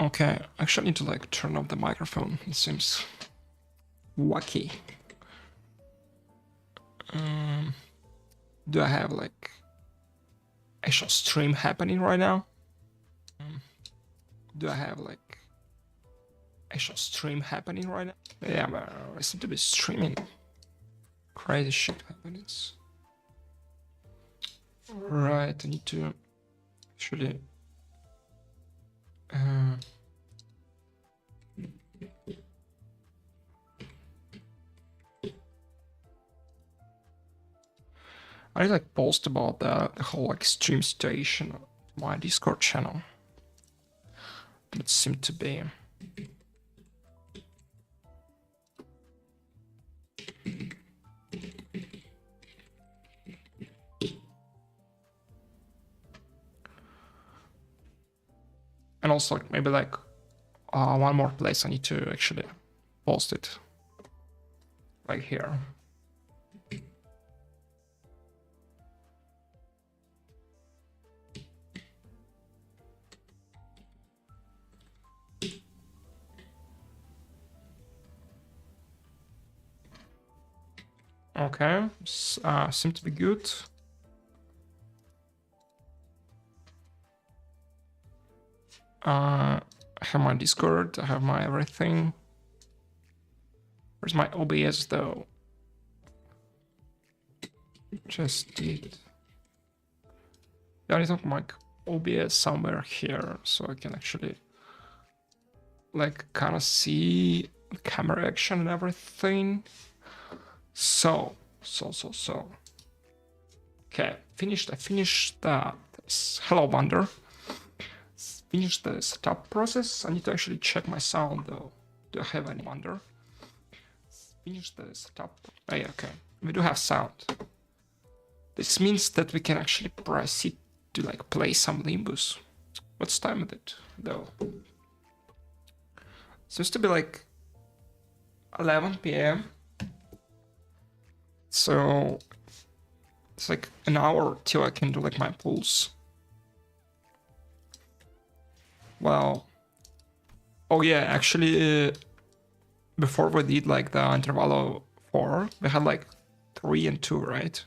Okay, I actually need to like turn off the microphone. It seems wacky. Do I have like actual stream happening right now? Do I have like actual stream happening right now? Yeah, but I seem to be streaming. Crazy shit happens. Right, I need to actually. I like post about the whole like stream situation on my Discord channel. It seemed to be. And also like, maybe like one more place I need to actually post it. Like here. Okay, seem to be good. I have my Discord, I have my everything. Where's my OBS though? Just did. Yeah, I need to have my OBS somewhere here so I can actually like kind of see the camera action and everything. So. Okay, I finished that. Hello, Wonder. Finished the setup process. I need to actually check my sound though. Do I have any Wonder? Finished the setup. Oh, yeah, okay. We do have sound. This means that we can actually proceed to like play some Limbus. What's time is it though? Seems to be like 11 p.m. So it's like an hour till I can do like my pulls. Well, oh yeah, actually, before we did like the Intervallo 4, we had like 3 and 2, right?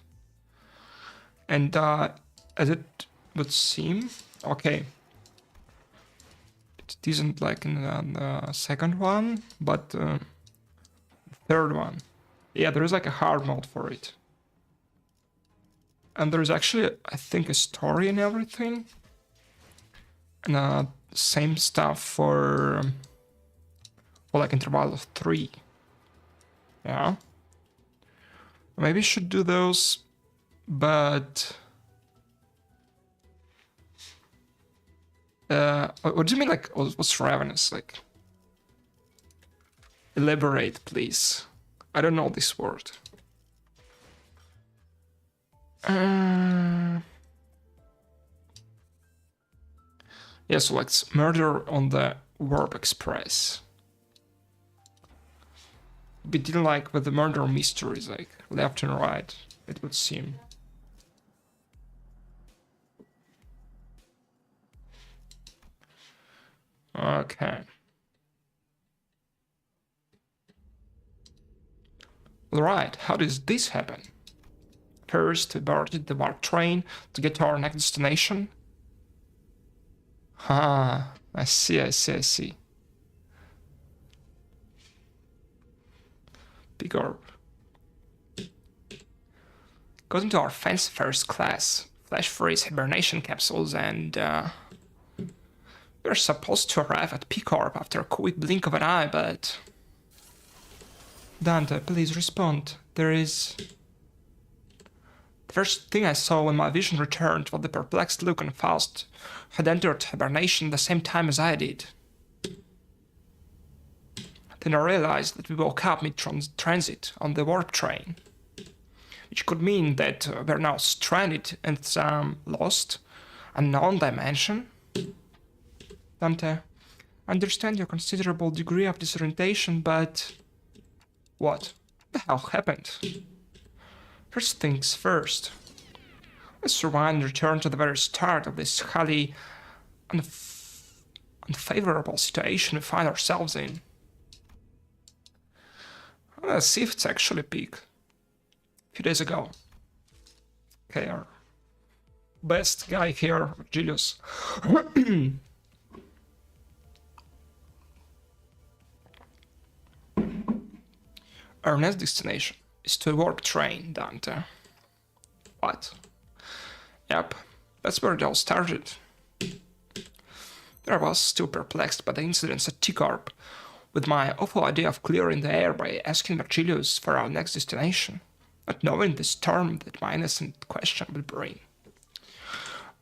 And as it would seem, okay, it isn't like in the second one, but the third one. Yeah, there is like a hard mode for it. And there's actually, I think, a story and everything. And same stuff for like Intervallo 3. Yeah. Maybe I should do those, but what do you mean like what's ravenous? Like elaborate, please. I don't know this word. Yeah, so like murder on the Warp Express. We didn't like with the murder mysteries, like left and right, it would seem. Okay. Alright, how does this happen? First, we boarded the warp train to get to our next destination. Ah, I see. Big orb. Goes into our fancy first class, flash freeze hibernation capsules, and we're supposed to arrive at P Corp after a quick blink of an eye, but Dante, please respond. There is. The first thing I saw when my vision returned was the perplexed look on Faust, who had entered hibernation at the same time as I did. Then I realized that we woke up mid-transit on the warp train, which could mean that we're now stranded in some lost, unknown dimension. Dante, I understand your considerable degree of disorientation, but what the hell happened? First things first. Let's rewind and return to the very start of this highly unfavorable situation we find ourselves in. Let's see if it's actually peak. A few days ago. Okay, our best guy here, Julius. Our next destination is to a warp train, Dante. What? Yep, that's where it all started. There I was, still perplexed by the incidents at T-Corp, with my awful idea of clearing the air by asking Marcelius for our next destination, not knowing the storm that my innocent question would bring.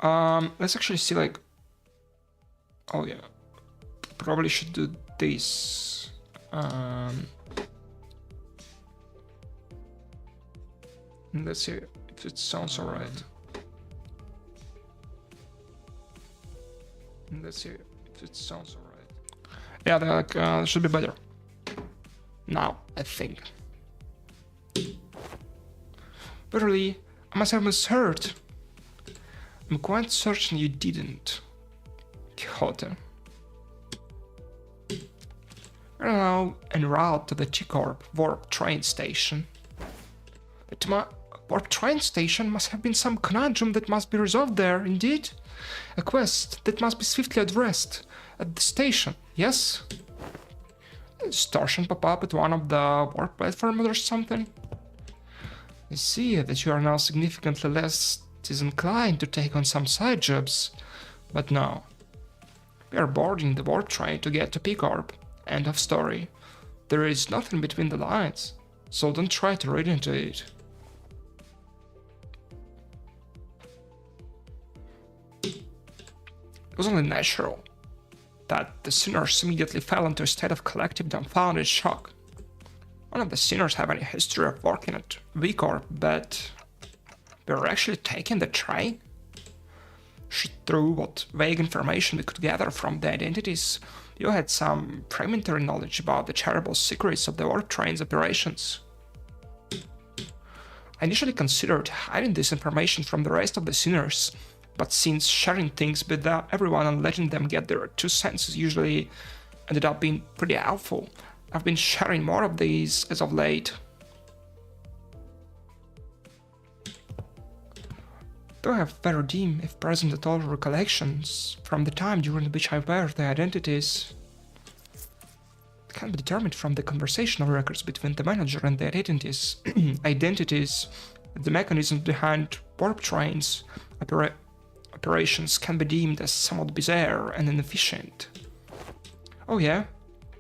Let's actually see, like... Oh yeah, probably should do this. Let's see if it sounds alright. Let's see if it sounds alright. Yeah, that should be better. Now, I think. Verily, I must have misheard. I'm quite certain you didn't, Quixote. We're now en route to the T-Corp warp train station. But my warp train station must have been some conundrum that must be resolved there, indeed. A quest that must be swiftly addressed at the station, yes? A distortion pop up at one of the warp platforms or something? I see that you are now significantly less disinclined to take on some side jobs, but no. We are boarding the warp train to get to P-Corp. End of story. There is nothing between the lines, so don't try to read into it. It was only natural that the sinners immediately fell into a state of collective dumbfounded shock. None of the sinners have any history of working at V-Corp, but we were actually taking the train? Through what vague information we could gather from the identities, you had some fragmentary knowledge about the terrible secrets of the warp train's operations. I initially considered hiding this information from the rest of the sinners, but since sharing things with everyone and letting them get their 2 cents usually ended up being pretty helpful, I've been sharing more of these as of late. Though I have very dim, if present at all, recollections from the time during which I wear the identities, it can be determined from the conversational records between the manager and the identities, the mechanisms behind warp trains, operations can be deemed as somewhat bizarre and inefficient. Oh yeah,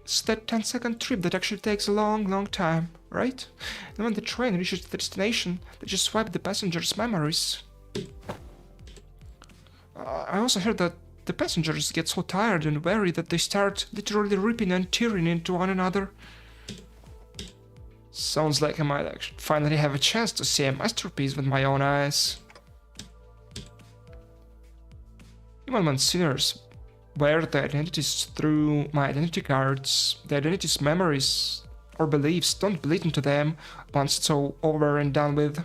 it's that 10-second trip that actually takes a long time, right? And when the train reaches the destination, they just swipe the passengers' memories. I also heard that the passengers get so tired and weary that they start literally ripping and tearing into one another. Sounds like I might actually finally have a chance to see a masterpiece with my own eyes. Even when sinners wear the identities through my identity cards, the identities' memories or beliefs don't bleed into them once it's all over and done with.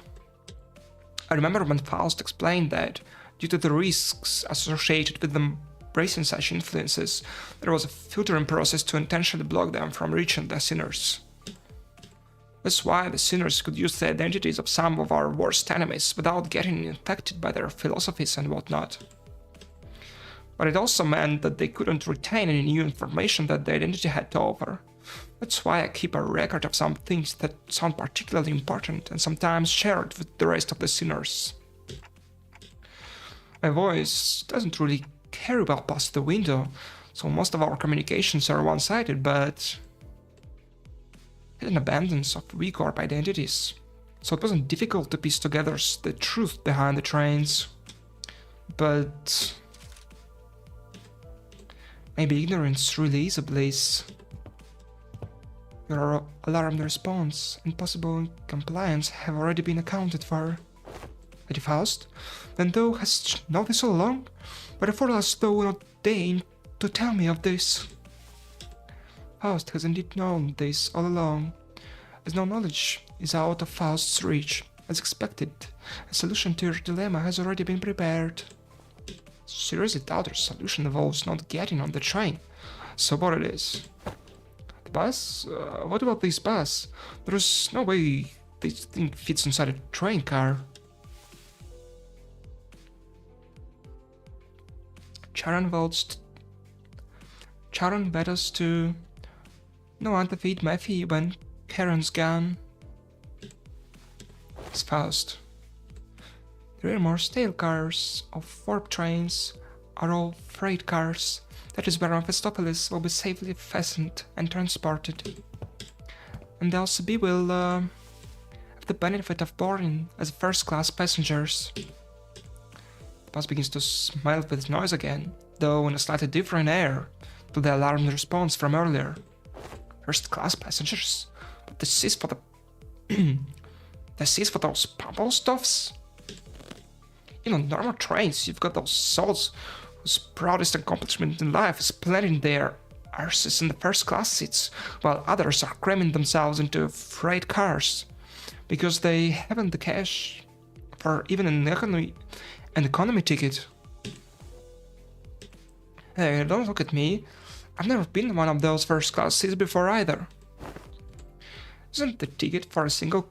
I remember when Faust explained that, due to the risks associated with them embracing such influences, there was a filtering process to intentionally block them from reaching the sinners. That's why the sinners could use the identities of some of our worst enemies without getting infected by their philosophies and whatnot. But it also meant that they couldn't retain any new information that the identity had to offer. That's why I keep a record of some things that sound particularly important and sometimes shared with the rest of the sinners. My voice doesn't really carry well past the window, so most of our communications are one-sided, but I had an abundance of V-Corp identities, so it wasn't difficult to piece together the truth behind the trains. But maybe ignorance really is a bliss. Your alarmed response and possible compliance have already been accounted for. Lady Faust, then thou hast known this all along? Wherefore hast thou not deigned to tell me of this? Faust has indeed known this all along, as no knowledge is out of Faust's reach. As expected, a solution to your dilemma has already been prepared. seriously doubt their solution involves not getting on the train. So what it is? The bus? What about this bus? There's no way this thing fits inside a train car. Charon bet us to no one to feed Matthew when Charon's gone. It's Faust. The rear stale cars of warp trains are all freight cars. That is where Mephistopheles will be safely fastened and transported. And the LCB will have the benefit of boarding as first-class passengers. The bus begins to smile with noise again, though in a slightly different air to the alarmed response from earlier. First-class passengers? But this is for the... this is for those bubble stuffs? On normal trains, you've got those souls whose proudest accomplishment in life is planting their arses in the first-class seats, while others are cramming themselves into freight cars, because they haven't the cash for even an economy ticket. Hey, don't look at me. I've never been in one of those first-class seats before either. Isn't the ticket for a single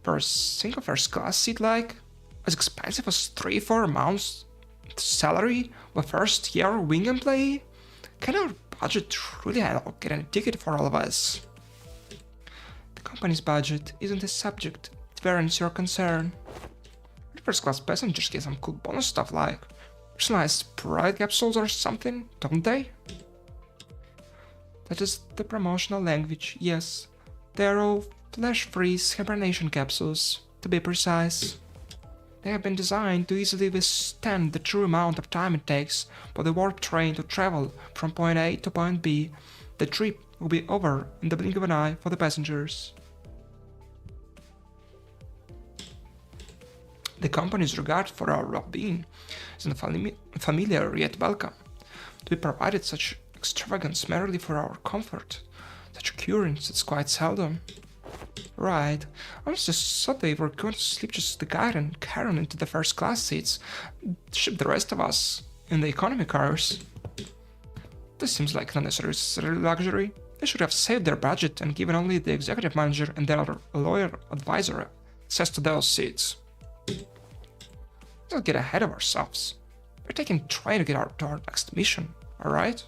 first-class seat like as expensive as 3-4 months salary of a first-year wing employee? Can our budget really handle getting a ticket for all of us? The company's budget isn't a subject that warrants your concern. First-class passengers get some cool bonus stuff like personalized pride capsules or something, don't they? That is the promotional language, yes. They're all flash-freeze hibernation capsules, to be precise. They have been designed to easily withstand the true amount of time it takes for the warp train to travel from point A to point B. The trip will be over in the blink of an eye for the passengers. The company's regard for our well-being is not familiar yet welcome. To be provided such extravagance merely for our comfort, such occurrence is quite seldom. Right, I was just thought they were going to slip just the guide and Karen into the first-class seats, ship the rest of us in the economy cars. This seems like an unnecessary luxury. They should have saved their budget and given only the executive manager and their lawyer advisor access to those seats. Let's not get ahead of ourselves. We're taking trying to get to our next mission, alright?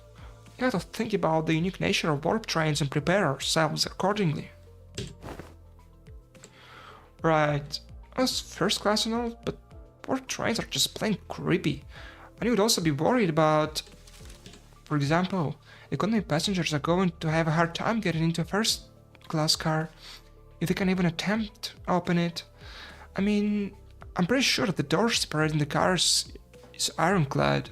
We have to think about the unique nature of warp trains and prepare ourselves accordingly. Right, us first class and all, but warp trains are just plain creepy. And you would also be worried about, for example, economy passengers are going to have a hard time getting into a first class car if they can even attempt to open it. I mean, I'm pretty sure that the door separating the cars is ironclad.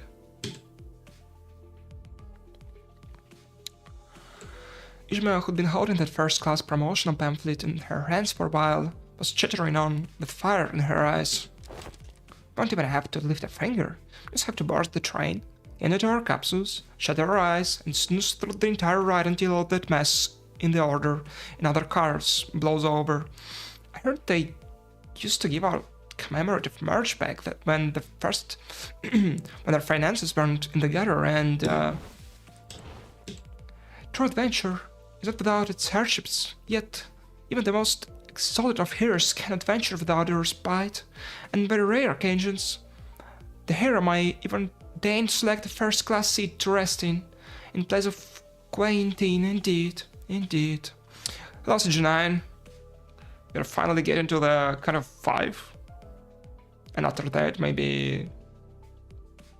Ishmael, who'd been holding that first-class promotional pamphlet in her hands for a while, was chittering on with fire in her eyes. Won't even have to lift a finger, just have to board the train, into our capsules, shut our eyes, and snooze through the entire ride until all that mess in the order in other cars blows over. I heard they used to give out commemorative merch back that when the first when their finances weren't in the gutter, and true adventure is not without its hardships, yet even the most exalted of heroes cannot venture without their respite, and very rare occasions the hero might even deign to select a first-class seat to rest in place of Quentin. Indeed. Hello, CG9. We're finally getting to the kind of 5. And after that, maybe...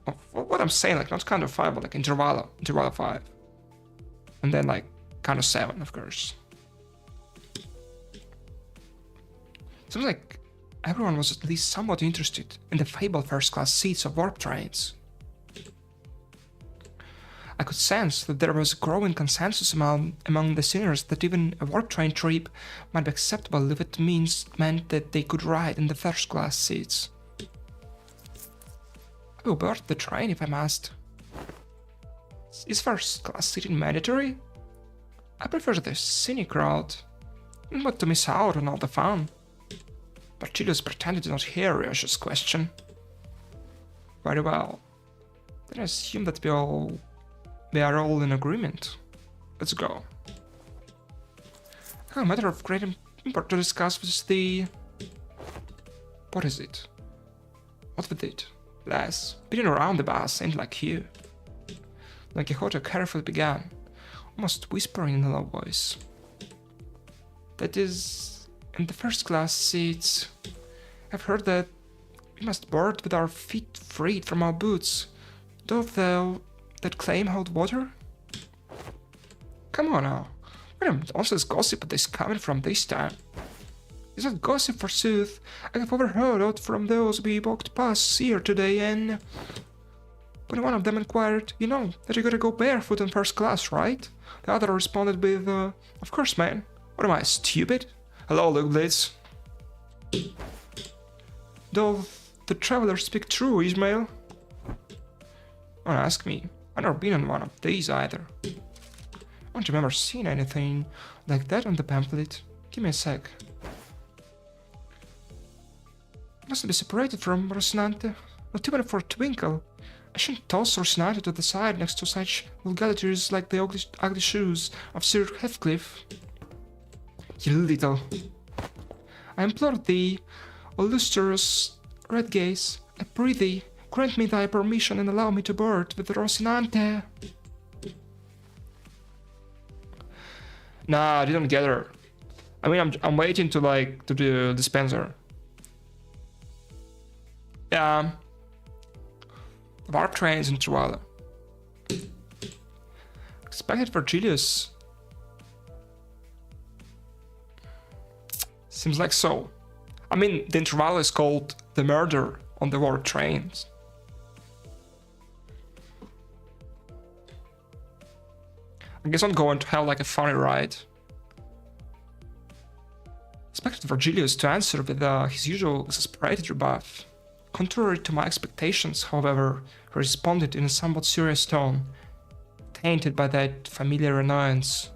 Oh, what I'm saying, like, not kind of 5, but like Intervallo 5. And then, like, kind of 7, of course. Seems like everyone was at least somewhat interested in the fabled first-class seats of warp trains. I could sense that there was a growing consensus among the seniors that even a warp train trip might be acceptable if it meant that they could ride in the first-class seats. I will board the train if I must. Is first-class seating mandatory? I prefer the scenic route, but to miss out on all the fun. Bertilius pretended to not hear Rioja's question. Very well. Then I assume that we are all in agreement. Let's go. A matter of great import to discuss is the... What is it? What with it? Lass, beating around the bus ain't like you. Don Quixote carefully began, almost whispering in a low voice. That is, in the first class seats, I've heard that we must board with our feet freed from our boots. Doth thou that claim hold water? Come on now, where nonsense gossip is coming from this time? Is that gossip forsooth? I have overheard it from those we walked past here today, and when one of them inquired, you know that you gotta go barefoot in first class, right? The other responded with, of course, man. What am I, stupid? Hello, look this. Doth the traveler speak true, Ismail? Don't ask me. I've never been on one of these either. I don't remember seeing anything like that on the pamphlet. Give me a sec. Must be separated from Rocinante. Not even for a twinkle. I shouldn't toss Rocinante to the side next to such vulgarities like the ugly shoes of Sir Heathcliff. You little... I implore thee, O lustrous red gaze, I pray thee, grant me thy permission and allow me to board with Rocinante. Nah, I didn't get her. I mean, I'm waiting to the dispenser. Yeah. Warp trains in Intervallo. Expected Virgilius. Seems like so. I mean, the Intervallo is called the murder on the warp trains. I guess I'm going to have like a funny ride. Expected Virgilius to answer with his usual exasperated rebuff. Contrary to my expectations, however, he responded in a somewhat serious tone, tainted by that familiar annoyance.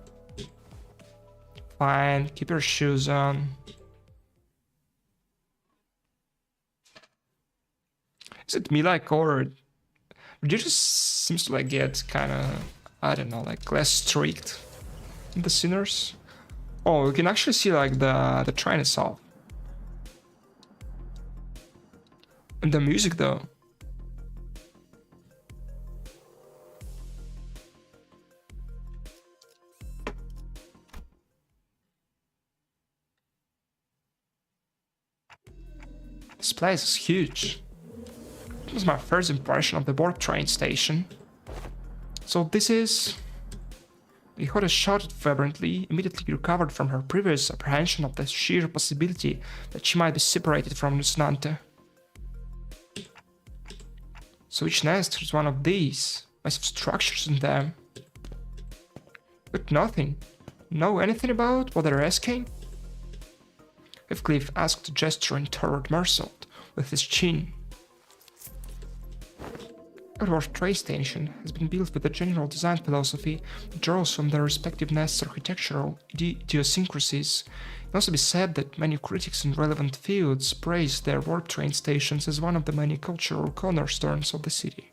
Fine, keep your shoes on. Is it me or Virgilius seems to get kinda, I don't know, less strict in the sinners? Oh, you can actually see the train itself. And the music though. This place is huge. It was my first impression of the warp train station. So this is... Quixote shouted fervently, immediately recovered from her previous apprehension of the sheer possibility that she might be separated from Rocinante. So each nest has one of these massive structures in them. But nothing. Know anything about what they're asking? Heathcliff asked, gesturing toward Mersault with his chin. Our train station has been built with a general design philosophy that draws from their respective nests' architectural idiosyncrasies. It can also be said that many critics in relevant fields praise their warp train stations as one of the many cultural cornerstones of the city.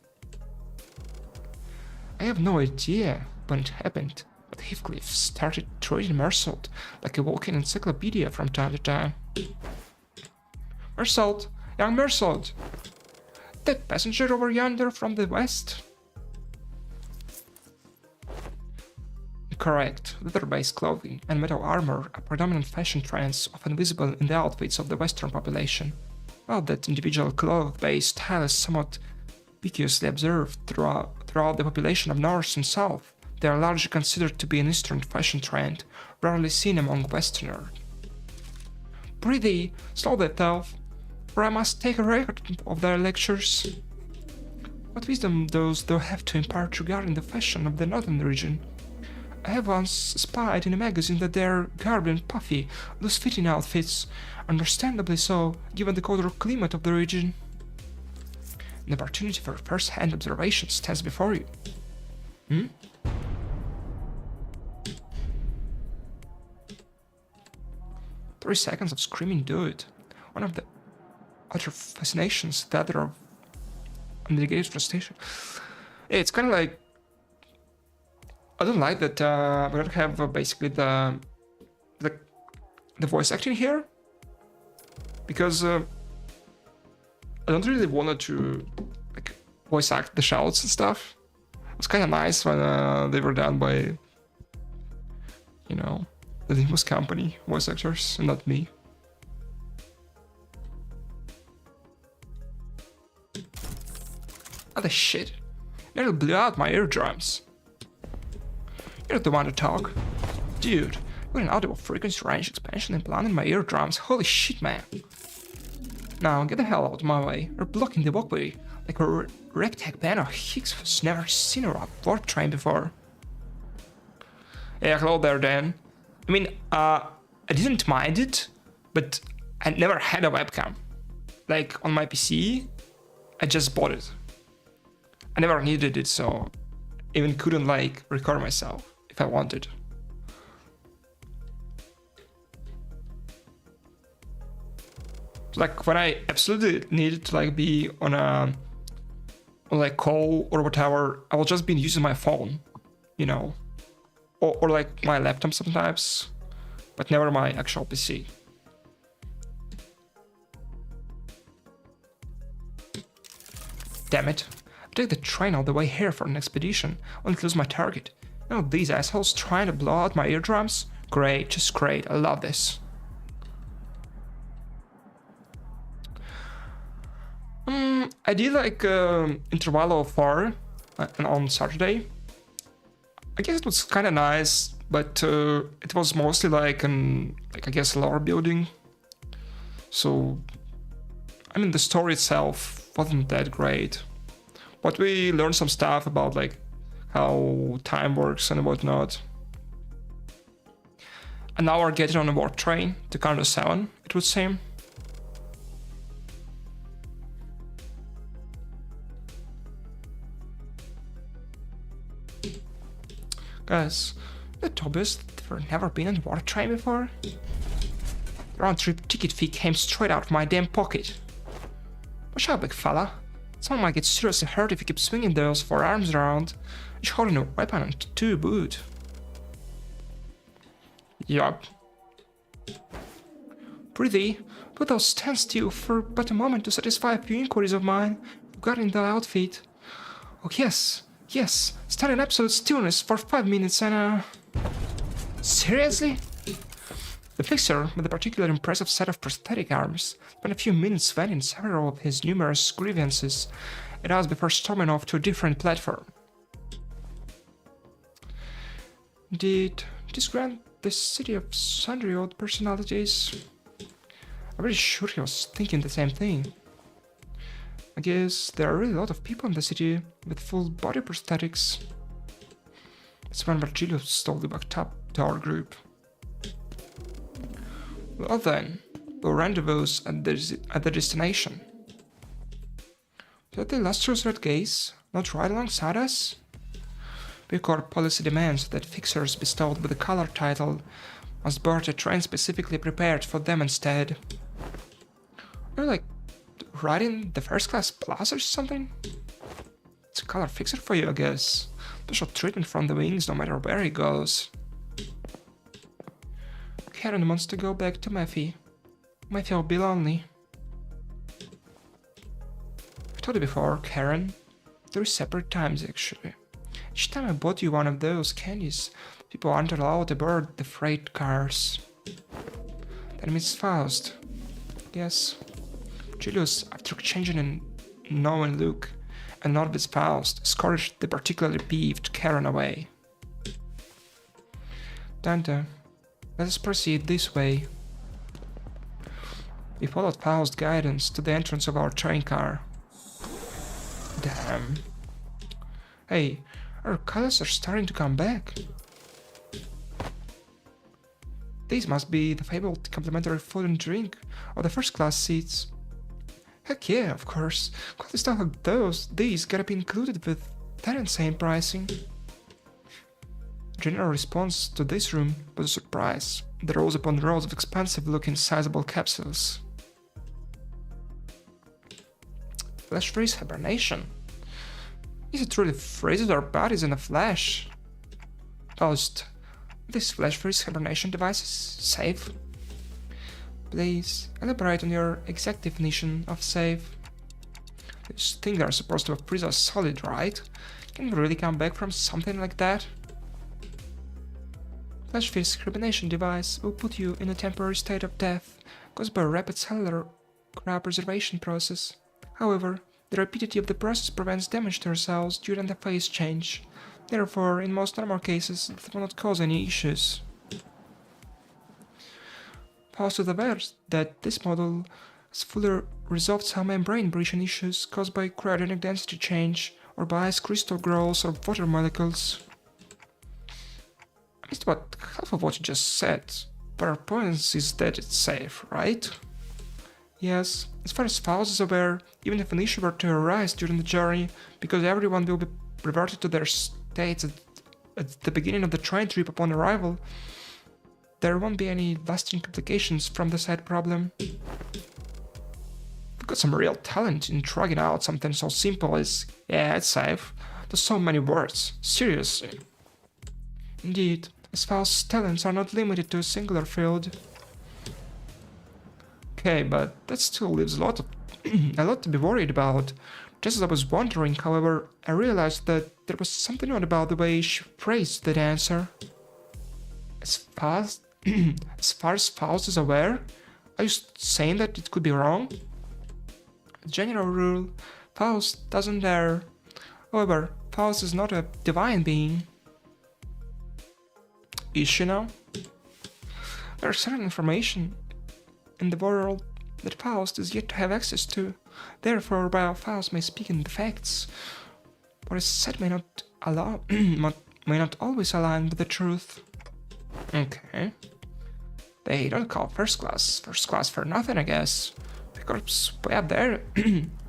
I have no idea when it happened, but Heathcliff started treating Mersault like a walking encyclopedia from time to time. Mersault! Young Mersault! That passenger over yonder from the west? Correct. Leather-based clothing and metal armor are predominant fashion trends often visible in the outfits of the Western population. While that individual cloth-based style is somewhat ubiquitously observed throughout the population of North and South, they are largely considered to be an Eastern fashion trend, rarely seen among Westerners. Prithee, slow thyself, for I must take a record of their lectures. What wisdom does thou have to impart regarding the fashion of the northern region? I have once spied in a magazine that their garbed and puffy, loose-fitting outfits, understandably so, given the colder climate of the region. An opportunity for first-hand observation stands before you. 3 seconds of screaming do it. One of the other fascinations that unmitigated frustration. Yeah, it's kind of like, I don't like that we don't have basically the voice acting here, because I don't really want to like voice act the shouts and stuff. It was kind of nice when they were done by, you know, the Limbus company voice actors and not me. Oh, the shit. Nearly blew out my eardrums. You're not the one to talk. Dude, with an audible frequency range expansion implanted in my eardrums. Holy shit, man. Now, get the hell out of my way. You're blocking the walkway like a rectech banner Higgs has never seen a warp train before. Yeah, hello there, Dan. I mean, I didn't mind it, but I never had a webcam. Like, on my PC, I just bought it. I never needed it, so even couldn't, like, record myself if I wanted. Like, when I absolutely needed to, like, be on a like call or whatever, I will just be using my phone, you know, or like my laptop sometimes, but never my actual PC. Damn it. I take the train all the way here for an expedition, only to lose my target. You know, these assholes trying to blow out my eardrums? Great, just great, I love this. I did like Intervallo 4 on Saturday. I guess it was kind of nice, but it was mostly like I guess lore building. So, I mean, the story itself wasn't that great, but we learned some stuff about like how time works and whatnot. And now we're getting on a warp train to Counter 7, it would seem. Guys, the obvious that we've never been on a warp train before? The round-trip ticket fee came straight out of my damn pocket. Watch out, big fella. Someone might get seriously hurt if you keep swinging those forearms around. You're holding a weapon on to boot. Yup. Prithee, but I'll stand still for but a moment to satisfy a few inquiries of mine regarding the outfit. Oh yes, stand in absolute stillness for 5 minutes and Seriously? The fixer, with a particularly impressive set of prosthetic arms, spent a few minutes venting several of his numerous grievances at us before storming off to a different platform. Did this grant the city of sundry odd personalities? I'm pretty sure he was thinking the same thing. I guess there are really a lot of people in the city with full body prosthetics. That's when Virgilio slowly backed up to our group. Well then, we'll rendezvous at the destination. Did the illustrious red gaze not ride alongside us? Corp policy demands that fixers bestowed with the color title must board a train specifically prepared for them instead. Or like riding the first class plus or something? It's a color fixer for you, I guess. Special treatment from the wings no matter where he goes. Karen wants to go back to Matthew. Matthew will be lonely. I told you before, Karen. 3 separate times actually. Each time I bought you one of those candies, people aren't allowed aboard the freight cars. Then Miss Faust. Yes. Julius, after exchanging a knowing look and nod with Faust, escorted the particularly peeved Karen away. Dante, let us proceed this way. We followed Faust's guidance to the entrance of our train car. Damn. Hey, our colors are starting to come back. These must be the fabled complimentary food and drink of the first class seats. Heck yeah, of course. Quality stuff like these gotta be included with that insane pricing. General response to this room was a surprise. The rows upon rows of expensive looking sizable capsules. flash freeze hibernation. Is it really freezes our bodies in a flash? Post. This flash freeze hibernation device is safe? Please elaborate on your exact definition of safe. These things are supposed to freeze us solid, right? Can we really come back from something like that? Flash freeze hibernation device will put you in a temporary state of death caused by a rapid cellular cryopreservation process. However, the rapidity of the process prevents damage to your cells during the phase change. Therefore, in most normal cases, it will not cause any issues. Paul's is aware that this model has fully resolved some membrane breaching issues caused by cryogenic density change or by ice crystal growth or water molecules. I missed about half of what you just said. But our point is that it's safe, right? Yes, as far as Faust is aware, even if an issue were to arise during the journey, because everyone will be reverted to their states at the beginning of the train trip upon arrival, there won't be any lasting complications from the side problem. We've got some real talent in dragging out something so simple as, yeah, it's safe, to so many words, seriously. Indeed, as Faust's talents are not limited to a singular field. Okay, but that still leaves a lot to be worried about. Just as I was wondering, however, I realized that there was something odd about the way she phrased that answer. As far as Faust is aware, are you saying that it could be wrong? As a general rule, Faust doesn't err. However, Faust is not a divine being. Is she now? There is certain information in the world that Faust is yet to have access to. Therefore, while Faust may speak in the facts, what is said may not always align with the truth. Okay. They don't call first class for nothing, I guess. Because way up there,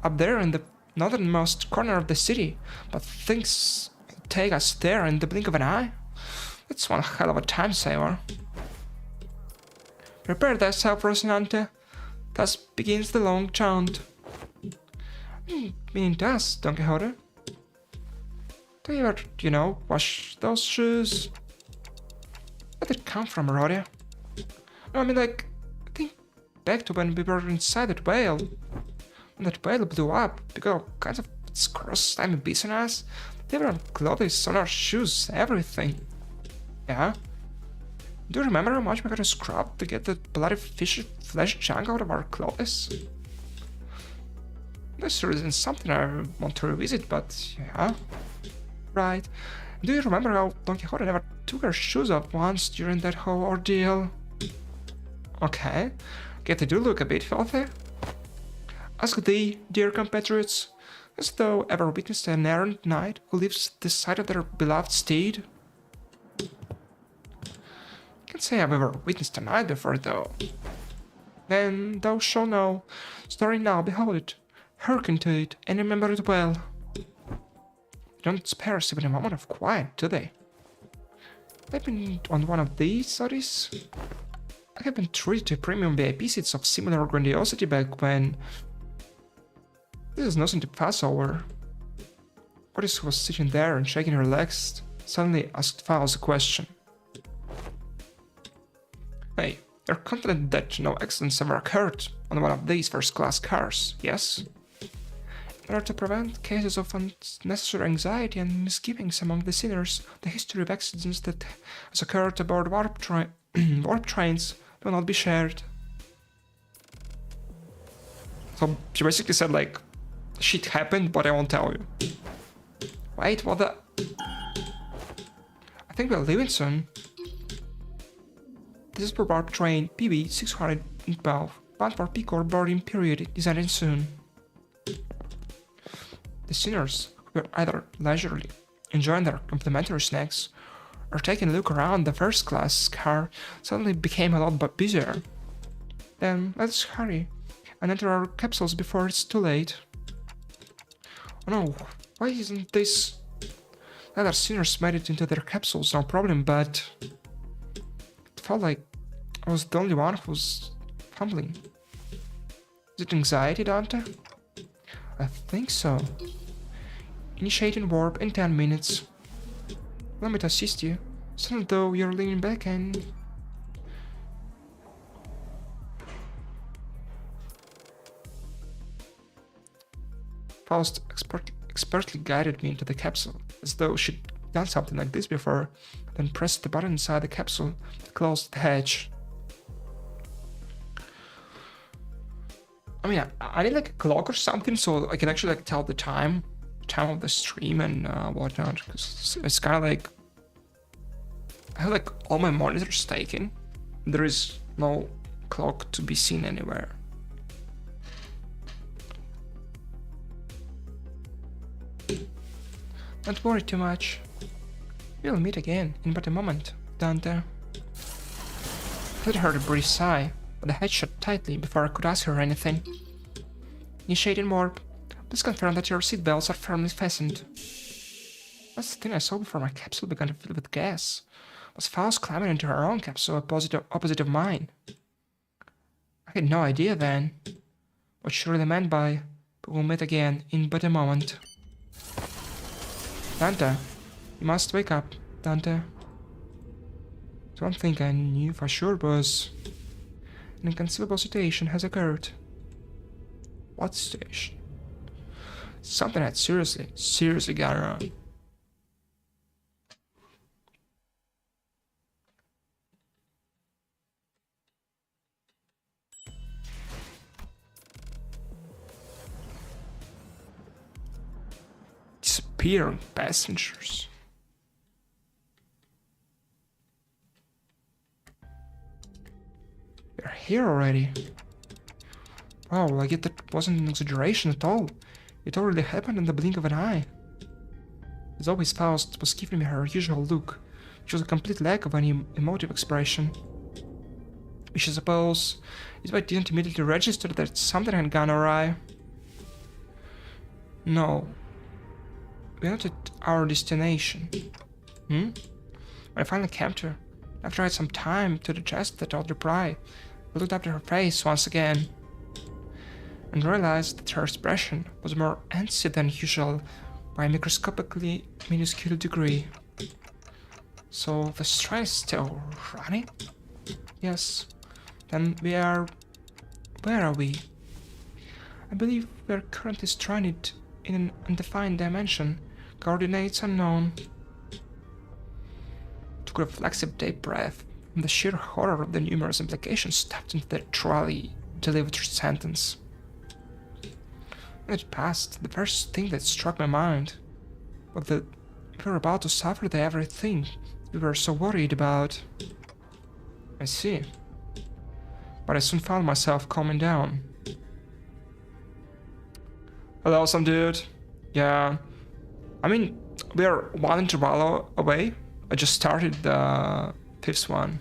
up there in the northernmost corner of the city, but things take us there in the blink of an eye. It's one hell of a time saver. Prepare thyself, Rocinante. Thus begins the long jaunt. Meaning thus, Don Quixote. Do you ever, wash those shoes? Where did it come from, Rodia? No, I mean, think back to when we were inside that whale. When that whale blew up, because all kinds of its cross-slimy beasts on us. They were on clothes, on our shoes, everything. Yeah? Do you remember how much we got to scrub to get the bloody fishy flesh junk out of our clothes? This isn't something I want to revisit, but yeah. Right. Do you remember how Don Quixote never took her shoes off once during that whole ordeal? Okay. Yet they do look a bit filthy. Ask thee, dear compatriots, hast thou ever witnessed an errant knight who leaves the side of their beloved steed? Can't say I've ever witnessed a knight before, though. Then thou shalt know. Story now, behold it. Hearken to it, and remember it well. They don't spare us even a moment of quiet, do they? I've been on one of these studies. I have been treated to premium VIP seats of similar grandiosity back when. This is nothing to pass over. Otis, who was sitting there and shaking her legs, suddenly asked Faust a question. Hey, you're confident that no accidents ever occurred on one of these first-class cars, yes? In order to prevent cases of unnecessary anxiety and misgivings among the sinners, the history of accidents that has occurred aboard warp trains will not be shared. So she basically said, shit happened, but I won't tell you. Wait, what the? I think we're leaving soon. This is for warp train PB 612, bound for peak or boarding period, is ending soon. The sinners, who were either leisurely enjoying their complimentary snacks or taking a look around the first-class car, suddenly became a lot busier. Then let's hurry and enter our capsules before it's too late. Oh no, why isn't this? The other sinners made it into their capsules, no problem, but it felt like I was the only one who was fumbling. Is it anxiety, Dante? I think so. Initiating warp in 10 minutes. Allow me to assist you. Sound though you're leaning back and... Faust expertly guided me into the capsule, as though she'd done something like this before, then pressed the button inside the capsule to close the hatch. I mean, I need like a clock or something so I can actually like tell the time of the stream and whatnot, because it's kind of like I have like all my monitors taken. There is no clock to be seen anywhere. Don't worry too much. We'll meet again in but a moment, Dante. I heard a brief sigh, but the hatch shut tightly before I could ask her anything. Initiating warp. Please confirm that your seatbelts are firmly fastened. That's the thing I saw before my capsule began to fill with gas. Was Faust climbing into her own capsule opposite of mine? I had no idea then what she really meant by, but we'll meet again in but a moment. Dante, you must wake up, Dante. One thing I knew for sure was an inconceivable situation has occurred. What situation? Something had seriously gone wrong. Disappearing passengers. They're here already. Wow, I get that wasn't an exaggeration at all. It already happened in the blink of an eye. As always, Faust was giving me her usual look, which was a complete lack of any emotive expression. Which I suppose is why I didn't immediately register that something had gone awry. No. We're not at our destination. When I finally camped her, after I had some time to digest that odd reply, I looked up at her face once again, and realized that her expression was more antsy than usual by a microscopically minuscule degree. So the strain is still running? Yes. Then we are... Where are we? I believe we are currently stranded in an undefined dimension, coordinates unknown. Took a reflexive deep breath, and the sheer horror of the numerous implications stepped into the truly delivered sentence. When it passed, the first thing that struck my mind was that we were about to suffer the very thing we were so worried about. I see. But I soon found myself calming down. Hello, some dude. Yeah. I mean, we are one intervallo away. I just started the 5th one.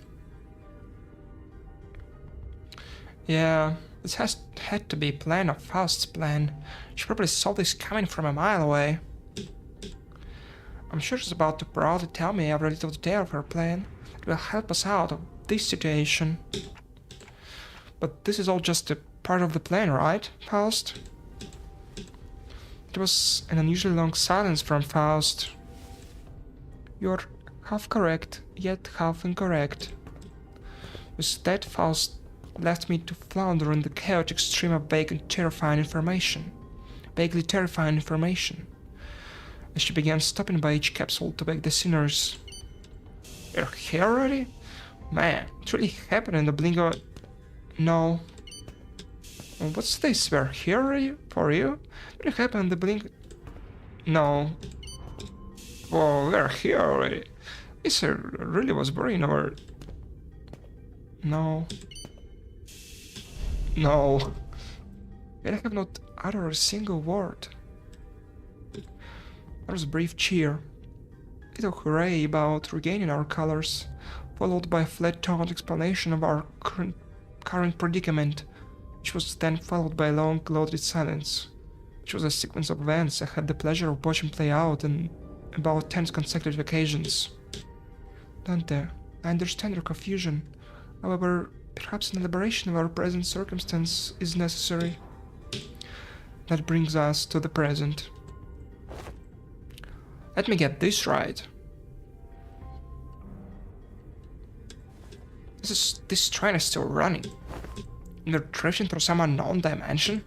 Yeah, this had to be a plan of Faust's plan. She probably saw this coming from a mile away. I'm sure she's about to proudly tell me every little detail of her plan that will help us out of this situation. But this is all just a part of the plan, right, Faust? There was an unusually long silence from Faust. You're half correct, yet half incorrect. With that, Faust left me to flounder in the chaotic stream of vaguely terrifying information. As she began stopping by each capsule to wake the sinners. You're here already? Man, it really happened in the blink of... No. What's this? We're here already? For you? It really happened in the blink... No. Oh, we're here already. This really was boring, or... No. No. Yet I have not uttered a single word. There was a brief cheer, a little hooray about regaining our colors, followed by a flat-toned explanation of our current predicament, which was then followed by a long, loaded silence, which was a sequence of events I had the pleasure of watching play out on about 10 consecutive occasions. Dante, I understand your confusion. However, perhaps an elaboration of our present circumstance is necessary. that brings us to the present. Let me get this right. This train is still running. We're drifting through some unknown dimension.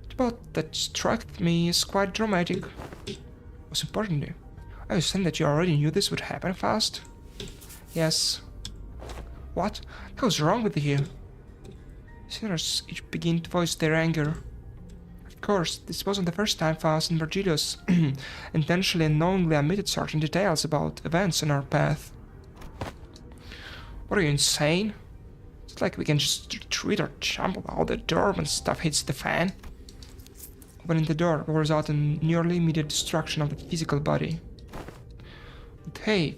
The boat that struck me is quite dramatic. Most importantly, I understand that you already knew this would happen fast. Yes. What? What's wrong with you? Sinners each begin to voice their anger. Of course, this wasn't the first time Faust and Virgilius intentionally and knowingly omitted certain details about events in our path. What are you, insane? It's like we can just retreat or jump out the door when stuff hits the fan. Opening the door will result in nearly immediate destruction of the physical body. But hey,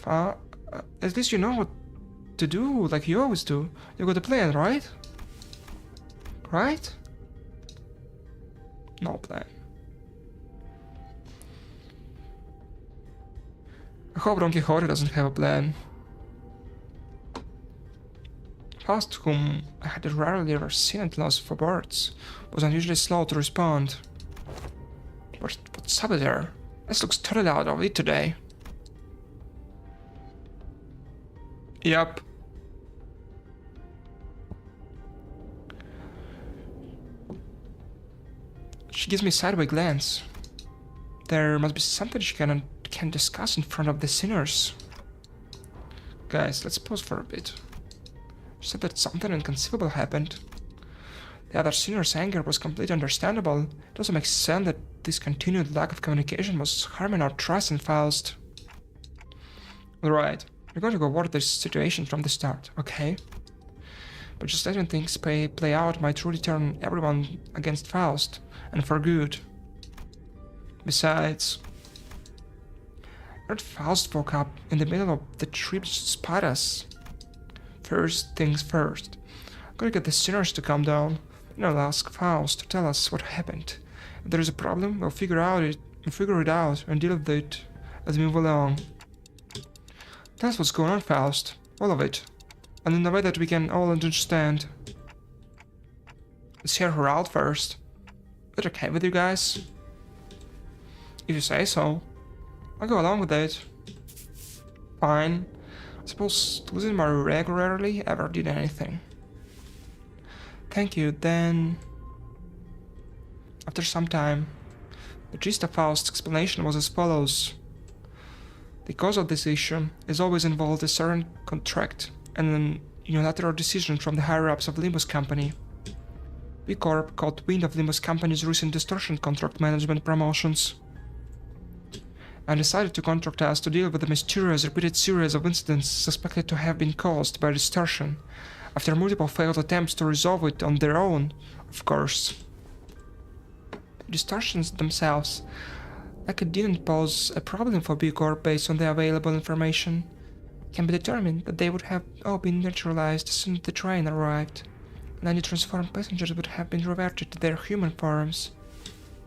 at least you know what to do, like you always do. You got a plan, right? Right? No plan. I hope Don Quixote doesn't have a plan. Faust, whom I had rarely ever seen at loss for words, was unusually slow to respond. What's up there? This looks totally out of it today. Yup. She gives me a sideways glance. There must be something she can discuss in front of the sinners. Guys, let's pause for a bit. She said that something inconceivable happened. The other sinner's anger was completely understandable. It also makes sense that this continued lack of communication was harming our trust in Faust. Alright, we're going to go over this situation from the start, okay? But just letting things play out might truly turn everyone against Faust, and for good. Besides, I heard Faust woke up in the middle of the trip to spot us. First things first, I'm gonna get the sinners to calm down, and I'll ask Faust to tell us what happened. If there is a problem, we'll figure it out and deal with it as we move along. Tell us what's going on, Faust. All of it. And in a way that we can all understand. Let's hear her out first. Is that okay with you guys? If you say so, I'll go along with it. Fine. I suppose losing my regularly ever did anything. Thank you, then... After some time, the gist of Faust's explanation was as follows. The cause of this issue is always involved a certain contract and an unilateral decision from the higher-ups of Limbus Company. B Corp caught wind of Limbus Company's recent distortion contract management promotions and decided to contract us to deal with the mysterious repeated series of incidents suspected to have been caused by distortion, after multiple failed attempts to resolve it on their own, of course. The distortions themselves likely didn't pose a problem for B Corp based on the available information. It can be determined that they would have all been neutralized as soon as the train arrived, and any transformed passengers would have been reverted to their human forms.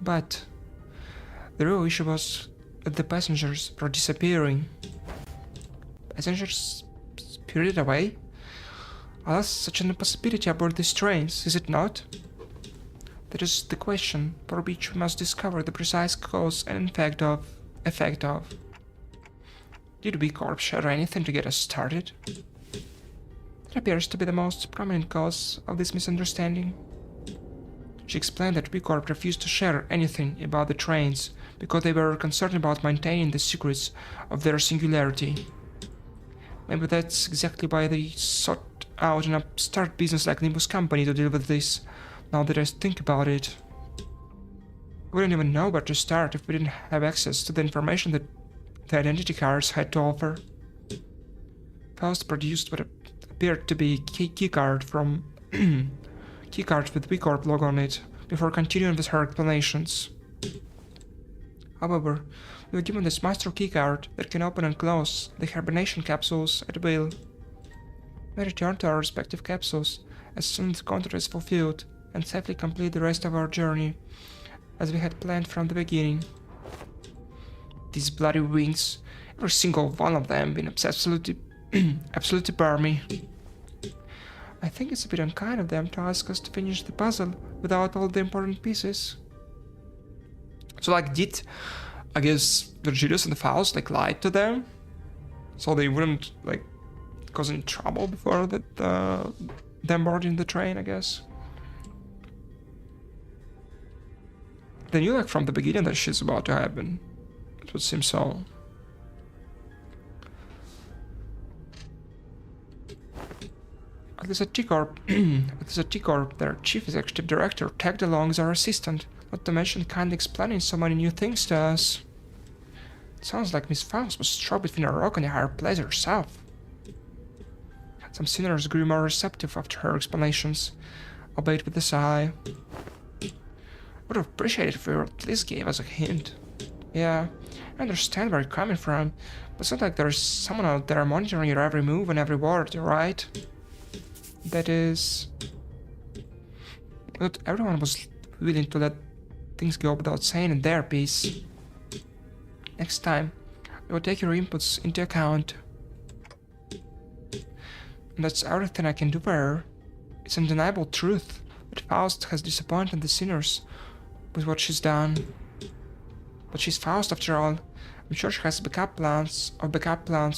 But the real issue was that the passengers were disappearing. Passengers spirited away? Alas, such an impossibility aboard these trains, is it not? That is the question for which we must discover the precise cause and effect of. Did B Corp share anything to get us started? That appears to be the most prominent cause of this misunderstanding. She explained that B Corp refused to share anything about the trains because they were concerned about maintaining the secrets of their singularity. Maybe that's exactly why they sought out an upstart business like Limbus Company to deal with this, now that I think about it. We wouldn't even know where to start if we didn't have access to the information that the identity cards had to offer. Faust produced what appeared to be a keycard from keycard with B Corp logo on it before continuing with her explanations. However, we were given this master keycard that can open and close the hibernation capsules at will. We return to our respective capsules as soon as the contract is fulfilled and safely complete the rest of our journey, as we had planned from the beginning. These bloody wings, every single one of them, been absolutely barmy. I think it's a bit unkind of them to ask us to finish the puzzle without all the important pieces. So like, did, I guess, Virgilius and Faust like lied to them? So they wouldn't like cause any trouble before that them boarding the train, I guess. They knew like from the beginning that shit's about to happen. It would seem so. At least at T-Corp, their chief executive director tagged along as our assistant, not to mention kindly explaining so many new things to us. It sounds like Miss Faust was struck between a rock and a hard place herself. Some sinners grew more receptive after her explanations, albeit with a sigh. Would have appreciated if you at least gave us a hint. Yeah, I understand where you're coming from, but it's not like there's someone out there monitoring your every move and every word, right? That is... Not everyone was willing to let things go without saying their piece. Next time, I will take your inputs into account. And that's everything I can do for her. It's an undeniable truth that Faust has disappointed the sinners with what she's done. But she's Faust after all. I'm sure she has backup plans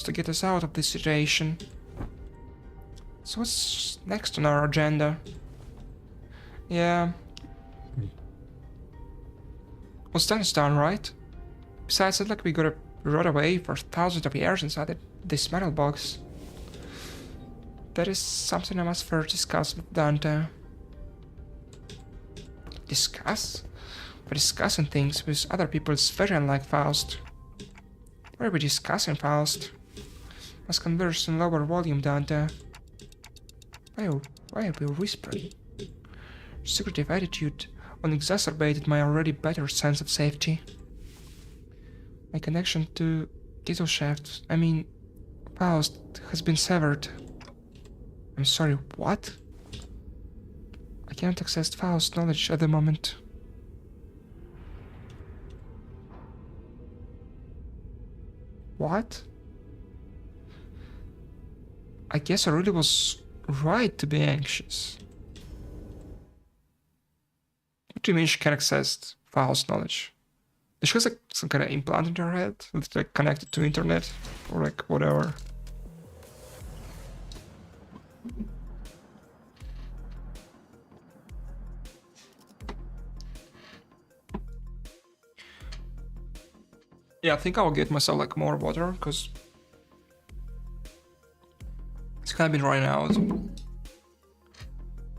to get us out of this situation. So what's next on our agenda? Yeah. What's done is done, right? Besides, it's like we gotta rot away for thousands of years inside this metal box. That is something I must first discuss with Dante. Discuss? We're discussing things with other people is very unlike Faust. What are we discussing, Faust? Must converse in lower volume, Dante. Why are we whispering? Secretive attitude only exacerbated my already better sense of safety. My connection to Gesellschaft, I mean, Faust, has been severed. I'm sorry, what? I cannot access Faust's knowledge at the moment. What? I guess I really was right to be anxious. What do you mean she can access Faust's knowledge? Does she have like some kind of implant in her head that's like connected to internet or like whatever? Yeah, I think I'll get myself like more water because it's kind of been running out.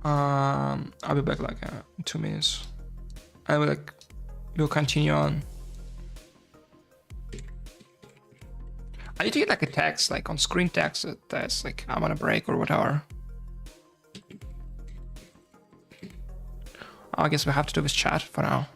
I'll be back like in 2 minutes. I will like we'll continue on. I need to get like a text, like on screen text that's like I'm on a break or whatever. I guess we have to do this chat for now.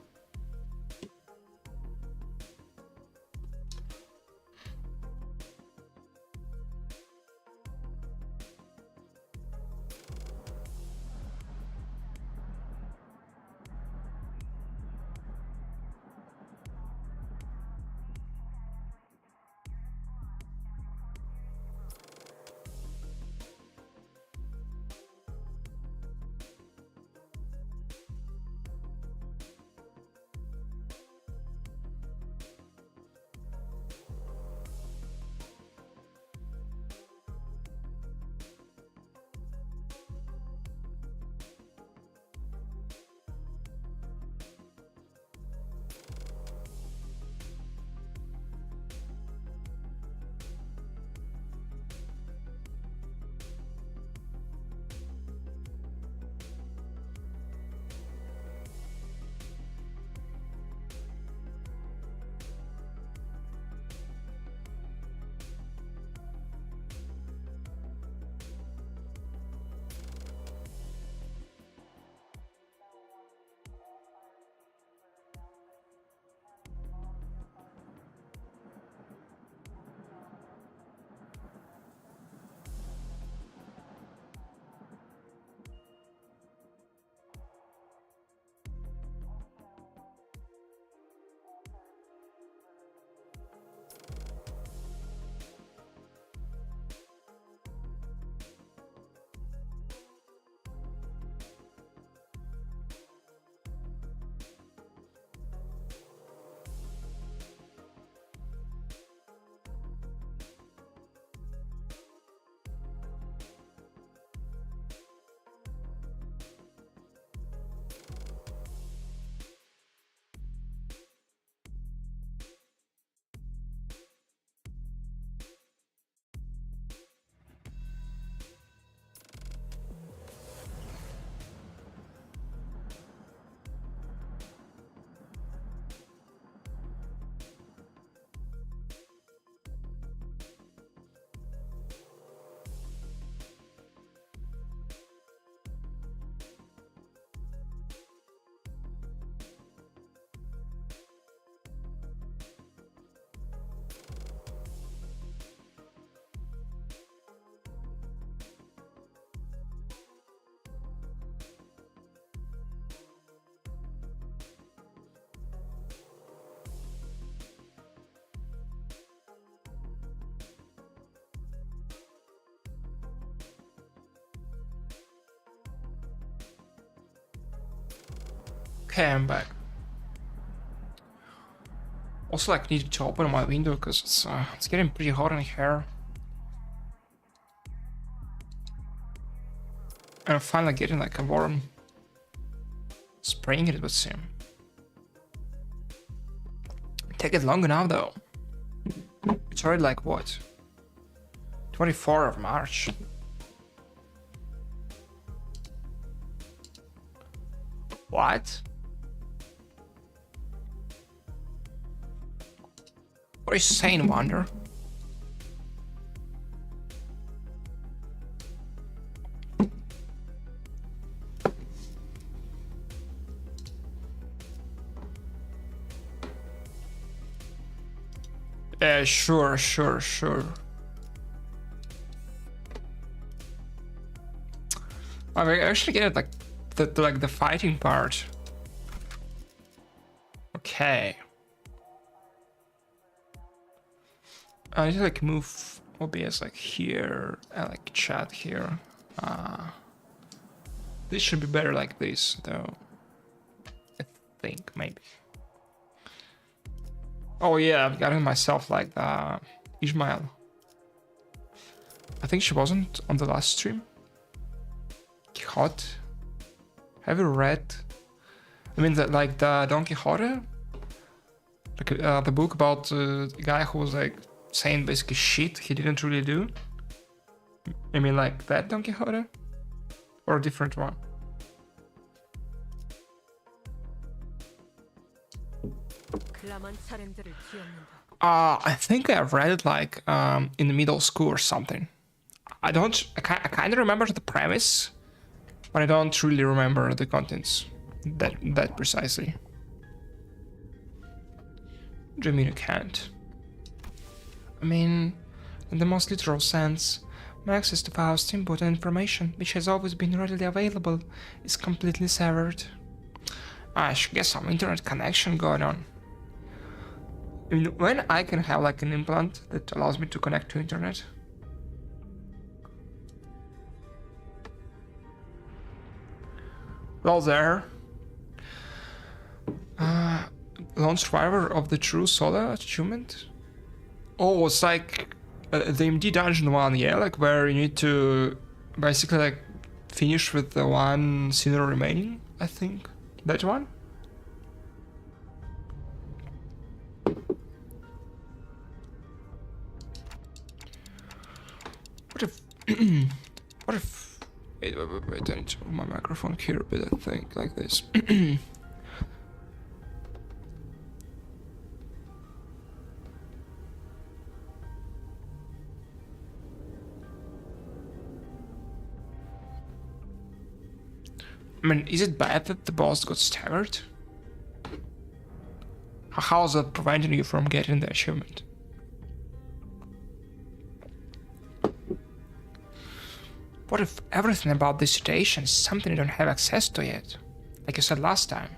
Okay, I'm back. Also, like, needed to open my window because it's getting pretty hot in here. And I'm finally getting like a warm spring, it would seem. Take it long enough though. It's already like what? 24th of March. What? What are you saying, Wonder? Sure. I actually get it, like the fighting part. Okay. I need to like move OBS like here and like chat here. This should be better like this though. I think maybe. Oh yeah, I've gotten myself like Ishmael. I think she wasn't on the last stream. Quixote. Have you read? I mean, like the Don Quixote, like the book about the guy who was like saying basically shit he didn't really do. I mean, like that Don Quixote, or a different one. I think I read it like in the middle school or something. I kind of remember the premise, but I don't really remember the contents that precisely. What do you mean you can't? I mean, in the most literal sense, my access to Faust's input and information, which has always been readily available, is completely severed. I should get some internet connection going on. I mean, when I can have like an implant that allows me to connect to internet. Well there. Lone survivor of the true solo achievement? Oh, it's like the MD dungeon one, yeah? Like where you need to basically like finish with the one sinner remaining, I think. That one? What if... Wait, I need to move my microphone here a bit, I think, like this. I mean, is it bad that the boss got staggered? How is that preventing you from getting the achievement? What if everything about this situation is something you don't have access to yet? Like you said last time.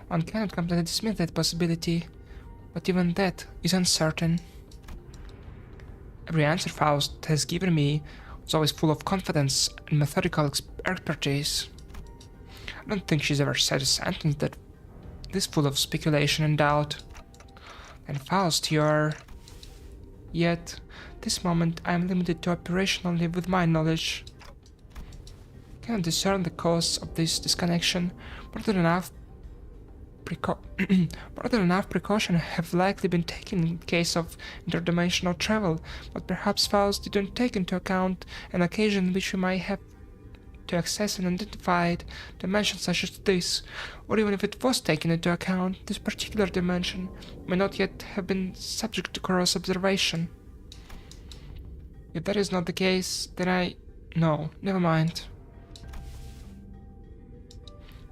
One cannot completely dismiss that possibility, but even that is uncertain. Every answer Faust has given me was always full of confidence and methodical expertise. I don't think she's ever said a sentence that is full of speculation and doubt. And Faust, you're... Yet, this moment I am limited to operation only with my knowledge. I cannot discern the cause of this disconnection, more than enough precaution have likely been taken in case of interdimensional travel, but perhaps Faust didn't take into account an occasion in which we might have to access an unidentified dimension such as this, or even if it was taken into account, this particular dimension may not yet have been subject to close observation. If that is not the case, then No, never mind.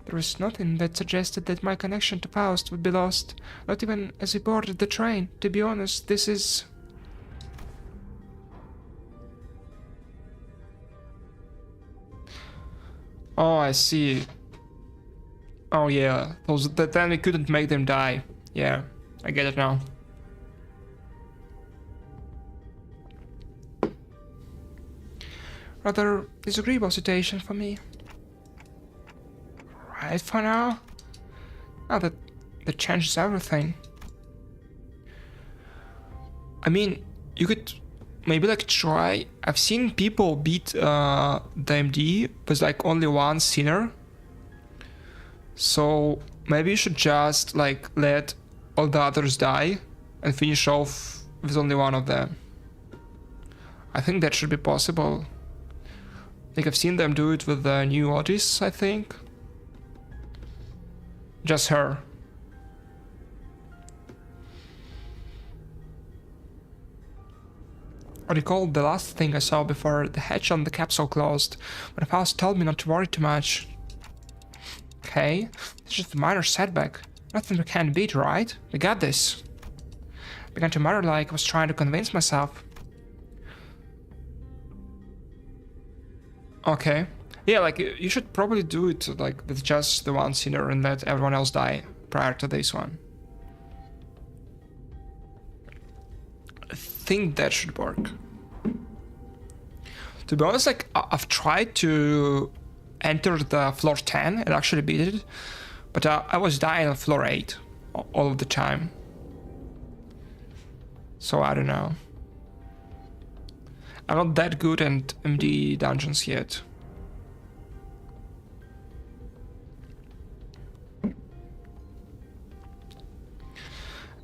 There was nothing that suggested that my connection to Faust would be lost, not even as we boarded the train. To be honest, this is... Oh, I see. Oh yeah, then we couldn't make them die. Yeah, I get it now. Rather disagreeable situation for me. hide for now? Now that changes everything. I mean, you could maybe like try. I've seen people beat the MD with like only one sinner. So maybe you should just like let all the others die and finish off with only one of them. I think that should be possible. Like I've seen them do it with the new Otis, I think. Just her. I recall the last thing I saw before the hatch on the capsule closed, when Faust told me not to worry too much. Okay, it's just a minor setback. Nothing we can't beat, right? We got this. I began to mutter like I was trying to convince myself. Okay. Yeah, like, you should probably do it, like, with just the one sinner and let everyone else die prior to this one. I think that should work. To be honest, like, I've tried to enter the floor 10 and actually beat it, but I was dying on floor 8 all of the time. So I don't know. I'm not that good at MD dungeons yet.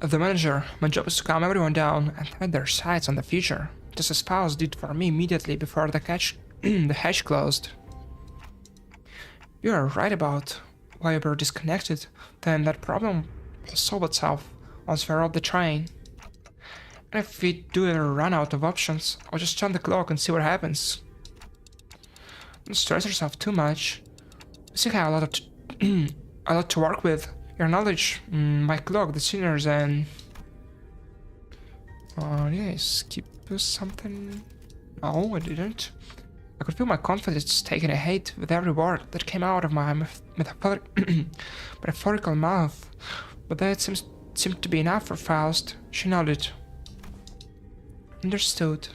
As the manager, my job is to calm everyone down and set their sights on the future, just as Faust did for me immediately before the hatch closed. You are right about why we were disconnected, then that problem will solve itself once we're off the train. And if we do ever run out of options, I'll just turn the clock and see what happens. Don't stress yourself too much. We still have a lot to work with. Your knowledge, my clock, the sinners, and... yeah, skip something... No, I didn't. I could feel my confidence taking a hit with every word that came out of my metaphorical mouth. But that seemed to be enough for Faust. She nodded. Understood.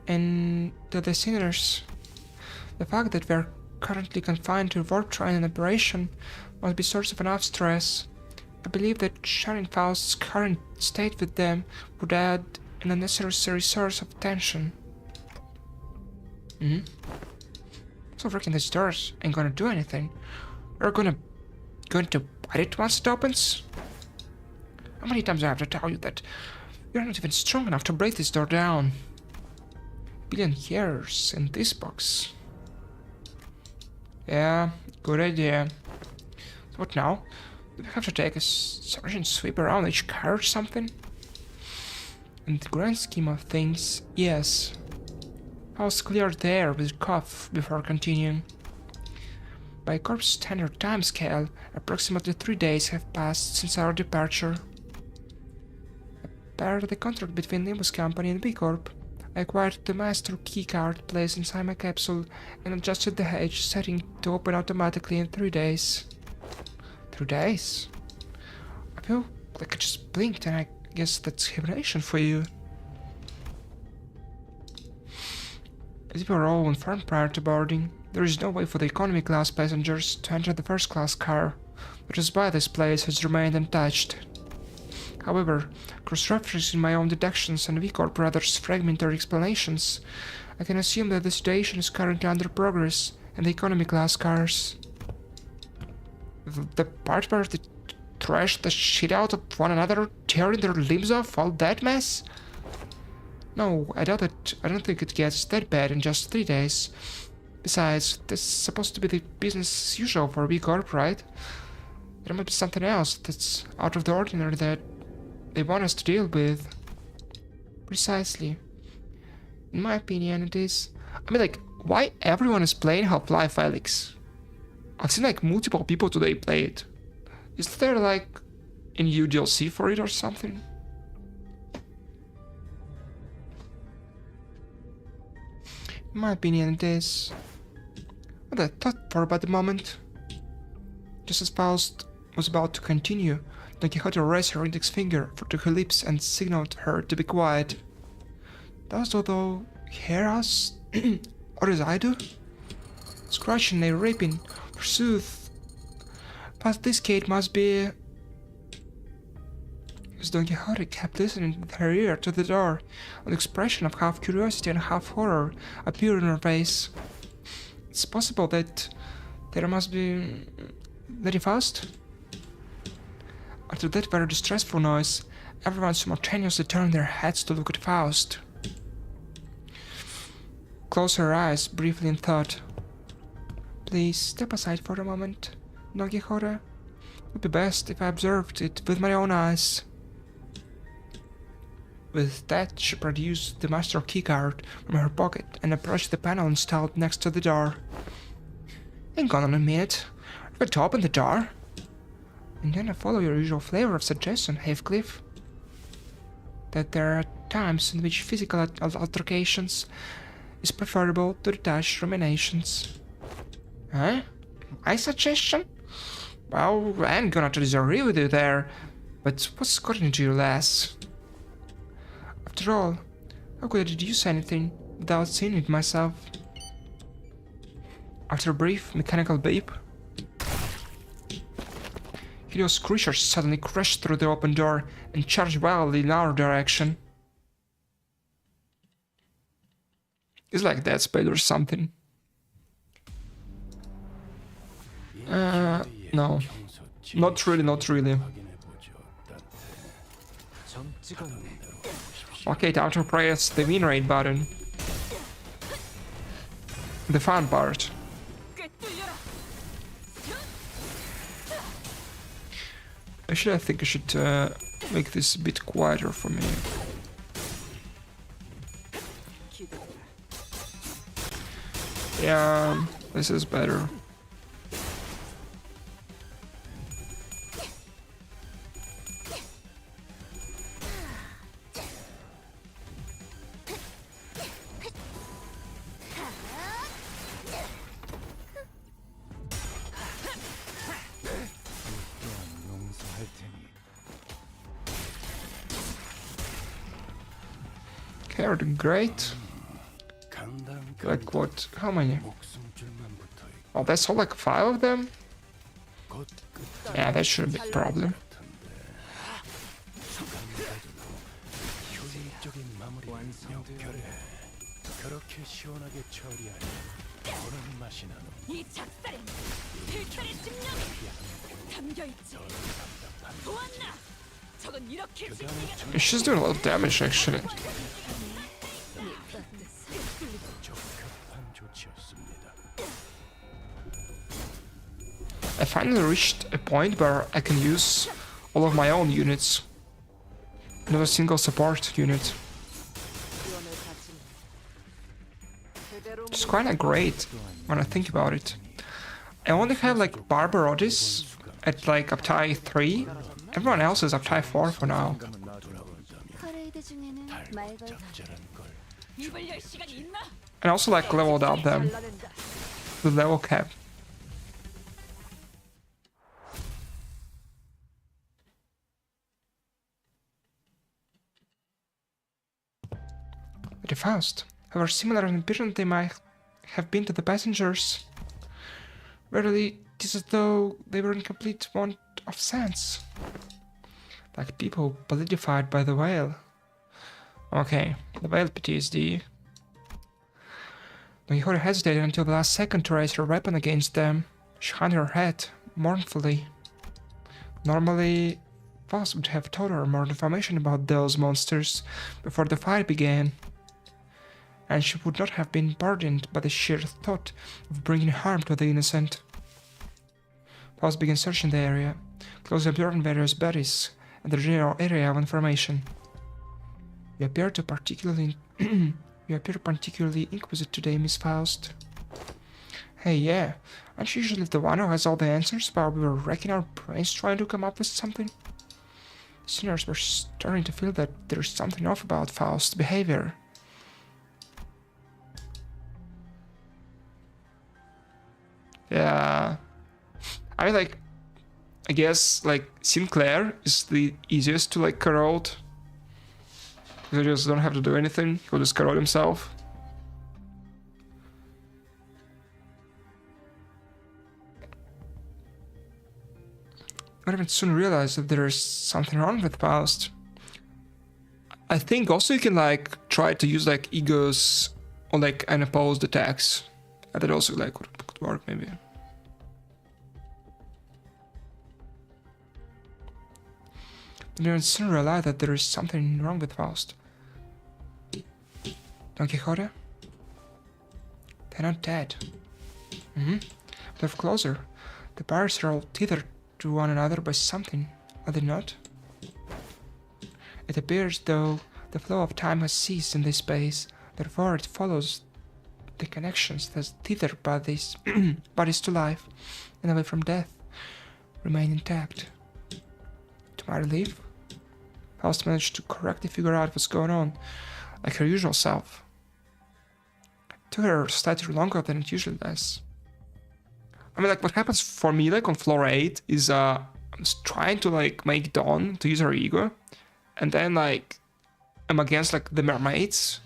And to the sinners, the fact that we're currently confined to warp train and operation must be source of enough stress. I believe that sharing Faust's current state with them would add an unnecessary source of tension. So freaking these doors ain't gonna do anything. We're going to bite it once it opens? How many times do I have to tell you that you're not even strong enough to break this door down? A billion years in this box. Yeah, good idea. So what now? Do we have to take a sergeant sweep around each car or something? In the grand scheme of things, yes. I was cleared the air with a cough before continuing. By Corp's standard timescale, approximately 3 days have passed since our departure. Per the contract between Limbus Company and B Corp, I acquired the master keycard placed inside my capsule and adjusted the hatch setting to open automatically in 3 days. 3 days? I feel like I just blinked, and I guess that's hibernation for you. As we were all informed prior to boarding, there is no way for the economy class passengers to enter the first class car, which is why this place has remained untouched. However, cross-referencing my own deductions and V-Corp brothers' fragmentary explanations, I can assume that the situation is currently under progress in the economy class cars. The part where they trash the shit out of one another, tearing their limbs off, all that mess? No, I doubt it. I don't think it gets that bad in just 3 days. Besides, this is supposed to be the business as usual for B Corp, right? There might be something else that's out of the ordinary that they want us to deal with. Precisely. In my opinion, it is. I mean, like, why everyone is playing Half-Life Alyx? I've seen like multiple people today play it. Is there like a new DLC for it or something? In my opinion, it is. What I thought for about the moment. Just as Faust was about to continue, Don Quixote raised her index finger to her lips and signaled her to be quiet. Does Dodo hear us? Or as I do? Scratching and raping, forsooth, Past this gate must be... As Don Quixote kept listening with her ear to the door, an expression of half curiosity and half horror appeared in her face. It's possible that there must be... Lady Faust? After that very distressful noise, everyone simultaneously turned their heads to look at Faust. Closed her eyes briefly in thought. Please step aside for a moment, Don Quixote. It would be best if I observed it with my own eyes. With that, she produced the master keycard from her pocket and approached the panel installed next to the door. Hang on a minute. Are you to open the door? And then I follow your usual flavor of suggestion, Heathcliff. That there are times in which physical altercations is preferable to detached ruminations. Huh? My suggestion? Well, I ain't gonna disagree with you there, but what's gotten into you, lass? After all, how could I deduce anything without seeing it myself? After a brief mechanical beep, hideous creatures suddenly crashed through the open door and charged wildly in our direction. It's like Dead Space or something. No. Not really. Okay, time to press the win rate button. The fun part. Actually, I think I should make this a bit quieter for me. Yeah, this is better. Okay, are doing great. Like what? How many? Oh, that's all like 5 of them? Yeah, that shouldn't be a problem. She's doing a lot of damage actually. I finally reached a point where I can use all of my own units. Not a single support unit. It's kinda great when I think about it. I only have like Barbarotis at like uptie 3. Everyone else is uptie 4 for now. And also like leveled up them. The level cap. Very fast. However similar and impatient they might have been to the passengers. Verily, it is as though they were in complete want of sense. Like people politified by the whale. Okay, the whale PTSD. Don Quixote hesitated until the last second to raise her weapon against them. She hung her head, mournfully. Normally, Faust would have told her more information about those monsters before the fight began, and she would not have been burdened by the sheer thought of bringing harm to the innocent. Faust began searching the area, closely observing various bodies and the general area of information. You appear particularly inquisitive today, Miss Faust. Hey, yeah, aren't you usually the one who has all the answers while we were racking our brains trying to come up with something? Sinners were starting to feel that there's something off about Faust's behavior. Yeah, I mean, like, I guess, like, Sinclair is the easiest to, like, corrode. Because he just don't have to do anything, he'll just corrode himself. I even soon realized that there is something wrong with Faust. I think also you can like try to use like egos or like unopposed attacks. That also like could work maybe. Then soon realized that there is something wrong with Faust. Don Quixote? They're not dead. They're closer. The bars are all tethered to one another by something, are they not? It appears though the flow of time has ceased in this space, therefore it follows the connections that tether bodies, bodies to life and away from death remain intact. To my relief, Faust managed to correctly figure out what's going on, like her usual self. It took her slightly longer than it usually does. I mean, like, what happens for me, like, on floor 8 is, I'm trying to, like, make Dawn to use her ego, and then, like, I'm against, like, the mermaids,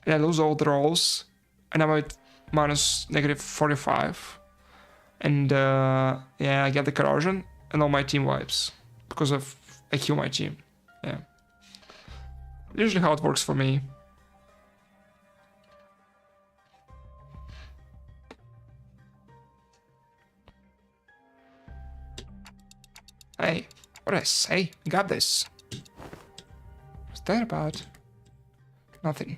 and I lose all the rolls, and I'm at minus negative 45, and, yeah, I get the corrosion, and all my team wipes, because of I kill my team, yeah. Usually how it works for me. Hey, what did I say? I got this. What's that about? Nothing.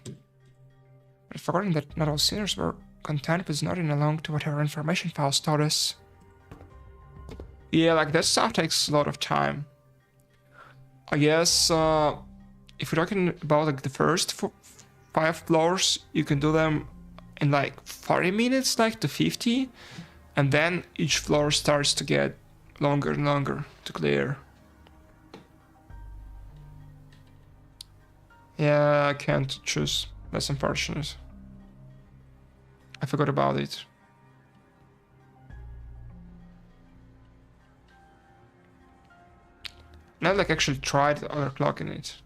I'd forgotten that not all sinners were content with nodding along to whatever information Faust taught us. Yeah, like that stuff takes a lot of time. I guess if we're talking about like the first 5 floors, you can do them in like 40 minutes, like to 50, and then each floor starts to get longer and longer to clear. Yeah, I can't choose. That's unfortunate. I forgot about it. Not like actually tried overclocking it.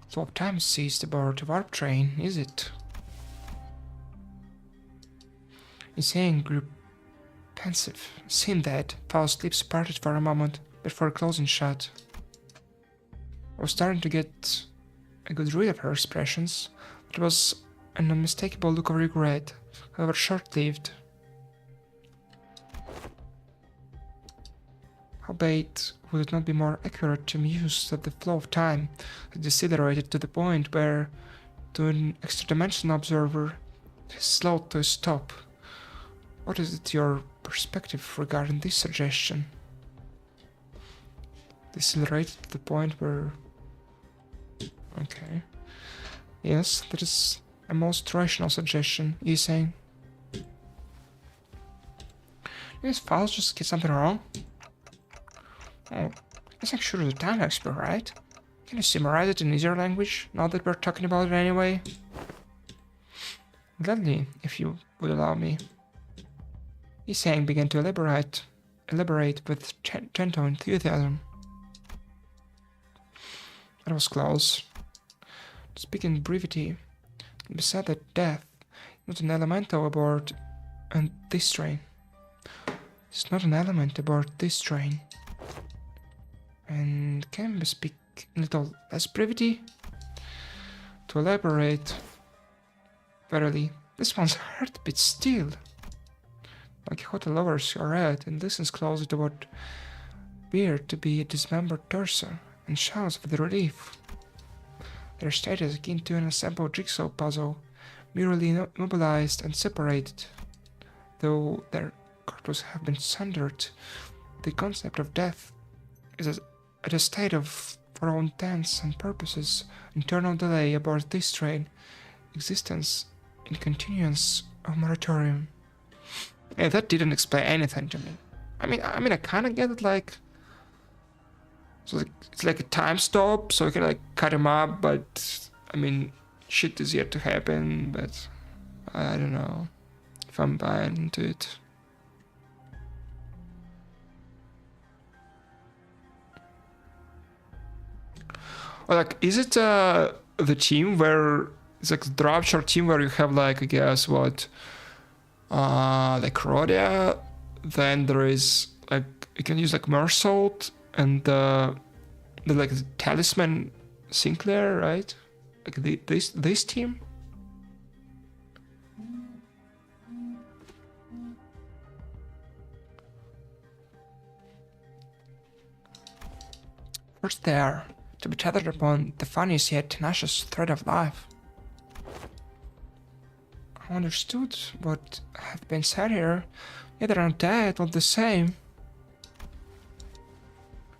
So what time ceased aboard the warp train, is it? Insane grew pensive. Seeing that, Faust's lips parted for a moment before closing shut. I was starting to get a good read of her expressions, but it was an unmistakable look of regret, however short-lived. Albeit, would it not be more accurate to muse that the flow of time had decelerated to the point where, to an extra-dimensional observer, it is slow to a stop? What is it your perspective regarding this suggestion? Decelerated to the point where... Okay. Yes, that is a most rational suggestion, you saying? Yes, Faust just get something wrong? Oh, it's like sure the time expert, right? Can you summarize it in easier language, now that we're talking about it anyway? Gladly, if you would allow me. Isang began to elaborate with gentle enthusiasm. That was close. To speak in brevity, it can be said that death is not an element aboard and this train. It's not an element aboard this train. And can we speak a little less brevity? To elaborate, verily, this one's heart beats still. Don Quixote lowers her head and listens closely to what appeared to be a dismembered torso, and shouts with relief. Their state is akin to an assembled jigsaw puzzle, merely immobilized and separated. Though their corpses have been sundered, the concept of death is at a state of, for all intents and purposes, internal delay aboard this train, existence in continuance of moratorium. Yeah, that didn't explain anything to me. I mean, I kind of get it, like, so it's like a time stop, so you can like cut him up, but I mean, shit is yet to happen. But I don't know if I'm buying into it. Or like, is it the team where it's like the Rapture team where you have like, I guess what, like Rhodia then there is like you can use like Mersault and the like the Talisman Sinclair, right? Like this team. First there, to be tethered upon the funniest yet tenacious thread of life. I understood what had been said here, yet they're not dead, all the same.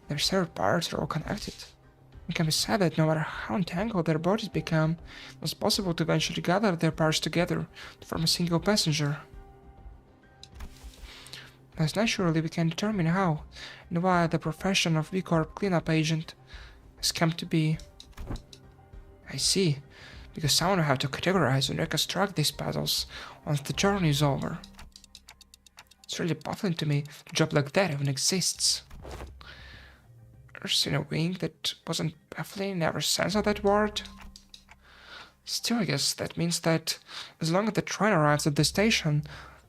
Their severed parts are all connected. It can be said that no matter how entangled their bodies become, it was possible to eventually gather their parts together to form a single passenger. Thus naturally we can determine how and why the profession of B Corp cleanup agent has come to be. I see, because someone will have to categorize and reconstruct these puzzles once the journey is over. It's really baffling to me that a job like that even exists. Ever seen a wing that wasn't baffling in every sense of that word? Still, I guess that means that as long as the train arrives at the station,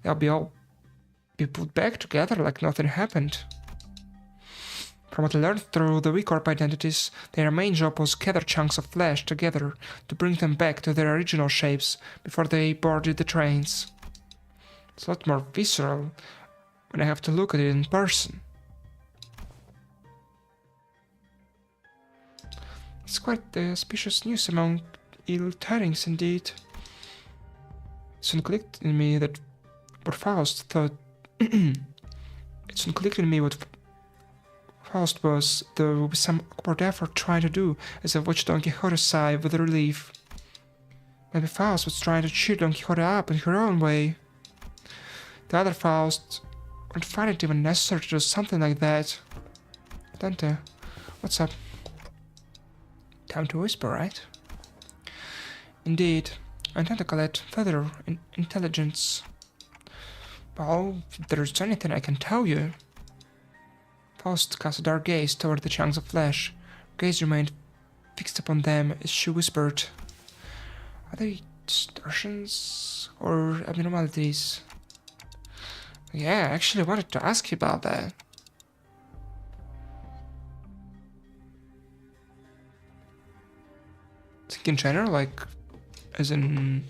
they'll all be put back together like nothing happened. From what I learned through the V-Corp identities, their main job was gather chunks of flesh together to bring them back to their original shapes before they boarded the trains. It's a lot more visceral when I have to look at it in person. It's quite suspicious news among ill tidings indeed. It soon clicked in me that what Faust thought. It soon clicked in me what Faust was. There would be some awkward effort trying to do, as I watched Don Quixote sigh with relief. Maybe Faust was trying to cheer Don Quixote up in her own way. The other Faust would find it even necessary to do something like that. Dante, what's up? Time to whisper, right? Indeed, I intend to collect further intelligence. Well, if there's anything I can tell you. Faust cast a dark gaze toward the chunks of flesh. Her gaze remained fixed upon them as she whispered. Are they distortions or abnormalities? Yeah, I actually wanted to ask you about that. Think in general, like, as in...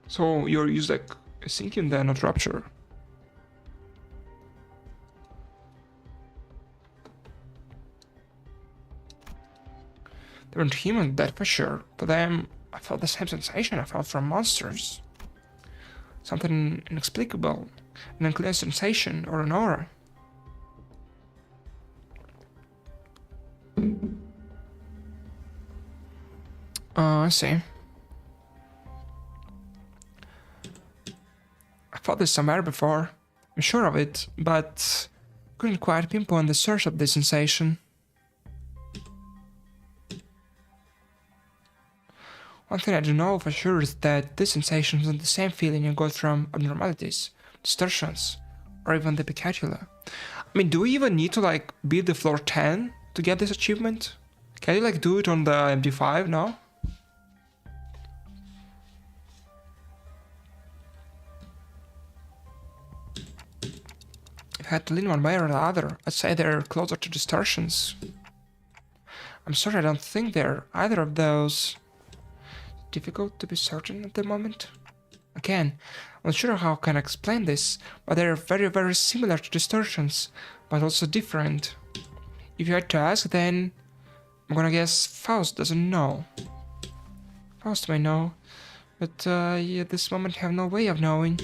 So you're used like a sinking then, not rupture. They weren't human, that for sure. For them, I felt the same sensation I felt from monsters. Something inexplicable, an unclear sensation or an aura. I see. I felt this somewhere before. I'm sure of it, but couldn't quite pinpoint the source of this sensation. One thing I do know for sure is that this sensation isn't the same feeling you got from abnormalities, distortions, or even the Picatula. I mean, do we even need to like beat the floor 10 to get this achievement? Can you like do it on the MD5 now? If I had to lean one way or the other, I'd say they're closer to distortions. I'm sorry, I don't think they're either of those. Difficult to be certain at the moment. Again, I'm not sure how I can explain this, but they're very, very similar to distortions, but also different. If you had to ask, then I'm gonna guess Faust doesn't know. Faust may know, but at this moment I have no way of knowing.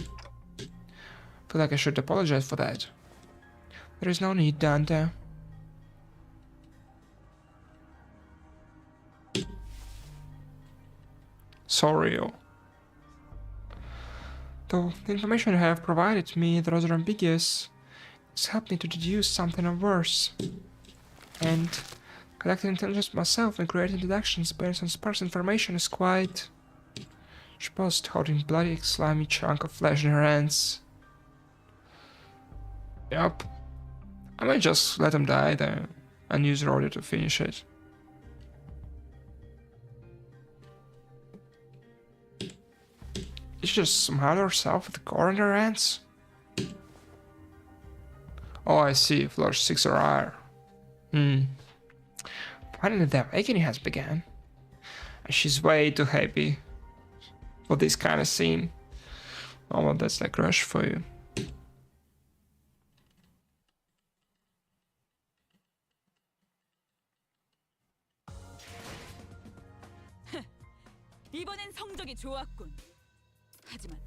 I feel like I should apologize for that. There is no need, Dante. Sorry. Though the information you have provided me, that was ambiguous, has helped me to deduce something worse. And collecting intelligence myself and creating deductions based on sparse information is quite She paused, holding a bloody, slimy chunk of flesh in her hands. Yup. I might just let him die there and use Rodia to finish it. Did she just smile herself with the core in her hands? Oh, I see. Floor 6 or higher. Finally, the awakening has begun. And she's way too happy for this kind of scene. Oh, well, that's like Rush for you. 이번엔 성적이 좋았군. 하지만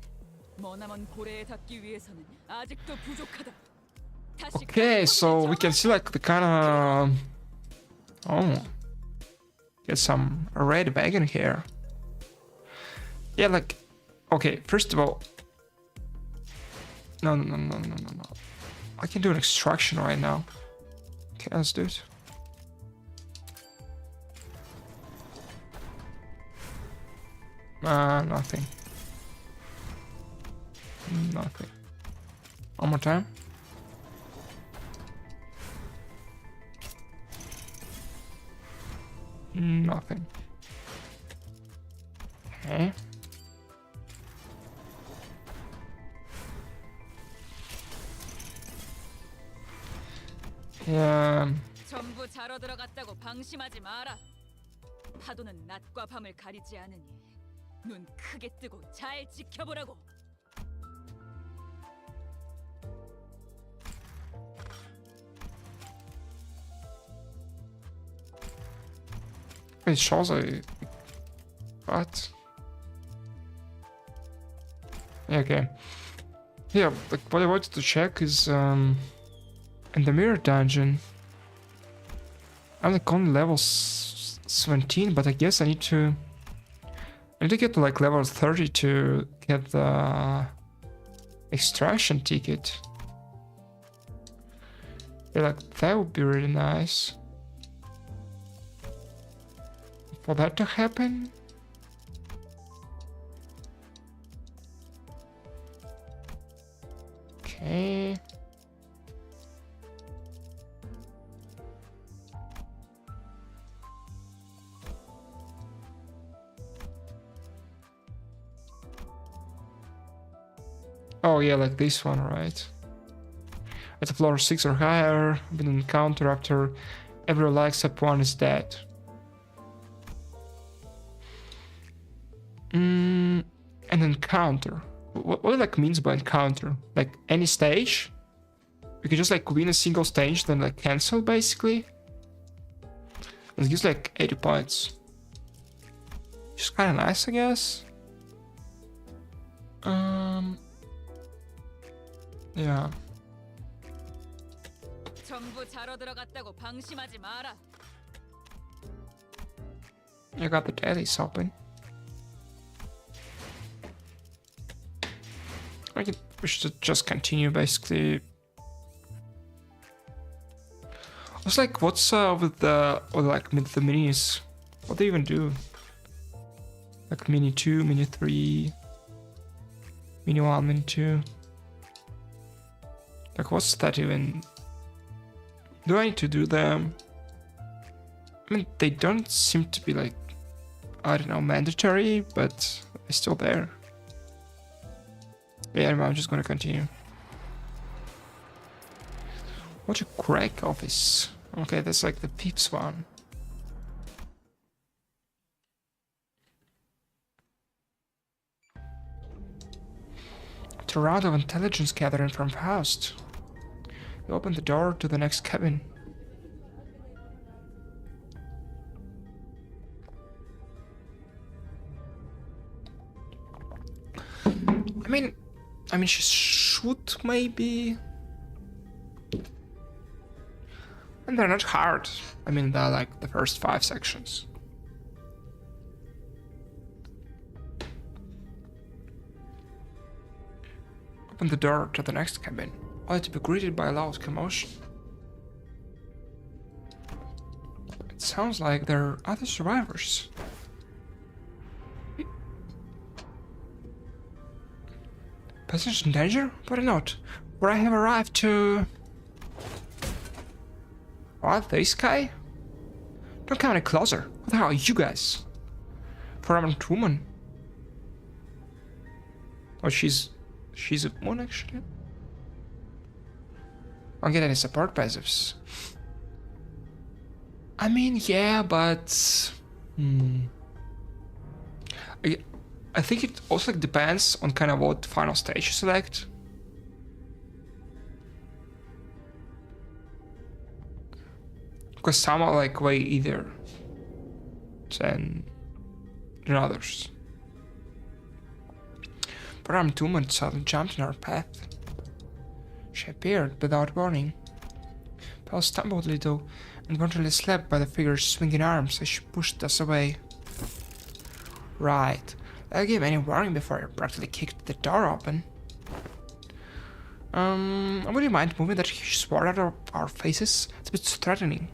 머나먼 고래에 닿기 위해서는 아직도 부족하다. Okay, so we can see like the kind of get some red wagon here. Yeah, like okay. First of all, no. I can do an extraction right now. Okay, let's do it. Nothing. Nothing. One more time. Nothing. Okay. 전부 자러 들어갔다고 방심하지 마라. 파도는 낮과 밤을 가리지 않으니 눈 크게 뜨고 잘 지켜보라고. It shows a what? Okay. Yeah, like what I wanted to check is in the mirror dungeon. I'm like on level 17, but I guess I need to get to like level 30 to get the extraction ticket. Yeah, like that would be really nice. For that to happen? Okay. Oh yeah, like this one, right? At the floor 6 or higher, been encountered after every ally except one is dead. An encounter. What it like means by encounter? Like any stage? You can just like win a single stage, then like cancel basically. It gives like 80 points. Which is kind of nice, I guess. Yeah. 전부 자러 들어갔다고 방심하지 마라. You got the dailies open. We should just continue basically. I was like, what's with the minis? What do they even do? Like mini 2, mini 3, mini 1, mini 2. Like what's that even? Do I need to do them? I mean, they don't seem to be like, I don't know, mandatory, but they're still there. Yeah, anyway, I'm just gonna continue. What a crack office. Okay, that's like the peeps one. It's a round of intelligence gathering from Faust. You open the door to the next cabin. I mean, she should maybe. And they're not hard. I mean, they're like the first 5 sections. Open the door to the next cabin, only to be greeted by a loud commotion. It sounds like there are other survivors. Passengers in danger? But not. Where I have arrived to... What? This guy? Don't come any closer. What the hell are you guys? Permanent woman. Oh, she's a woman actually? I don't get any support passives. I mean, yeah, but... I think it also like depends on kind of what final stage you select. Because some are like way easier than others. But armed woman suddenly jumped in our path. She appeared without warning. Pell stumbled a little and wantonly slapped by the figure's swinging arms as she pushed us away. Right. I gave any warning before I practically kicked the door open. Would you mind moving that huge sword out of our faces? It's a bit threatening.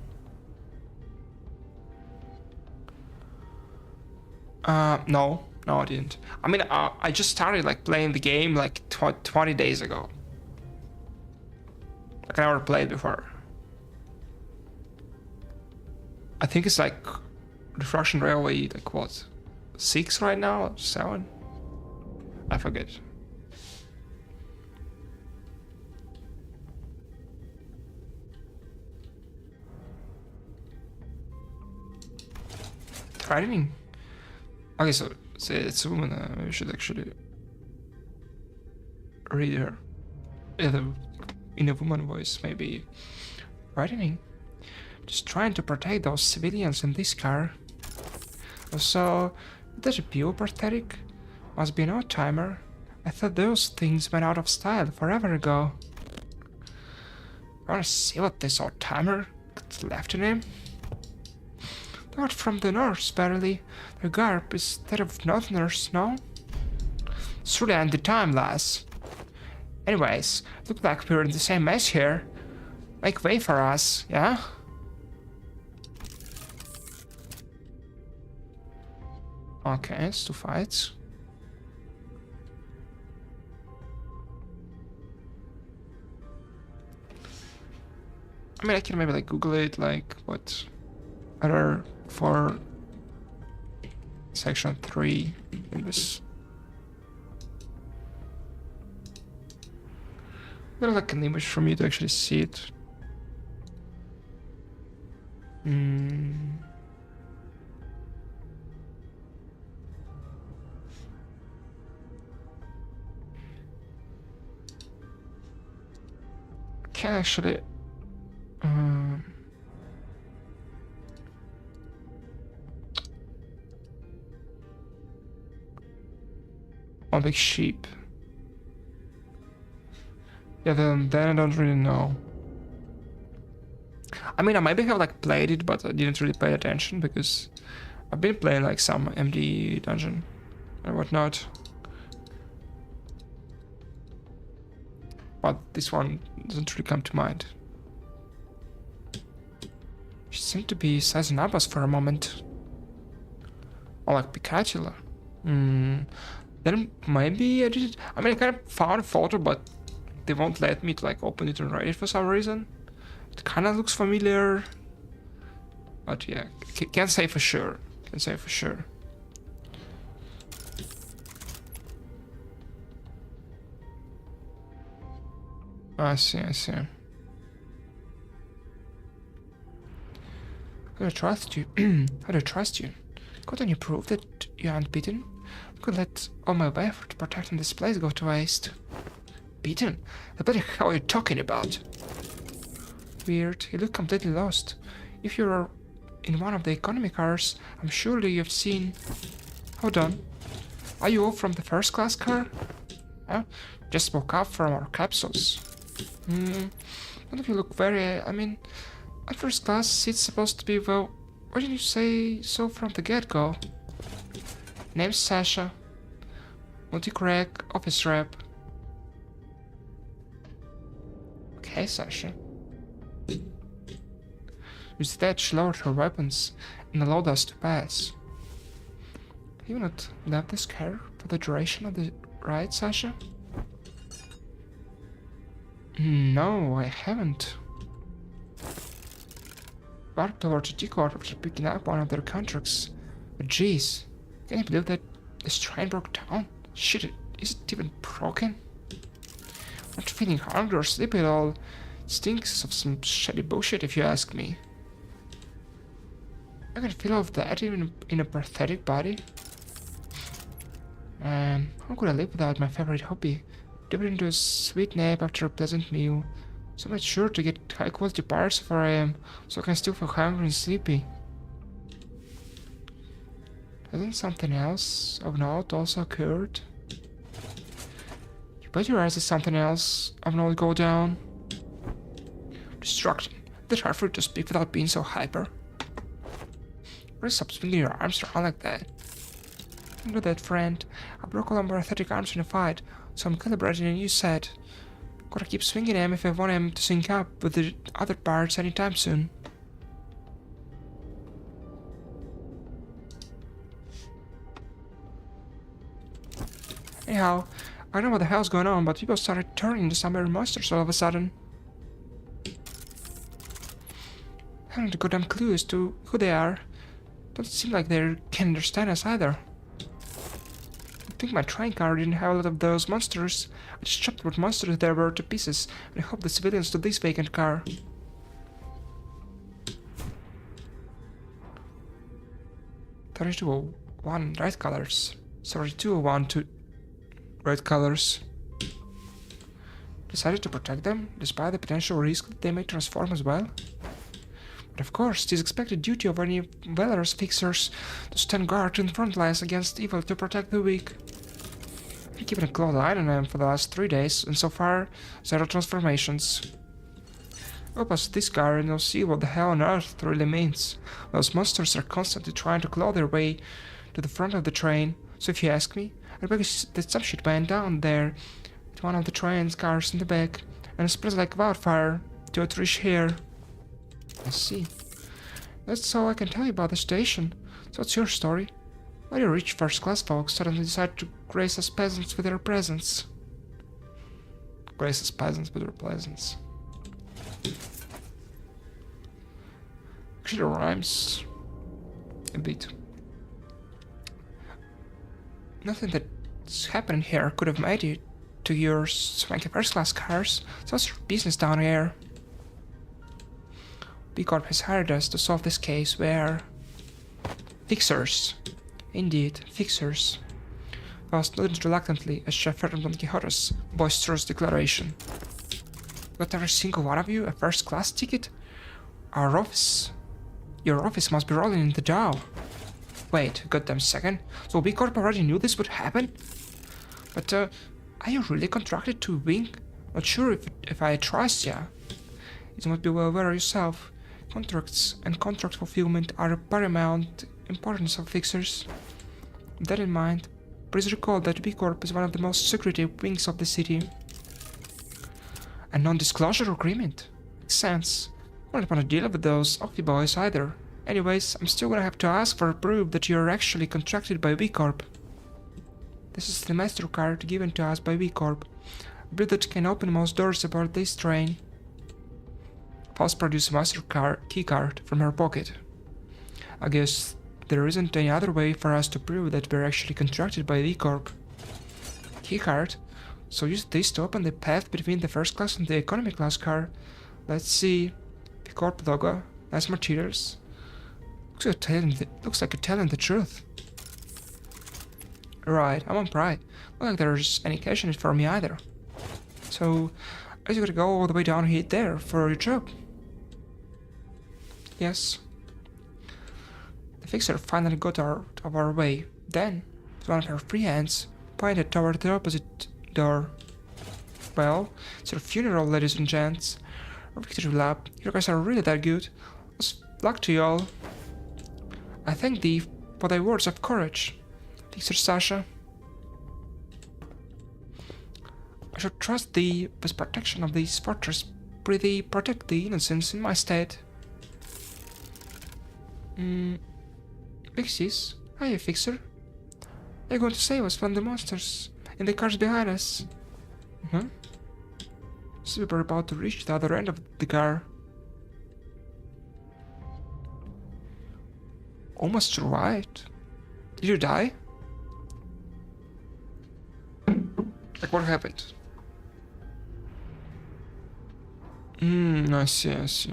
No, I didn't. I mean, I just started like playing the game like 20 days ago. Like I never played before. I think it's like Refraction Railway, like what? 6 right now? 7? I forget. Threatening? Okay, so it's a woman. We should actually read her. In a woman voice, maybe. Threatening? Just trying to protect those civilians in this car. Also, that's a pure pathetic. Must be an old timer. I thought those things went out of style forever ago. Wanna see what this old timer got left in him? They're not from the north, barely. Their garb is that of northerners, no? It's really anti-time, lass. Anyways, look like we're in the same mess here. Make way for us, yeah? Okay, it's 2 fights. I mean, I can maybe like Google it, like what other for section 3 in this. There's like an image for me to actually see it. Can actually one big sheep. Yeah, then I don't really know. I mean, I maybe have like played it, but I didn't really pay attention because I've been playing like some MD dungeon and whatnot. But this one doesn't really come to mind. She seemed to be sizing up us for a moment. Or like Pikachu. Then maybe I did. I mean, I kind of found a photo, but they won't let me to like open it and write it for some reason. It kind of looks familiar, but yeah, can't say for sure. Can't say for sure. I see. How do I trust you? How do I trust you? Couldn't you prove that you aren't beaten? I could let all my effort protecting this place go to waste. Beaten? The bloody hell are you talking about? Weird, you look completely lost. If you're in one of the economy cars, I'm sure you've seen... Hold on. Are you all from the first class car? Well, just woke up from our capsules. None of you look very... I mean, at first class it's supposed to be, well... Why didn't you say so from the get-go? Name's Sasha. Multi-crack, office rep. Okay, Sasha. Instead, she lowered her weapons and allowed us to pass. You will not leave this car for the duration of the ride, Sasha? No, I haven't. Barked towards the G-Corp after picking up one of their contracts. But jeez, can you believe that this train broke down? Shit, is it even broken? Not feeling hungry or sleepy at all. It stinks of some shitty bullshit if you ask me. I can feel all of that even in a pathetic body. How could I live without my favorite hobby? Dip into a sweet nap after a pleasant meal. So much sure to get high quality parts of where I am, so I can still feel hungry and sleepy. Hasn't something else of note also occurred? You bet your eyes that something else of note go down. Distracting. It's hard for you to speak without being so hyper. Really stop swinging your arms around like that. Don't do that, friend. I broke all my athletic arms in a fight, so I'm calibrating a new set. Gotta keep swinging them if I want them to sync up with the other parts anytime soon. Anyhow, I don't know what the hell's going on, but people started turning into some weird monsters all of a sudden. I haven't a goddamn clue as to who they are. Doesn't seem like they can understand us either. I think my train car didn't have a lot of those monsters. I just chopped what monsters there were to pieces, and I hope the civilians took this vacant car. 3201 red colors. 3201 to red colors. Decided to protect them, despite the potential risk that they may transform as well. But of course, it is expected duty of any valorous fixers to stand guard in the front lines against evil to protect the weak. I've been keeping a close eye on them for the last 3 days, and so far, 0 transformations. Go past this car and you'll see what the hell on earth it really means. Those monsters are constantly trying to claw their way to the front of the train, so if you ask me, I bet that some shit went down there with one of the train's cars in the back, and spreads like wildfire till it reaches here. I see. That's all I can tell you about the station. So what's your story? Why do rich first-class folks suddenly decide to grace us peasants with their presence? Grace us peasants with their presence. Actually, it rhymes a bit. Nothing that's happening here could have made it to your swanky first-class cars. So what's your business down here? B-Corp has hired us to solve this case where... Fixers. Indeed, fixers. I was nodded reluctantly as she affirmed Don Quixote's boisterous declaration. Got every single one of you a first-class ticket? Our office... Your office must be rolling in the dough. Wait a goddamn second. So B-Corp already knew this would happen? But, are you really contracted to Wing? Not sure if I trust ya. You must be well aware yourself. Contracts and contract fulfillment are of paramount importance of fixers. With that in mind, please recall that B-Corp is one of the most secretive wings of the city. A non-disclosure agreement? Makes sense. I don't want to deal with those octoboys either. Anyways, I'm still gonna have to ask for a proof that you're actually contracted by B-Corp. This is the MasterCard given to us by B-Corp. A bill that can open most doors aboard this train. Faust produced a MasterCard keycard from her pocket. I guess there isn't any other way for us to prove that we're actually contracted by B-Corp. Keycard? So use this to open the path between the first class and the economy class car. Let's see. B-Corp logo. Nice materials. Looks like you're telling the truth. Right, I'm on pride. Not like there's any cash in it for me either. So, are you gonna go all the way down here there for your job? Yes. The fixer finally got out of our way. Then, with one of her free hands, pointed toward the opposite door. Well, it's your funeral, ladies and gents. Our victory lap. You guys are really that good. Luck to you all. I thank thee for thy words of courage, Fixer Sasha. I should trust thee with protection of this fortress. Prithee, protect the innocents in my stead. Pixies? Hiya, Fixer. They're going to save us from the monsters in the cars behind us. So we were about to reach the other end of the car. Almost survived. Did you die? Like, what happened? I see, I see.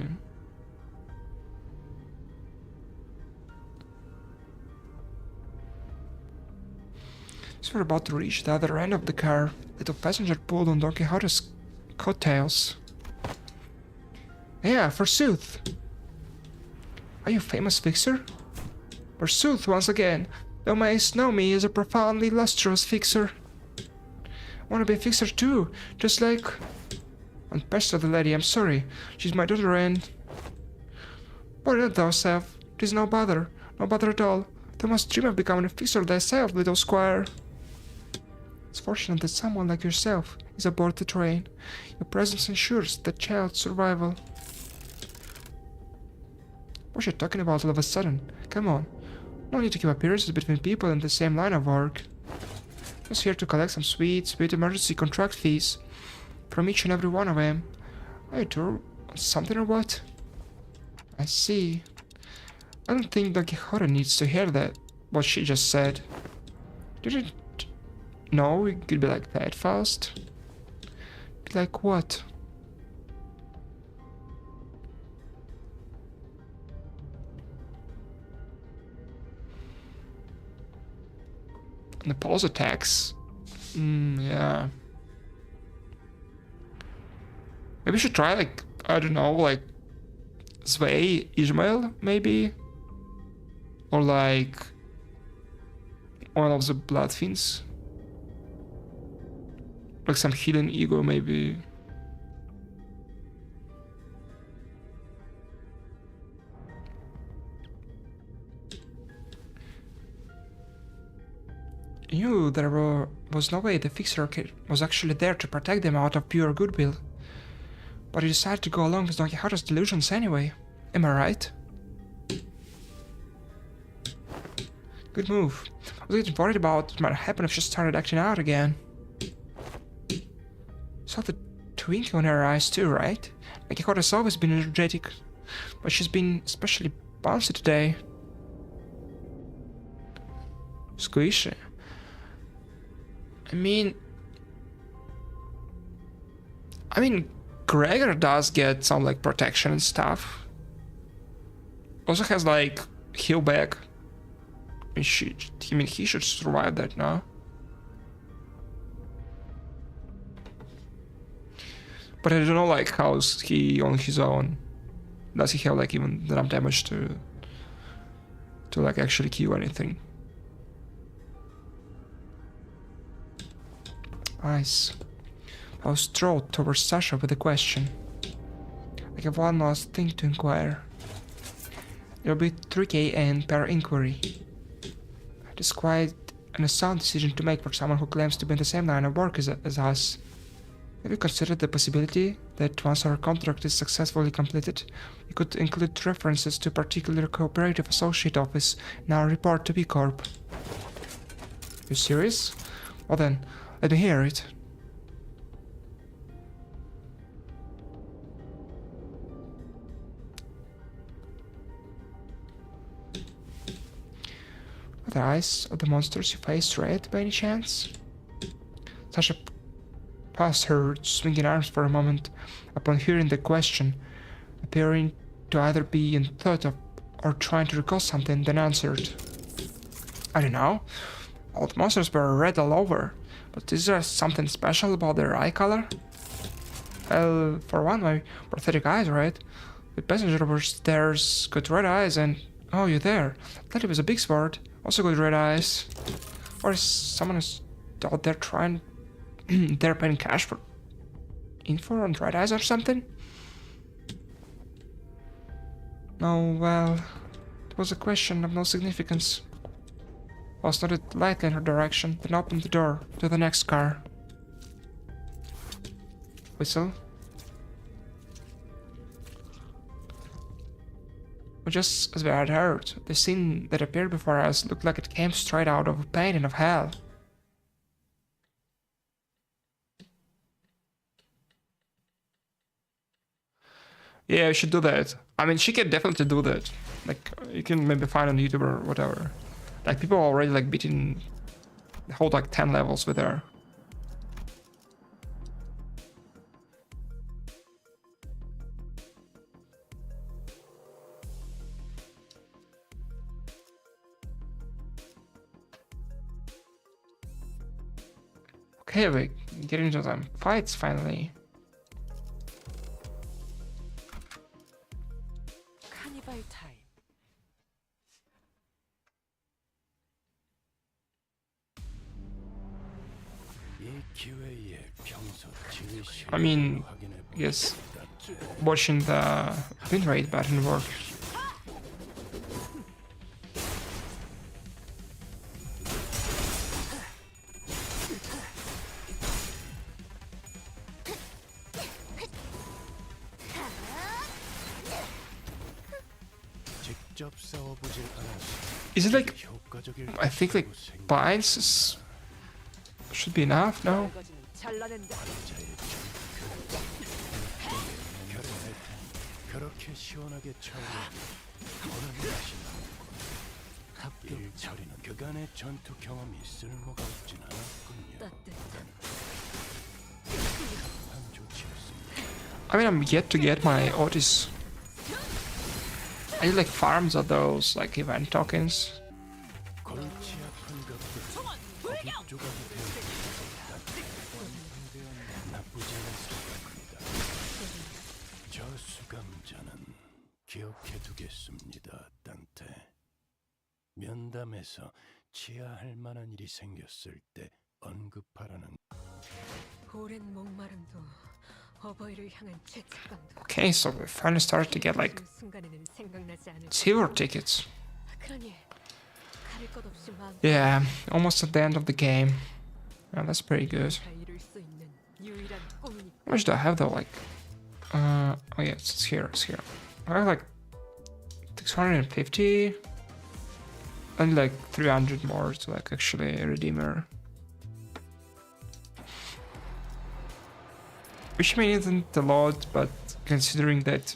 So we're about to reach the other end of the car. Little passenger pulled on Don Quixote's coattails. Yeah, forsooth. Are you a famous fixer? Forsooth, once again. Thou mayst know me as a profoundly lustrous fixer. I want to be a fixer too, just like... And pester the lady, I'm sorry. She's my daughter and... Worry not thyself. 'Tis no bother at all. Thou must dream of becoming a fixer thyself, little squire. It's fortunate that someone like yourself is aboard the train. Your presence ensures the child's survival. What are you talking about all of a sudden? Come on. No need to keep appearances between people in the same line of work. Just here to collect some sweet emergency contract fees from each and every one of them. Are you doing something or what? I see. I don't think Don Quixote needs to hear that, what she just said. Didn't know it could be like that fast? Be like what? And the pulse attacks. Yeah. Maybe we should try, like, I don't know, like Sway Ishmael, maybe? Or like one of the Blood Fiends. Like some hidden ego, maybe. You, there was no way the fixer was actually there to protect them out of pure goodwill. But you decided to go along with Don Quixote's delusions anyway. Am I right? Good move. I was getting worried about what might happen if she started acting out again. Saw the twinkle in her eyes too, right? Don Quixote's always been energetic, but she's been especially bouncy today. Squishy. I mean, Gregor does get some like protection and stuff. Also has like heal back. And he should survive that now. But I don't know like how's he on his own. Does he have like even enough damage to like actually kill anything? Nice. I was strode towards Sasha with a question. I have one last thing to inquire. There'll be 3k per inquiry. It is quite an sound decision to make for someone who claims to be in the same line of work as us. Have you considered the possibility that once our contract is successfully completed, we could include references to a particular cooperative associate office in our report to B Corp? You serious? Well then, let me hear it. Are the eyes of the monsters you faced red by any chance? Sasha paused her swinging arms for a moment upon hearing the question, appearing to either be in thought of or trying to recall something, then answered. I don't know. All the monsters were red all over, but is there something special about their eye color? Well, for one, my prosthetic eyes, right? The passenger over stairs got red eyes and... Oh, you're there. That was a big sword. Also got red eyes. Or is someone out there trying... they're paying cash for... info on red eyes or something? No, well... It was a question of no significance. I nodded lightly in her direction, then opened the door to the next car. Whistle. But just as we had heard, the scene that appeared before us looked like it came straight out of a painting of hell. Yeah, you should do that. I mean, she can definitely do that. Like, you can maybe find on YouTube or whatever. Like, people are already like beating the whole like 10 levels with her. Okay, we get into some fights finally. 카니발 타임. I mean, yes, watching the win rate button work. Is it like, I think like binds is, should be enough, no? 잘라낸다. 그렇게 시원하게 차오르는 맛이 나고 일처리는 그간의 전투 경험이 쓸모가 없진 않았군요. 따뜻한. 한 조치였습니다. I mean, I'm yet to get my Otis. I need like farms of those like event tokens. 골치 아픈 것들 거기 조각이 되어 나쁘지 않은 생각입니다. 저 수감자는 기억해 두겠습니다, 단테. 면담에서 치하할 만한 일이 생겼을 때 언급하라는. 오랜 목마름도 어버이를 향한 죄책감도. Okay, so we finally started to get like 순간에는 생각나지 않을. silver tickets. 그러니 가릴 것 없이 마음. Yeah, almost at the end of the game. Yeah, that's pretty good. 다 이룰 수 있는 유일한 꿈이니. How much do I have though? Like, oh yeah, it's here, it's here. I have like 650 and like 300 more to like actually redeem her. Which I mean isn't a lot, but considering that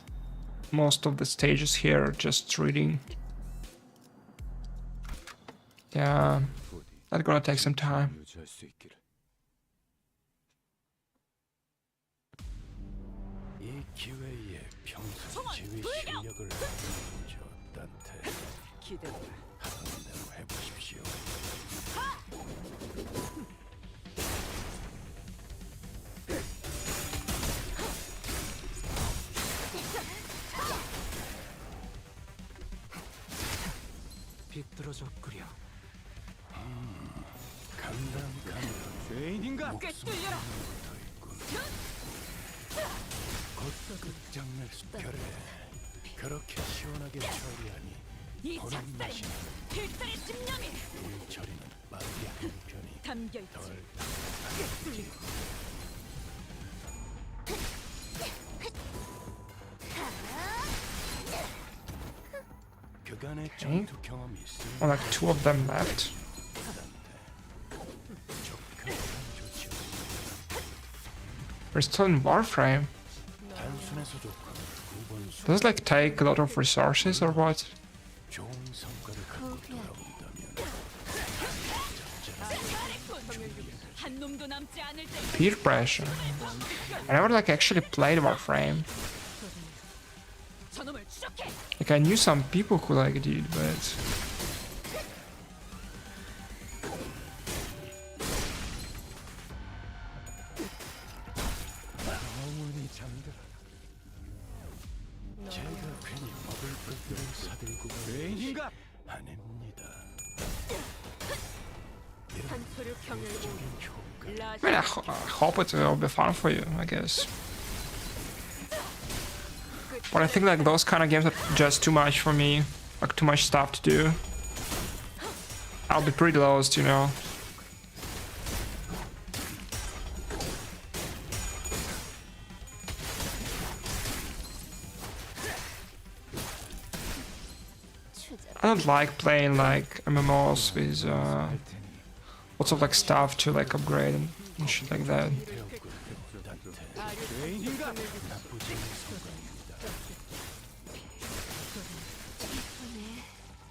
most of the stages here are just reading. Yeah, that's gonna take some time. 이 기회에 평소 지휘 실력을 보여줘, 단테. 기대돼. 하던 대로 해보십시오. 비뚤어졌구려. 간담간담 죄인인가? 꿰뚫려라. 곧 끝장낼 수. 그래, 그렇게 시원하게 처리하니 이 보는 작살이 맛이 나. 필살의 집념이 일 처리는 빨리 한 편이 담겨있지. 덜 꿰뚫리고 그간의 전투 경험이 있을 Well, like 2 of them left. 족한 조치였습니다. We're still in Warframe. 단순해서 좋고 두 번 수 Does it like take a lot of resources or what? 좋은 성과를 갖고 돌아온다면 한 놈도 남지 않을 때 Peer pressure. I never like actually played Warframe. 저놈을 추적해. Like I knew some people who like did, but 영원히 잠들어. 제가 괜히 먹을 것들을 사들고 죄인인가? 아닙니다. 한소류 경혈고 I mean, I hope it will be fun for you, I guess. But I think like those kind of games are just too much for me, like too much stuff to do. I'll be pretty lost, you know. I don't like playing like MMOs with lots of like stuff to like upgrade and shit like that. 죄인인가? 나쁘지 않은 성과입니다.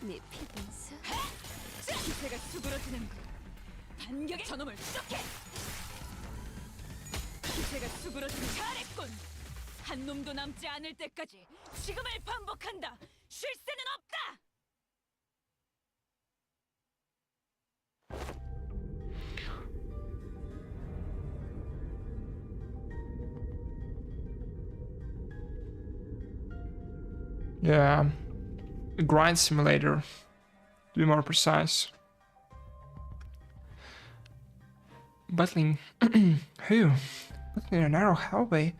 네 피분수. 기세가 수그러지는 군. 반격의 저놈을 추적해. 기세가 수그러지는 잘했군. 한 놈도 남지 않을 때까지 지금을 반복한다. 쉴 새는 없다. Yeah, a grind simulator, to be more precise. Battling who? Battling a narrow hallway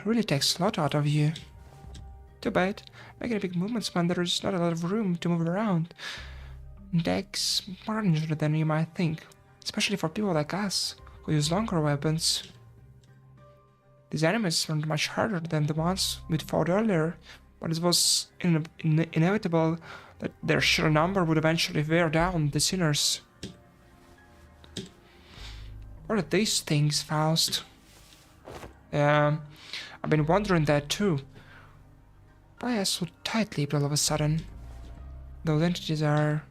really takes a lot out of you. Too bad. Making big movements when there's not a lot of room to move around. It takes more energy than you might think, especially for people like us, who use longer weapons. These enemies weren't much harder than the ones we'd fought earlier, but it was inevitable that their sheer number would eventually wear down the sinners. What are these things, Faust? I've been wondering that too. Why are so tightly all of a sudden? Those entities are...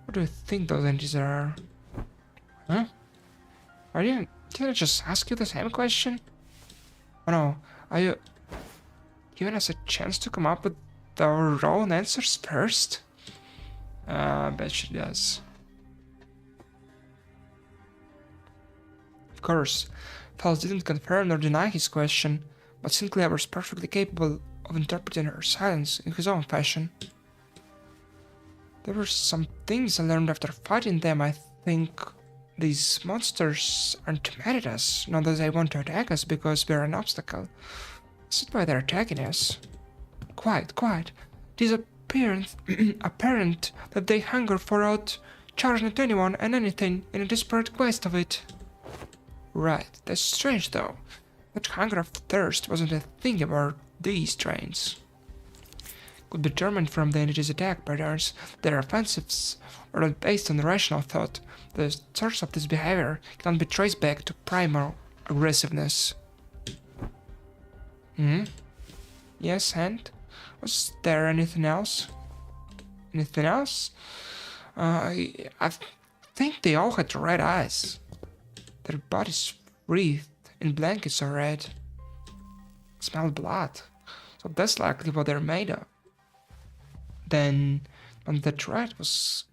What do you think those entities are? Huh? Did I just ask you the same question? Oh no, are you giving us a chance to come up with our own answers first? I bet she does. Of course, Faust didn't confirm nor deny his question, but Sinclair was perfectly capable of interpreting her silence in his own fashion. There were some things I learned after fighting them. I think these monsters aren't mad at us, not that they want to attack us because we're an obstacle. That's not why they're attacking us. Quite. It is apparent that they hunger for outcharging at anyone and anything in a desperate quest of it. Right, that's strange though. That hunger of thirst wasn't a thing about these trains. Could be determined from the entity's attack patterns. Their offensives are not based on rational thought. The source of this behavior cannot be traced back to primal aggressiveness. Yes, and? Was there anything else? Anything else? I think they all had red eyes. Their bodies wreathed in blankets of red. Smelled blood. So that's likely what they're made of. Then, when that red was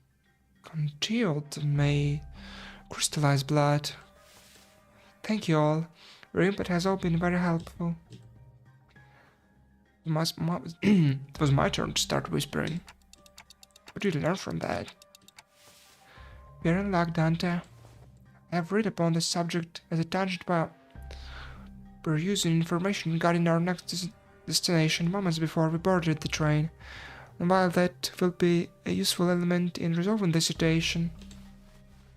congealed, may crystallize blood. Thank you all. Your input has all been very helpful. It was my turn to start whispering. What did you learn from that? We're in luck, Dante. I have read upon this subject as a tangent by perusing information regarding our next destination moments before we boarded the train. And while that will be a useful element in resolving the situation,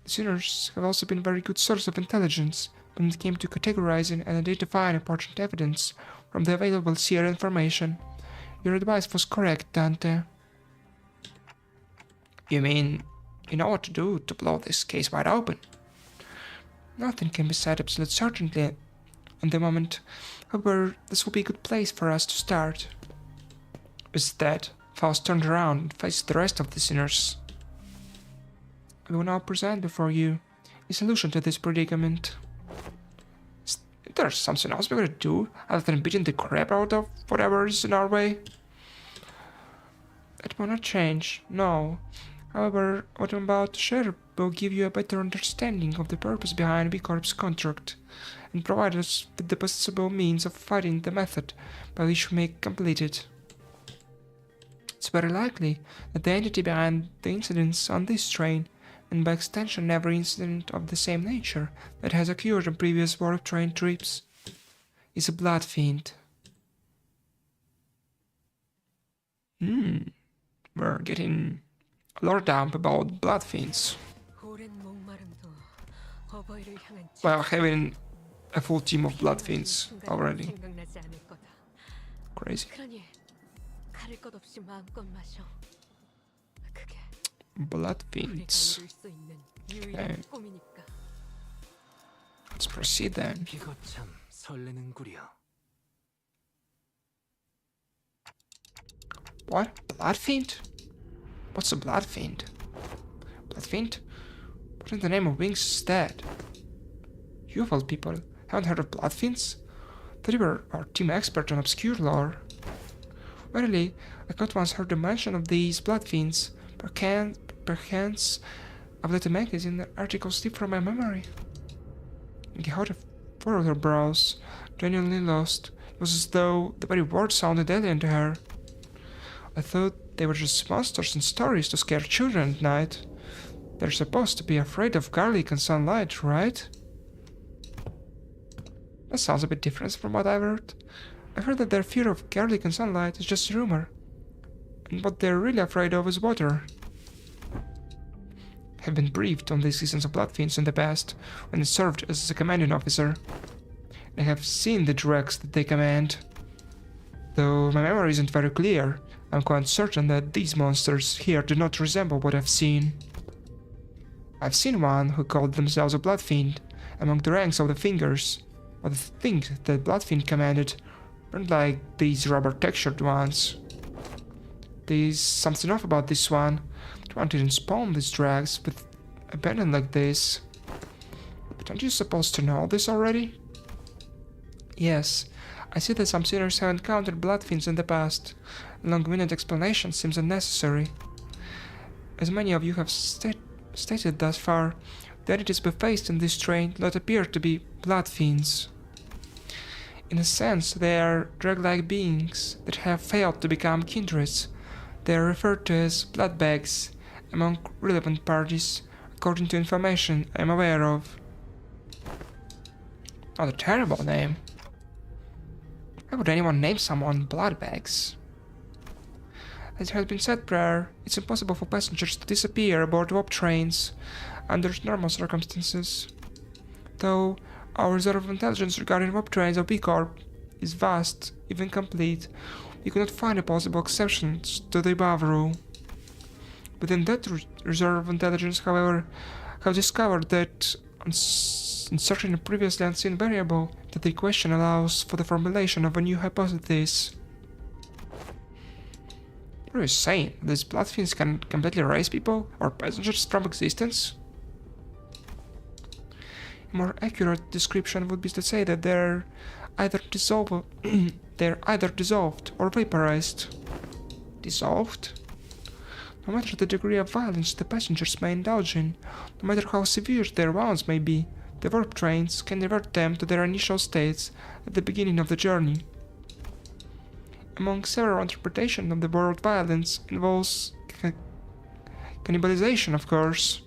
the sinners have also been a very good source of intelligence when it came to categorizing and identifying important evidence from the available Sierra information. Your advice was correct, Dante. You mean, you know what to do to blow this case wide open? Nothing can be said absolute certainty on the moment. However, this will be a good place for us to start. With that, Faust turned around and faced the rest of the sinners. I will now present before you a solution to this predicament. Is there something else we're gonna do other than beating the crap out of whatever is in our way? That will not change, no. However, what I'm about to share will give you a better understanding of the purpose behind B Corp's contract, and provide us with the possible means of finding the method by which we may complete it. It's very likely that the entity behind the incidents on this train, and by extension every incident of the same nature that has occurred on previous warp train trips, is a blood fiend. We're getting a lot down about blood fiends. Well, having a full team of blood fiends already. Crazy. Blood fiends. Okay. Let's proceed then. 이거 참 설레는구려. What? Blood Fiend? What's a Blood Fiend? Blood Fiend? What in the name of Wings is that? You of all people haven't heard of Blood Fiends? Thought you were our team expert on obscure lore. Verily, I not once heard the mention of these Blood Fiends. Perchance I've let a magazine article slip from my memory. Quixote furrowed her brows, genuinely lost. It was as though the very word sounded alien to her. I thought they were just monsters in stories to scare children at night. They're supposed to be afraid of garlic and sunlight, right? That sounds a bit different from what I've heard. I've heard that their fear of garlic and sunlight is just a rumor, and what they're really afraid of is water. I've been briefed on the existence of blood fiends in the past, when I served as a commanding officer. I have seen the drugs that they command. Though my memory isn't very clear, I'm quite certain that these monsters here do not resemble what I've seen. I've seen one who called themselves a blood fiend among the ranks of the fingers, but the things that blood fiend commanded weren't like these rubber-textured ones. There's something off about this one. One didn't spawn these drags with abandon like this. But aren't you supposed to know this already? Yes, I see that some sinners have encountered blood fiends in the past. A long-winded explanation seems unnecessary. As many of you have stated thus far, the entities we faced in this train do not appear to be blood fiends. In a sense, they are drag-like beings that have failed to become kindreds. They are referred to as blood bags among relevant parties, according to information I am aware of. Not a terrible name. Why would anyone name someone blood bags? As it has been said prior, it's impossible for passengers to disappear aboard warp trains under normal circumstances. Though our reserve of intelligence regarding warp trains of B Corp is vast, even complete, we could not find a possible exceptions to the above rule. Within that reserve of intelligence, however, I have discovered that in certain previously unseen variable, that the equation allows for the formulation of a new hypothesis. What are you saying? These blood fiends can completely erase people or passengers from existence? A more accurate description would be to say that they're either dissolved or vaporized. Dissolved? No matter the degree of violence the passengers may indulge in, no matter how severe their wounds may be, the warp trains can revert them to their initial states at the beginning of the journey. Among several interpretations of the word violence involves cannibalization, of course.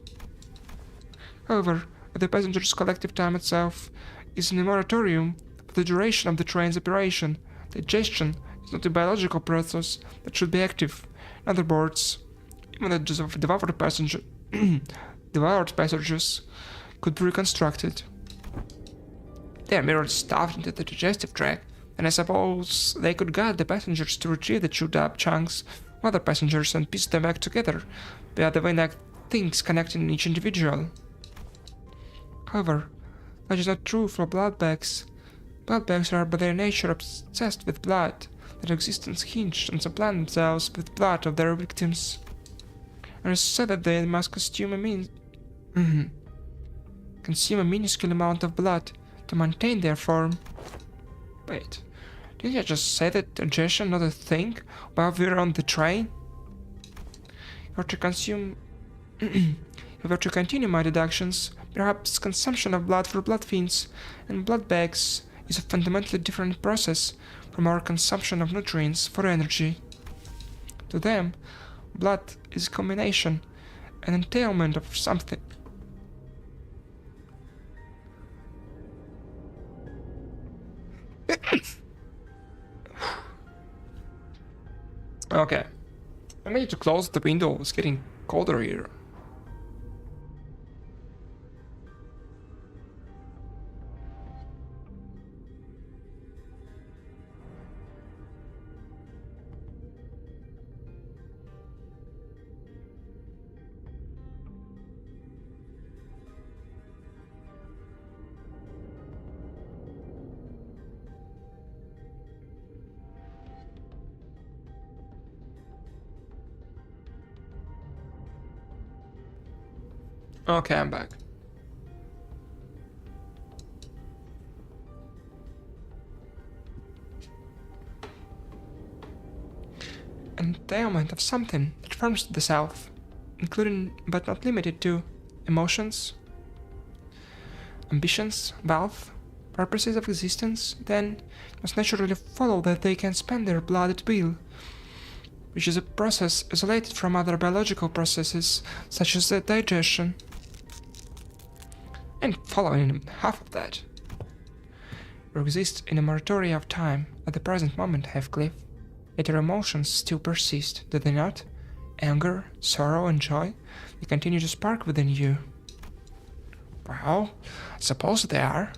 However, the passenger's collective time itself is in a moratorium for the duration of the train's operation. Digestion is not a biological process that should be active. In other words, even the devoured passengers could be reconstructed. They are merely stuffed into the digestive tract, and I suppose they could guide the passengers to retrieve the chewed up chunks of other passengers and piece them back together via the vein things connecting each individual. However, that is not true for blood bags. Blood bags are by their nature obsessed with blood, their existence hinged on supplying themselves with blood of their victims. And it's said that they must consume a minuscule amount of blood to maintain their form. Wait, didn't you just say that digestion not a thing while we were on the train? If we were to continue my deductions, perhaps consumption of blood for blood fiends and blood bags is a fundamentally different process from our consumption of nutrients for energy. To them, blood is a combination, an entailment of something. Okay. I need to close the window, it's getting colder here. Okay, I'm back. An endowment of something that forms the self, including but not limited to emotions, ambitions, wealth, purposes of existence, then it must naturally follow that they can spend their blood at will, which is a process isolated from other biological processes such as digestion. And following half of that, you exist in a moratorium of time at the present moment, Heathcliff, yet your emotions still persist, do they not? Anger, sorrow, and joy, they continue to spark within you. Well, I suppose they are.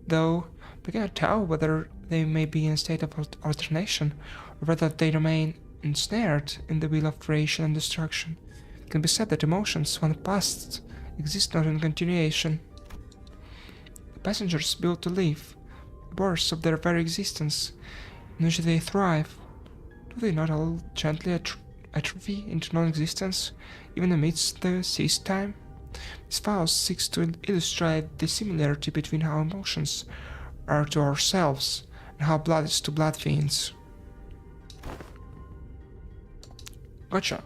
Though, we cannot tell whether they may be in a state of alternation, or whether they remain ensnared in the wheel of creation and destruction. It can be said that emotions, when past, exist not in continuation. The passengers built to live, the births of their very existence, in which they thrive, do they not all gently atrophy into non-existence, even amidst the ceased time? This Faust seeks to illustrate the similarity between how emotions are to ourselves and how blood is to blood fiends. Gotcha.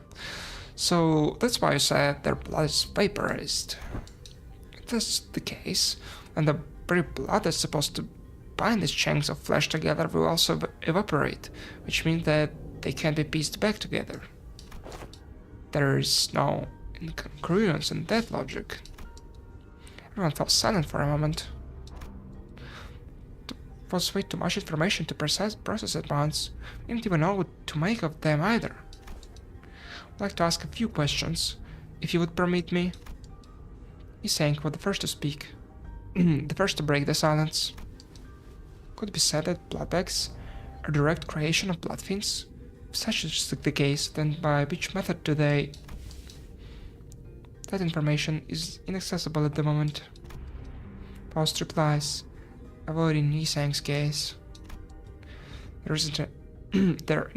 So that's why you said their blood is vaporized. If that's the case, and the very blood that's supposed to bind these chunks of flesh together will also evaporate, which means that they can't be pieced back together. There is no incongruence in that logic. Everyone fell silent for a moment. It was way too much information to process at once. We didn't even know what to make of them either. I'd like to ask a few questions, if you would permit me. Isank was the first to speak, the first to break the silence. Could it be said that bloodbags are a direct creation of bloodfiends? If such is the case, then by which method do they... That information is inaccessible at the moment. Faust replies, avoiding Isank's gaze. There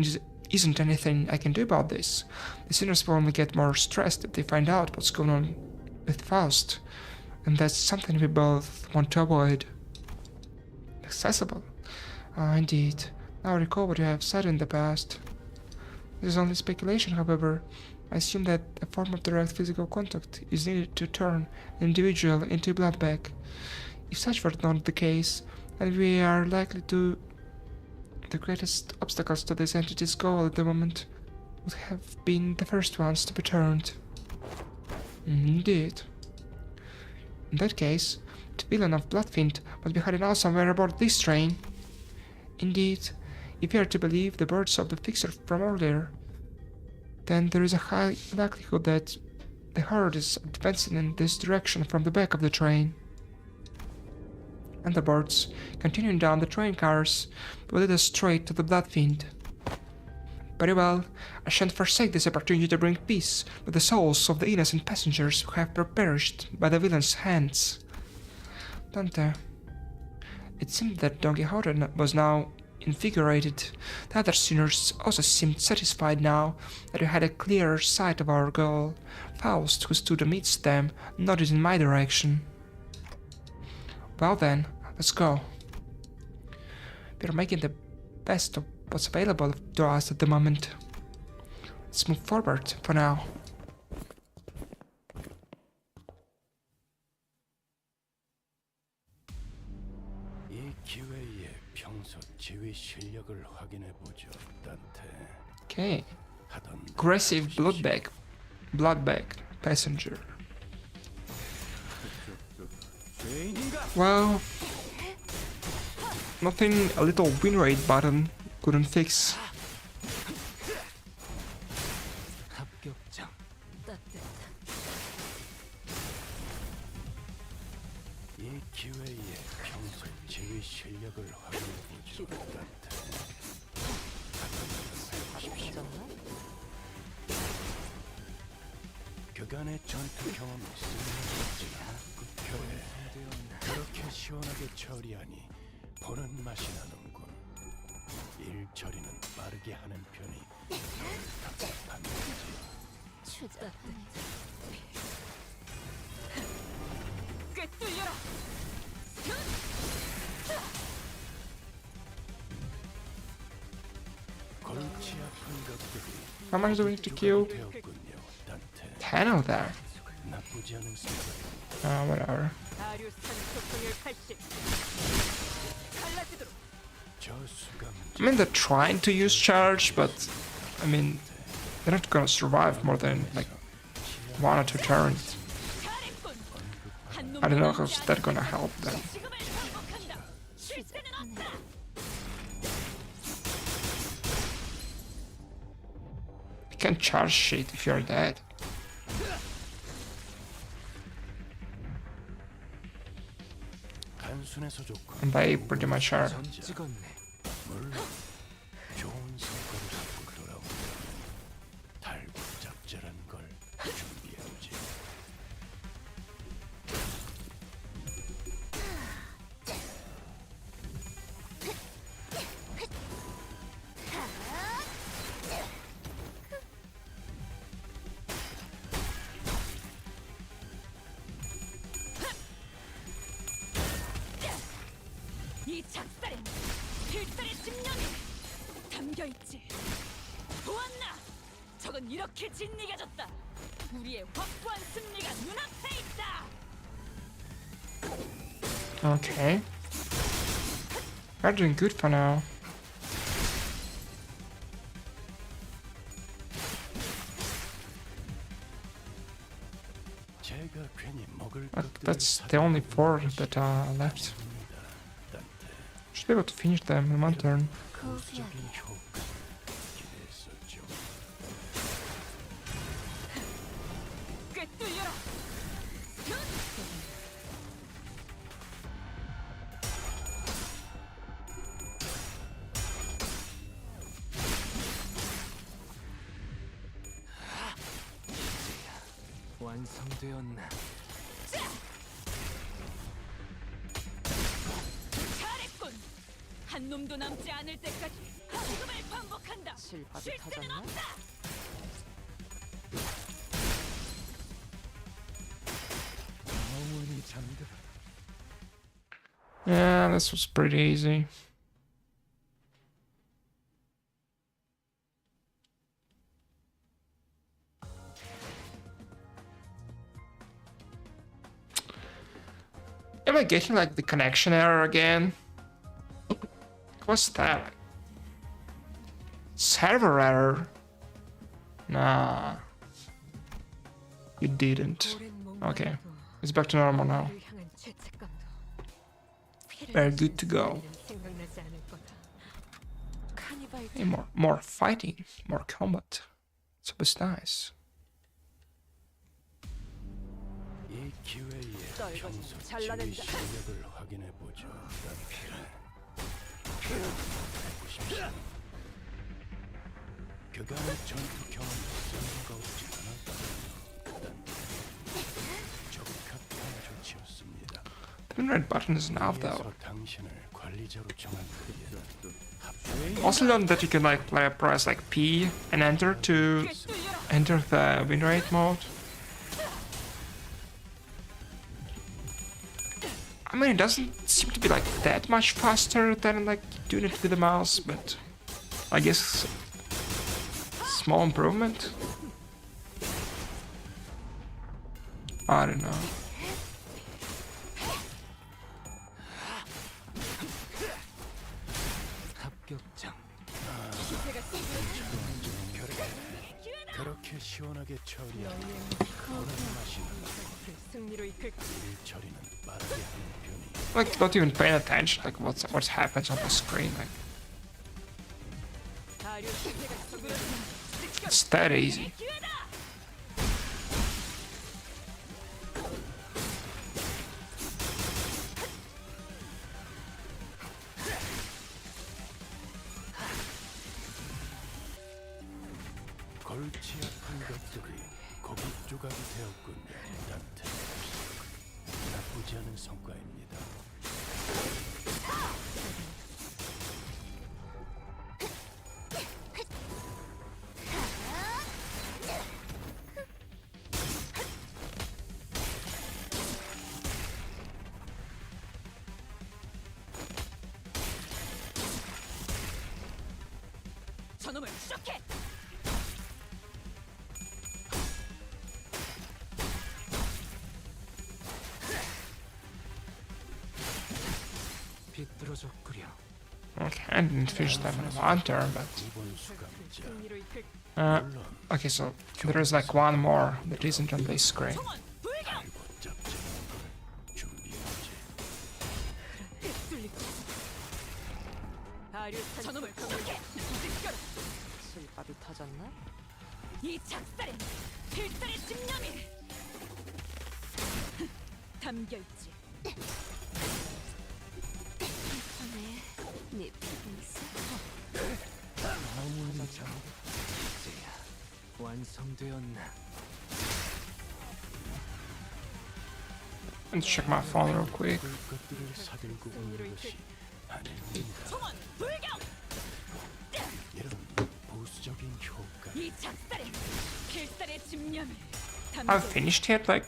isn't anything I can do about this. The sinners will only get more stressed if they find out what's going on with Faust, and that's something we both want to avoid. Accessible? Ah, indeed. Now I recall what you have said in the past. This is only speculation, however. I assume that a form of direct physical contact is needed to turn an individual into a bloodbag. If such were not the case, then we are likely to... The greatest obstacles to this entity's goal at the moment would have been the first ones to be turned. Indeed. In that case, the villain of Bloodfiend must be hiding out somewhere aboard this train. Indeed, if we are to believe the words of the fixer from earlier, then there is a high likelihood that the herd is advancing in this direction from the back of the train. And the birds, continuing down the train cars, will lead us straight to the Bloodfiend. Very well, I shan't forsake this opportunity to bring peace with the souls of the innocent passengers who have perished by the villain's hands. Dante. It seemed that Don Quixote was now invigorated. The other sinners also seemed satisfied now that we had a clearer sight of our goal. Faust, who stood amidst them, nodded in my direction. Well then, let's go. We're making the best of what's available to us at the moment. Let's move forward for now. Okay. Aggressive bloodbag passenger. Well, nothing a little win rate button couldn't fix. 합격장. 이 기회에 평소 지휘 실력을 확인해보죠. 그간의 전투 경험이 쓸모없지만 그래, 그렇게 시원하게 처리하니 보는 맛이 나는군. 일 처리는 빠르게 하는 편이 답답한 거지. 추잡. How much do we need to kill? 되었군요, 단테. 10 of them. 나쁘지 않은 생각. Whatever. 저수가 I mean, they're trying to use charge, but I mean, they're not gonna survive more than like 1 or 2 turns. I don't know how's that gonna help them. You can't charge shit if you're dead. 단순해서 좋고 And they pretty much are. 전 찍었네. 물론 좋은 성과를 갖고 돌아온다. 달고 잡자란 걸 준비해오지. 이 작살엔 필살의 심령이 담겨있지. 보았나? 적은 이렇게 진리가졌다. 우리의 확고한 승리가 눈앞에 있다. Okay. We're doing good for now. 제가 괜히 먹을 But 것들을 that's the only 4 that are left. 사드립니다, 단테. Should be able to finish them in 1 turn. 고귀하게 적인 효과 기대했었죠. 꿰뚫려라. 완성되었나? 잘했군. 한 놈도 남지 않을 때까지 지금을 반복한다. 실밥이 쉴 새는 터졌나? 없다. 영원히 잠들어. Yeah, this was pretty easy. Am I getting like the connection error again? What's that? Server error? Nah. You didn't. Okay. It's back to normal now. We're good to go. Hey, more fighting, more combat. So it's nice. 이 기회에 떨거지 평소 잘라낸다. 지휘 실력을 확인해 보죠. 해보십시오. 그간의 전투 경험이 쓸모가 없지 않았다. 적합한 조치였습니다. The red button is enough though. 위에서 당신을 관리자로 정한 그에는 Also learned that you can like press like P and enter to enter the win rate mode. I mean, it doesn't seem to be like that much faster than like doing it with the mouse, but I guess small improvement. I don't know. 합격장. 그렇게 시원하게 처리하는 그런 맛이 승리로 이끌 일 처리는 빠르게 하는 편이 Like not even paying attention, like what happens on the screen. Like 다류 시대가 수그러지는 it's that easy. 기회다. 골치 아픈 것들이 고기 조각이 되었군요. 단테. 나쁘지 않은 성과입니다. 저놈을 추적해. 삐뚤어졌구려. Okay, I didn't finish that in one turn, but... 이번 수감자 승리로 이끌 물론 Okay, so there is like one more that isn't on this screen. 총원 불경. 알고 잡자는 걸 준비하지. 뚫리고. 아류탄 저놈을 거물게. 느껴라. 술밥이 터졌나? 이 작살엔 필살의 집념이 담겨 있지. 이번에 네 피분수 마무리자. 이제야 완성되었나? Let's check my phone real quick. 볼 것들을 사들고 오는 것이 아닙니다. 총원 불경. 이런 보수적인 효과. 이 작살엔 필살의 집념이 I've 담겨 finished it, like...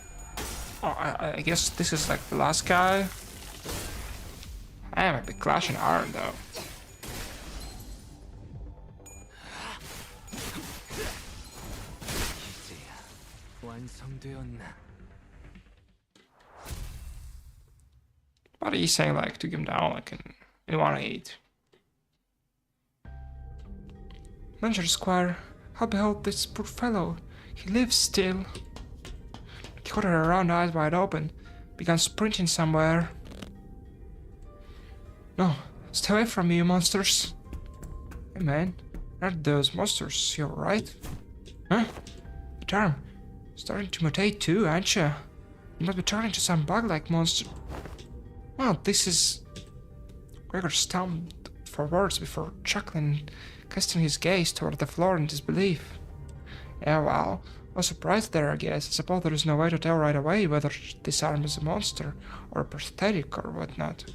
Oh, I guess this is like the last guy. I am a bit clashing iron though. 이제야 완성되었나? But he's saying like to him down like in 1-8. Manchester Square, how behold this poor fellow. He lives still. He caught her around, eyes wide open, began sprinting somewhere. No, stay away from me, you monsters. Hey man, aren't those monsters, you're right? Huh? The term, starting to mutate too, aren't you? You must be turning to some bug-like monster. Well, this is... Gregor stopped for words before chuckling, casting his gaze toward the floor in disbelief. Yeah, well, I was surprised there, I guess. I suppose there is no way to tell right away whether this arm is a monster, or prosthetic, or whatnot.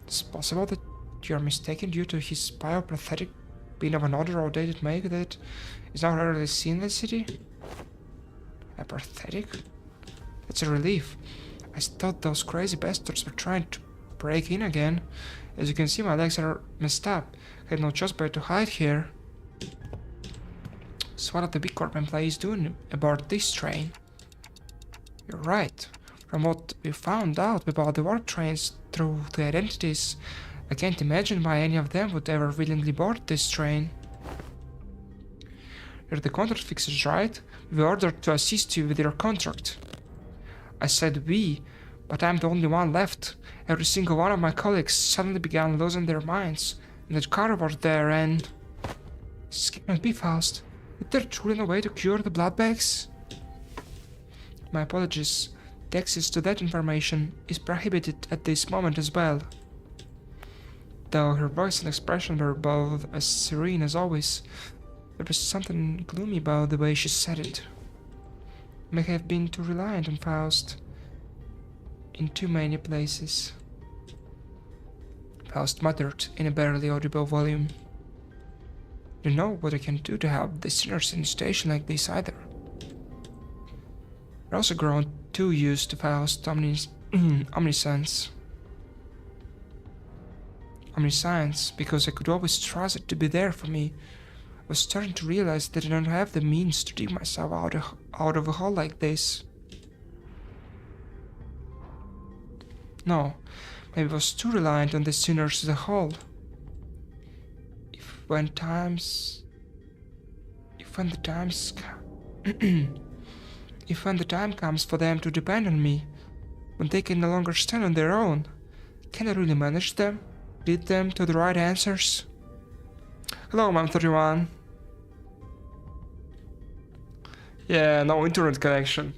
It's possible that you are mistaken due to his bioprosthetic being of an older, outdated make that is now rarely seen in the city? A prosthetic? That's a relief. I thought those crazy bastards were trying to break in again. As you can see, my legs are messed up. I had no choice but to hide here. So what are the Big Corp employees doing aboard this train? You're right. From what we found out about the warp trains through the identities, I can't imagine why any of them would ever willingly board this train. You're the contract fixers, right? We were ordered to assist you with your contract. I said we, but I'm the only one left. Every single one of my colleagues suddenly began losing their minds, and the car was there and... This cannot be Faust. Is there truly no way to cure the blood bags? My apologies. The access to that information is prohibited at this moment as well. Though her voice and expression were both as serene as always, there was something gloomy about the way she said it. May have been too reliant on Faust in too many places. Faust muttered in a barely audible volume. I don't know what I can do to help the sinners in a situation like this either. I've also grown too used to Faust's omniscience. Omniscience, because I could always trust it to be there for me. I was starting to realize that I don't have the means to dig myself out of a hole like this. No, maybe I was too reliant on the sinners as a whole. If when the time comes for them to depend on me, when they can no longer stand on their own, can I really manage them? Lead them to the right answers? Hello, Mom 31. Yeah, no internet connection.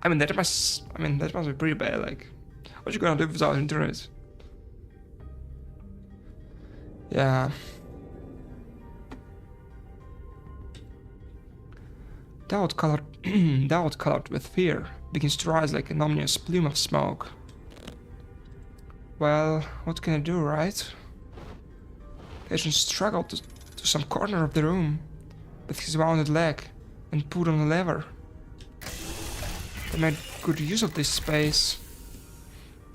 I mean that must be pretty bad, like what you gonna do without internet? Yeah. Doubt colored with fear begins to rise like an ominous plume of smoke. Well, what can I do, right? The agent struggled to some corner of the room with his wounded leg and pulled on a lever. They made good use of this space,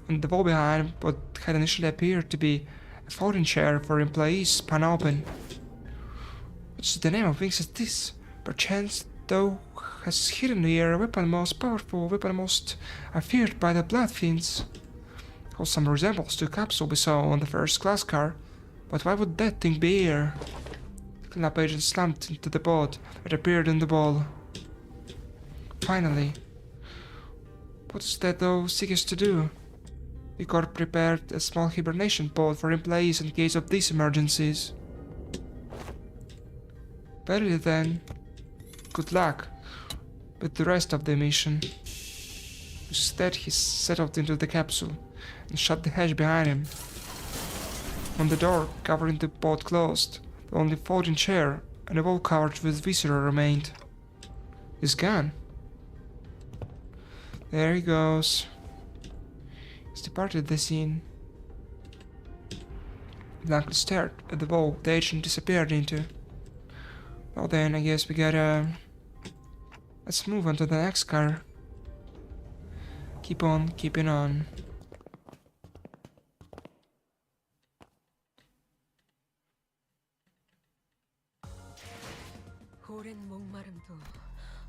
and the wall behind what had initially appeared to be a folding chair for employees spun open. What's the name of things is this? Perchance though has hidden here a weapon most powerful, weapon most feared by the Blood Fiends. Holds some resemblance to a capsule we saw on the first class car, but why would that thing be here? The cleanup agent slammed into the pod that appeared in the ball. Finally. What is that though seek us to do? We got prepared a small hibernation pod for employees in case of these emergencies. Well then, good luck with the rest of the mission. Instead, he settled into the capsule and shut the hatch behind him. When the door covering the pod closed, the only folding chair and a wall covered with viscera remained. His gun. There he goes. He's departed the scene. Blankly stared at the wall the agent disappeared into. Well then, I guess we gotta... Let's move on to the next car. Keep on keeping on.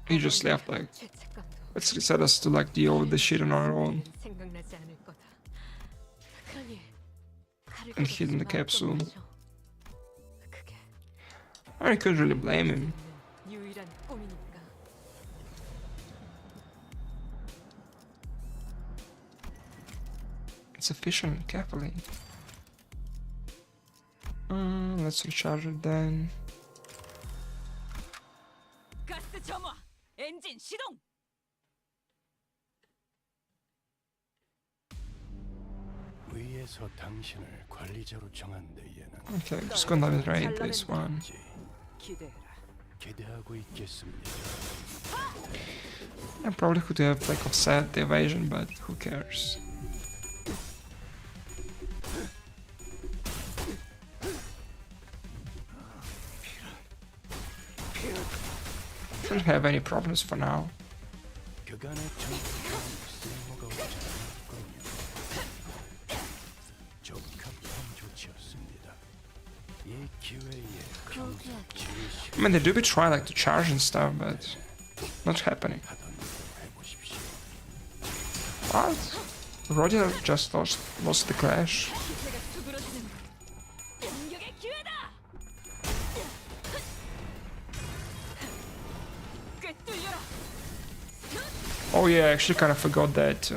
He just left like... Let's reset us to like deal with the shit on our own. And hid in the capsule. I couldn't really blame him. It's efficient, carefully. Let's recharge it then. 가스 점화. 엔진 시동. 위에서 당신을 관리자로 정한 데에는 Okay, just gonna raid this one. 기대하고 있겠습니다. I probably could have like offset the evasion, but who cares? Shouldn't have any problems for now. 그간의 전투가 쓸모가 없지 않았군요. 적합한 조치였습니다. 이 기회에 I mean, they do be trying like to charge and stuff, but not happening. 해보십시오. What? Roger just lost the clash. 공격의 기회다. 꿰뚫려라. Oh yeah, I actually kind of forgot that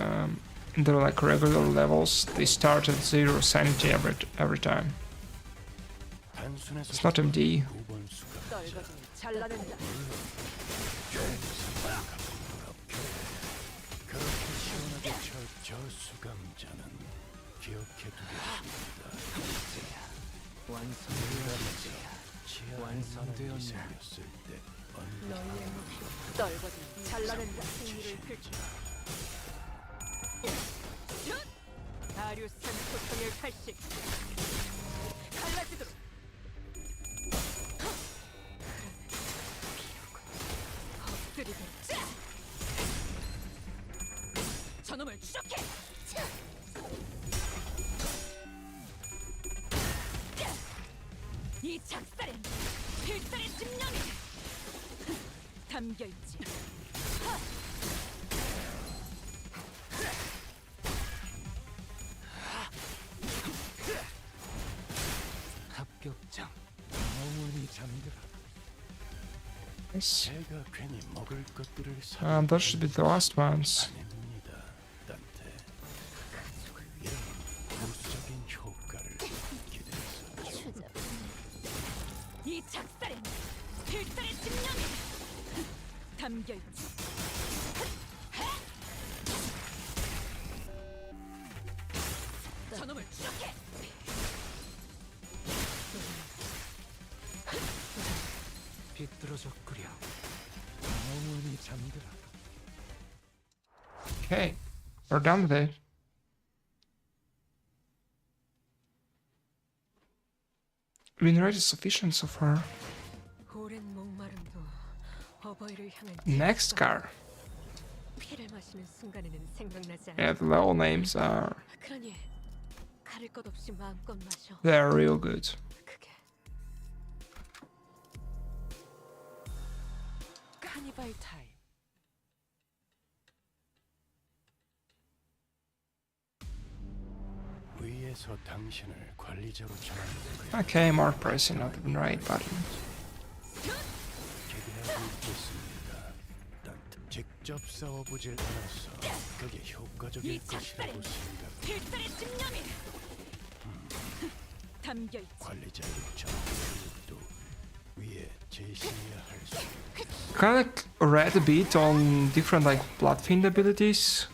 in the like regular levels they start at 0 sanity every time. It's not MD. 떨거지면 잘라낸다. 그렇게 시원하게 저 수감자는 기억해두겠습니다. 완성되었나? 생겼을 때 너희의 목표 떨거지면 잘라낸다. 승리를 펼쳐. 다리우스탄 소통의 칼식. 갈라지도록. 엎드리도록. 저놈을 추적해. 이 작살엔 필살의 집념이 담겨있지. 합격장. 영원히 잠들어. Nice. 제가 괜히 먹을 것들을 Those should be the last ones. 아닙니다, 단테. 이런 부수적인 효과를 기대했었죠. 이 작살엔 필살의 집념이 담겨있지. 저놈을 추적해. 비뚤어졌구려. 영원히 잠들어. Okay, we're done with it. Win rate is sufficient so far. 오랜 목마름도 어버이를 향한 Next car. 피를 마시는 순간에는 생각나지 않아. Yeah, the level names are 그러니 가릴 것 없이 마음껏 마셔. they're real good. 그게 카니발 타임. 위에서 당신을 관리자로 정하는 Okay, more pressing not the right button. 기대하고 있겠습니다. 난 직접 싸워보질 않았어. 그게 효과적일 이 것이라고 작살엔 생각. 필살의 집념이 담겨있지. 관리자의 전투력도 위에 제시해야 할 수. Kind of like read a bit on different like Bloodfiend abilities.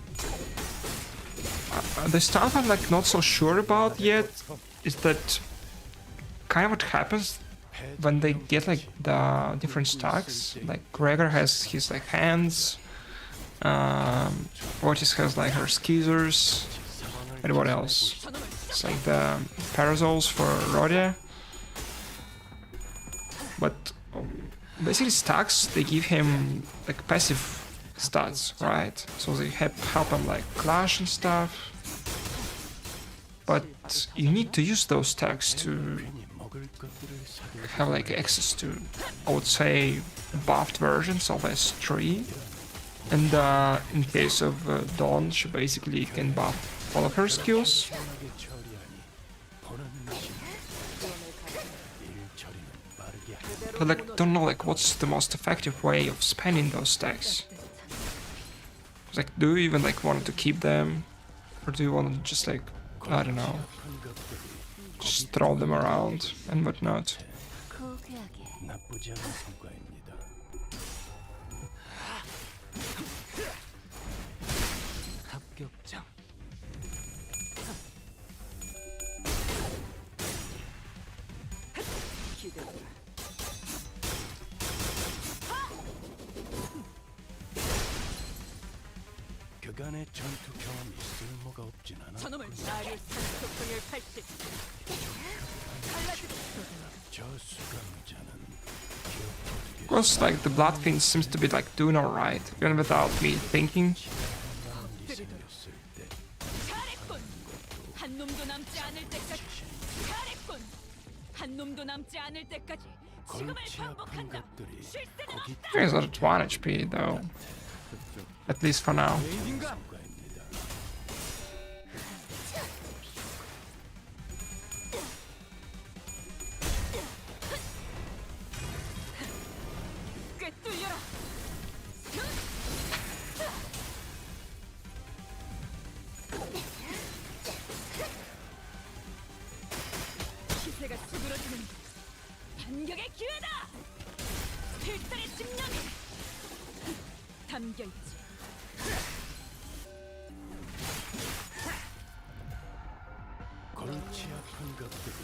The stuff I'm like not so sure about yet is that kind of what happens when they get like the different stacks. Like Gregor has his like hands, Otis has like her skeezers, and what else? It's like the parasols for Rodia. But basically stacks, they give him like passive stats, right? So they help him like clash and stuff. But you need to use those stacks to 괜히 먹을 것들을 사들. have like access to, I would say, buffed versions of S3. And in case of Dawn, she basically can buff all of her skills. 시원하게 처리하니 보는 미신. 일 처리는 빠르게 할. But like, don't know like what's the most effective way of spending those stacks. Like, do you even like want to keep them, or do you want to just like, I don't know, 큰 것들이 just throw them around and whatnot? 고귀하게. 나쁘지 않은 성과입니다. 합격장. 기대돼. 그간의 전투 경험이 쓸모가 없진 않아. 저놈을 나를 산소풍을 80. 갈라지고. 저 수감자는 기억해두겠습니다. Of course, like the Bloodfiend seems to be like doing alright, even without me thinking. 일이 생겼을 때 잘했군. 한 놈도 남지 않을 때까지. 잘했군. 한 놈도 남지 않을 때까지. 지금을 골치 아픈 반복한다. 것들이 쉴 새는 거기 없다. He's at 1 HP though, at least for now. 성과입니다. 꿰뚫려라. 기세가 수그러지는 반격의 기회다. 필살의 집념이 담겨있지. 골치 아픈 것들이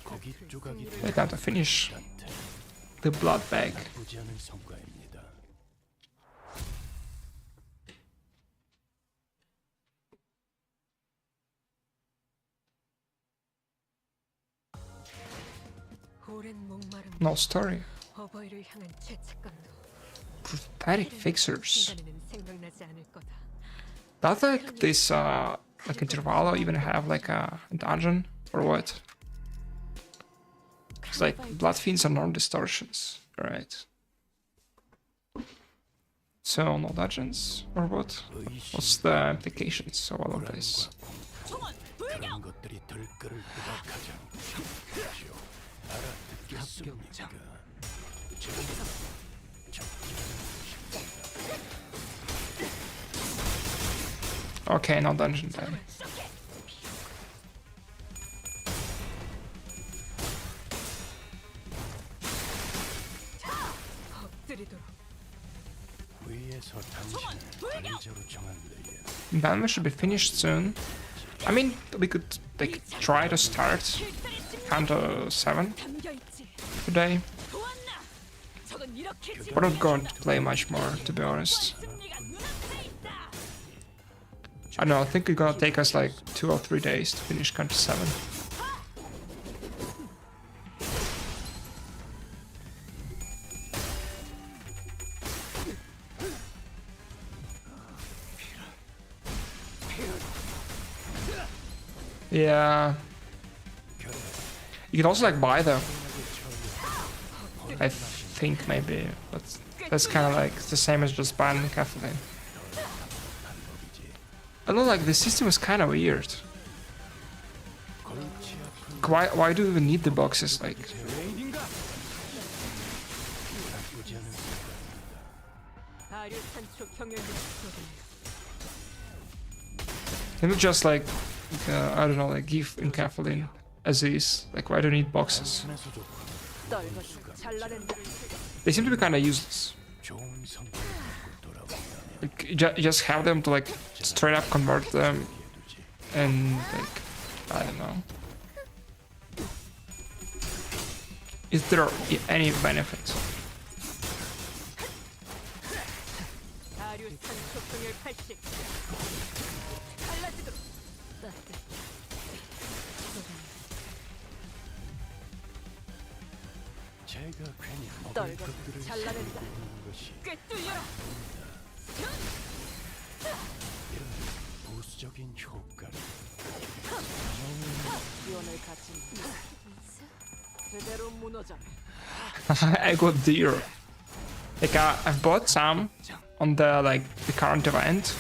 거기 조각이 They got to finish 같아. the blood bag. 나쁘지 않은 성과입니다. 오랜 목마름. No story. 어버이를 향한 죄책감도 Pathetic fixers. 순간에는 생각나지 않을 거다. Does like this like Intervallo even have like a dungeon or what? It's like Bloodfiends are non-distortions, right? So no dungeons or what? What's the implications of all of this? 총원 불경. 그런 것들이 들끓을 때가 가장 쉽죠. 알아듣겠습니까? Okay, no dungeon then. 엎드리도록. 위에서 당신을 관리자로 정한대요. Then we should be finished soon. I mean, we could like try to start 필살의 집념이 Counter 7 담겨있지. today, 보았나? 적은 이렇게 but I'm not going to play much more, to be honest. 승리가 눈앞에 있다. I don't know, I think it's gonna take us like 2 or 3 days to finish Counter 7. Yeah. You can also like buy them. I think maybe, but That's kind of like the same as just banning Kathleen. I don't know, like the system is kind of weird. Why do we even need the boxes? Like, can we just like I don't know, like give in Kathleen as is? Like, why do we need boxes? They seem to be kind of useless. Like, just have them to like straight up convert them, and like, I don't know. Is there any benefit? 제가 괜히 먹을 떨고 것들을 잘라낸다. 쓰는 것이 꿰뚫려라. 이런 보수적인 효과를 기원을 갖춘 그대로 무너져. I got deer. Like I've bought some on the like the current event,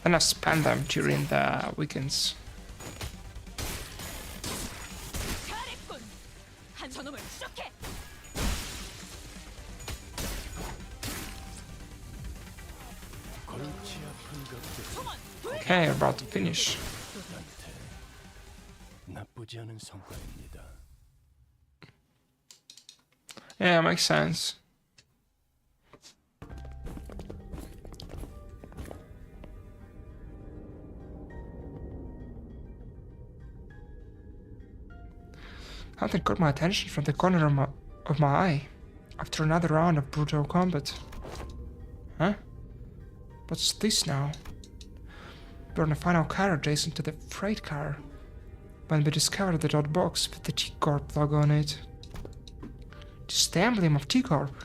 and I've spent them during the weekends. 잘했군. 한 저놈을 추적해. 골치 아픈 것들 총원 불. Okay, about to finish. 나쁘지 않은 성과입니다. Yeah, makes sense. Something caught my attention from the corner of my eye after another round of brutal combat. Huh? What's this now? Burn a final car adjacent to the freight car when we discovered the dot box with the T-Corp logo on it. Just the emblem of T-Corp.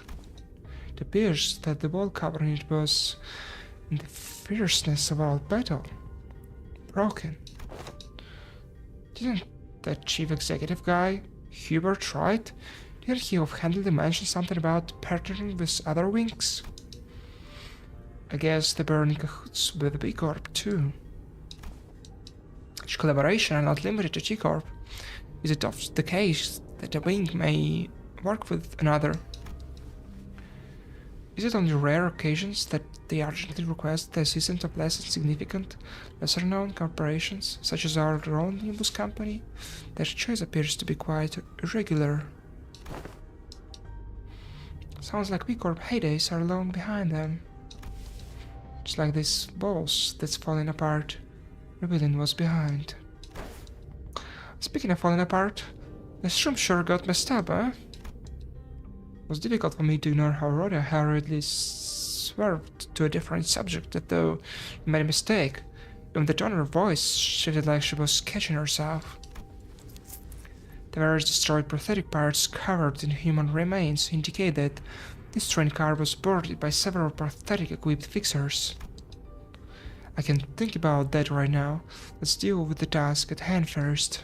It appears that the wall covering it was, in the fierceness of our battle, broken. Didn't that chief executive guy, Hubert, right? Didn't he offhandedly mention something about partnering with other wings? I guess they were in cahoots with the B-Corp too. Such collaboration are not limited to T-Corp. Is it often the case that a wing may work with another? Is it on rare occasions that they urgently request the assistance of less significant, lesser-known corporations, such as our own Limbus company? Their choice appears to be quite irregular. Sounds like B-Corp heydays are long behind them. Just like this boss that's falling apart, Rebellion was behind. Speaking of falling apart, this room sure got messed up, eh? It was difficult for me to ignore how Rhoda hurriedly swerved to a different subject, as though she made a mistake. Even the tone of her voice shifted like she was catching herself. The various destroyed prosthetic parts covered in human remains indicate that this train car was boarded by several prosthetic-equipped fixers. I can't think about that right now. Let's deal with the task at hand first.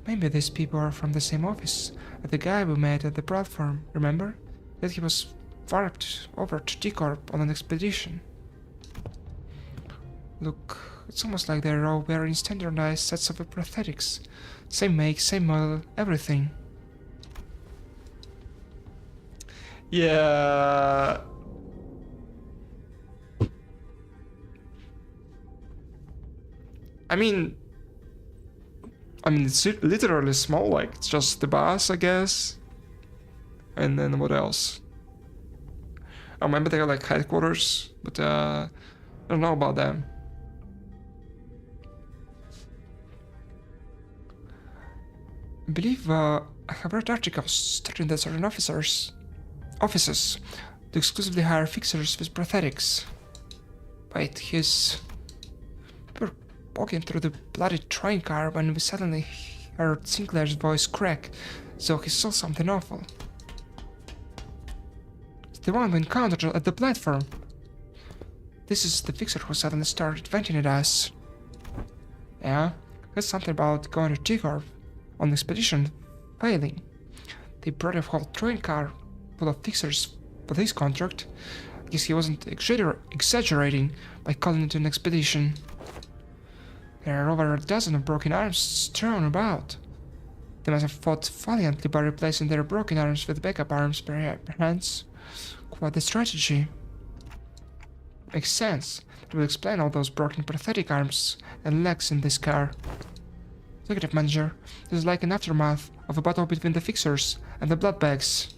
Maybe these people are from the same office as the guy we met at the platform, remember? That he was warped over to T-Corp on an expedition. Look, it's almost like they're all wearing standardized sets of prosthetics. Same make, same model, everything. Yeah. I mean, it's literally small, like, it's just the bus, I guess. And then what else? I remember they got, like, headquarters, but, I don't know about them. I believe, I have read articles stating that certain offices to exclusively hire fixers with prosthetics. Wait, we were walking through the bloody train car when we suddenly heard Sinclair's voice crack, so he saw something awful. It's the one we encountered at the platform. This is the fixer who suddenly started venting at us. Yeah, that's something about going to T-Corp on the expedition failing. They brought a whole train car full of fixers but his contract. I guess he wasn't exaggerating by calling it an expedition. There are over a dozen of broken arms strewn about. They must have fought valiantly by replacing their broken arms with backup arms, perhaps. Quite the strategy. Makes sense. It will explain all those broken pathetic arms and legs in this car. Executive Manager, this is like an aftermath of a battle between the Fixers and the Bloodbags.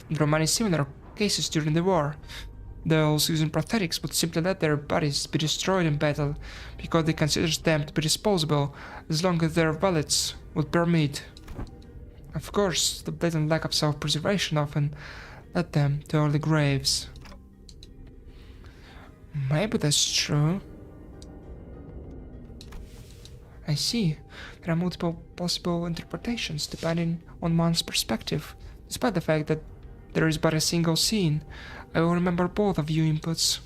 There are many similar cases during the war. Those using prosthetics would simply let their bodies be destroyed in battle because they considered them to be disposable as long as their wallets would permit. Of course, the blatant lack of self-preservation often led them to early graves. Maybe that's true. I see. There are multiple possible interpretations depending on one's perspective. Despite the fact that there is but a single scene, I will remember both of your inputs.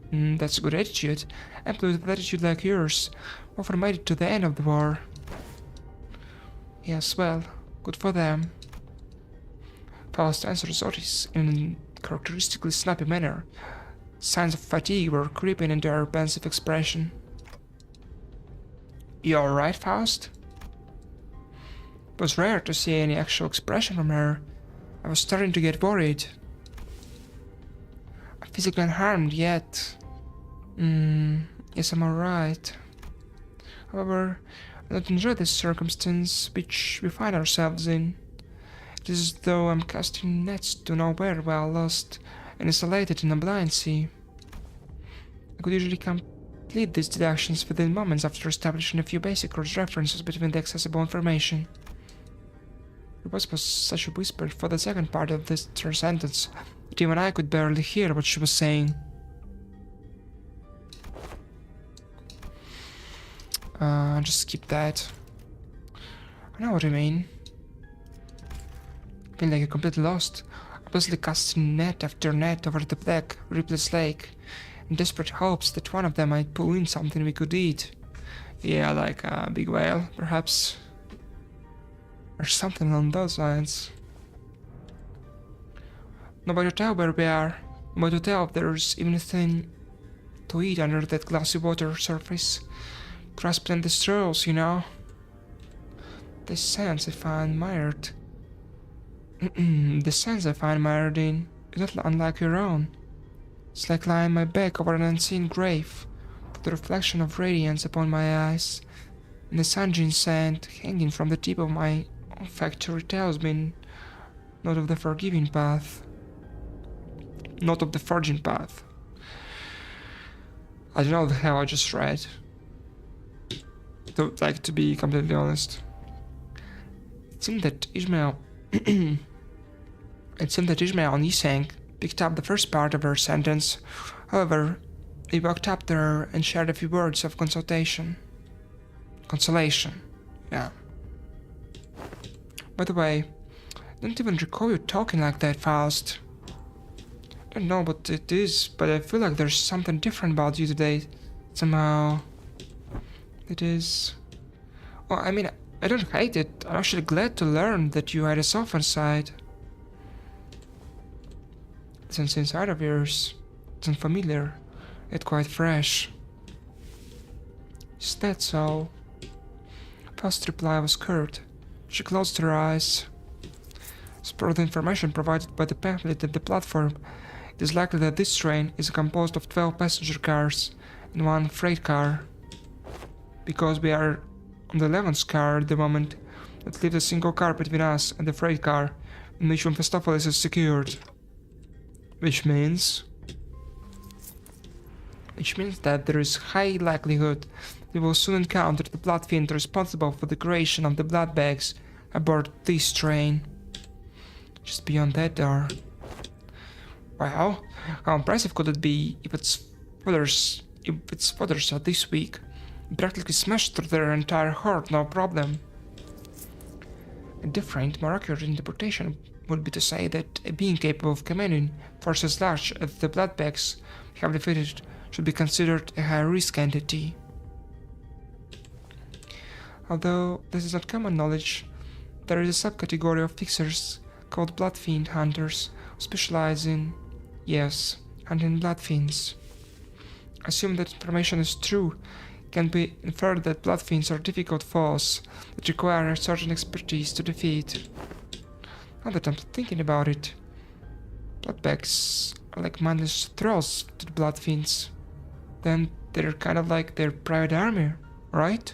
That's a good attitude. Employees with attitude like yours often made it to the end of the war. Yes, well, good for them. Faust answers Otis in a characteristically snappy manner. Signs of fatigue were creeping into her pensive expression. You alright, Faust? It was rare to see any actual expression from her. I was starting to get worried. I'm physically unharmed yet. Yes, I'm alright. However, I don't enjoy this circumstance which we find ourselves in. It is as though I'm casting nets to nowhere while lost and isolated in a blind sea. I could usually complete these deductions within moments after establishing a few basic cross-references between the accessible information. Her voice was such a whisper for the second part of this sentence that even I could barely hear what she was saying. Just skip that. I know what you mean. I feel like you're completely lost, obviously casting net after net over the black, ripless lake, in desperate hopes that one of them might pull in something we could eat. Yeah, like a big whale, perhaps. Or something along those lines. Nobody to tell where we are. Nobody to tell if there's even anything to eat under that glassy water surface. Grasping the straws, you know. The sense I find mired. The sense I find mired in is not unlike your own. It's like lying my back over an unseen grave, with the reflection of radiance upon my eyes, and the sunshine sand hanging from the tip of my olfactory tells me not of the forgiving path. Not of the forging path. I don't know the hell I just read. To be completely honest. It seemed that Ishmael and Yiseng picked up the first part of her sentence. However, they walked up to her and shared a few words of consolation. Yeah. By the way, I don't even recall you talking like that, Faust. I don't know what it is, but I feel like there's something different about you today. Somehow. It is. Well, I mean, I don't hate it. I'm actually glad to learn that you had a softer side. Since inside of yours isn't familiar, yet quite fresh. Is that so? Faust's reply was curt. She closed her eyes. As per the information provided by the pamphlet at the platform, it is likely that this train is composed of 12 passenger cars and 1 freight car. Because we are on the 11th car at the moment, that leaves a single car between us and the freight car, in which Mephistopheles is secured. Which means that there is high likelihood we will soon encounter the blood fiend responsible for the creation of the blood bags aboard this train. Just beyond that door. Wow, how impressive could it be if its fodders are this weak? Practically smashed through their entire horde, no problem. A different, more accurate interpretation would be to say that a being capable of commanding forces as large as the bloodbags have defeated should be considered a high-risk entity. Although this is not common knowledge, there is a subcategory of fixers called Bloodfiend hunters who specialize in, yes, hunting Bloodfiends. Assume that information is true, it can be inferred that Bloodfiends are difficult foes that require a certain expertise to defeat. Now that I'm thinking about it, Bloodbags are like mindless thralls to the Bloodfiends. Then they're kind of like their private army, right?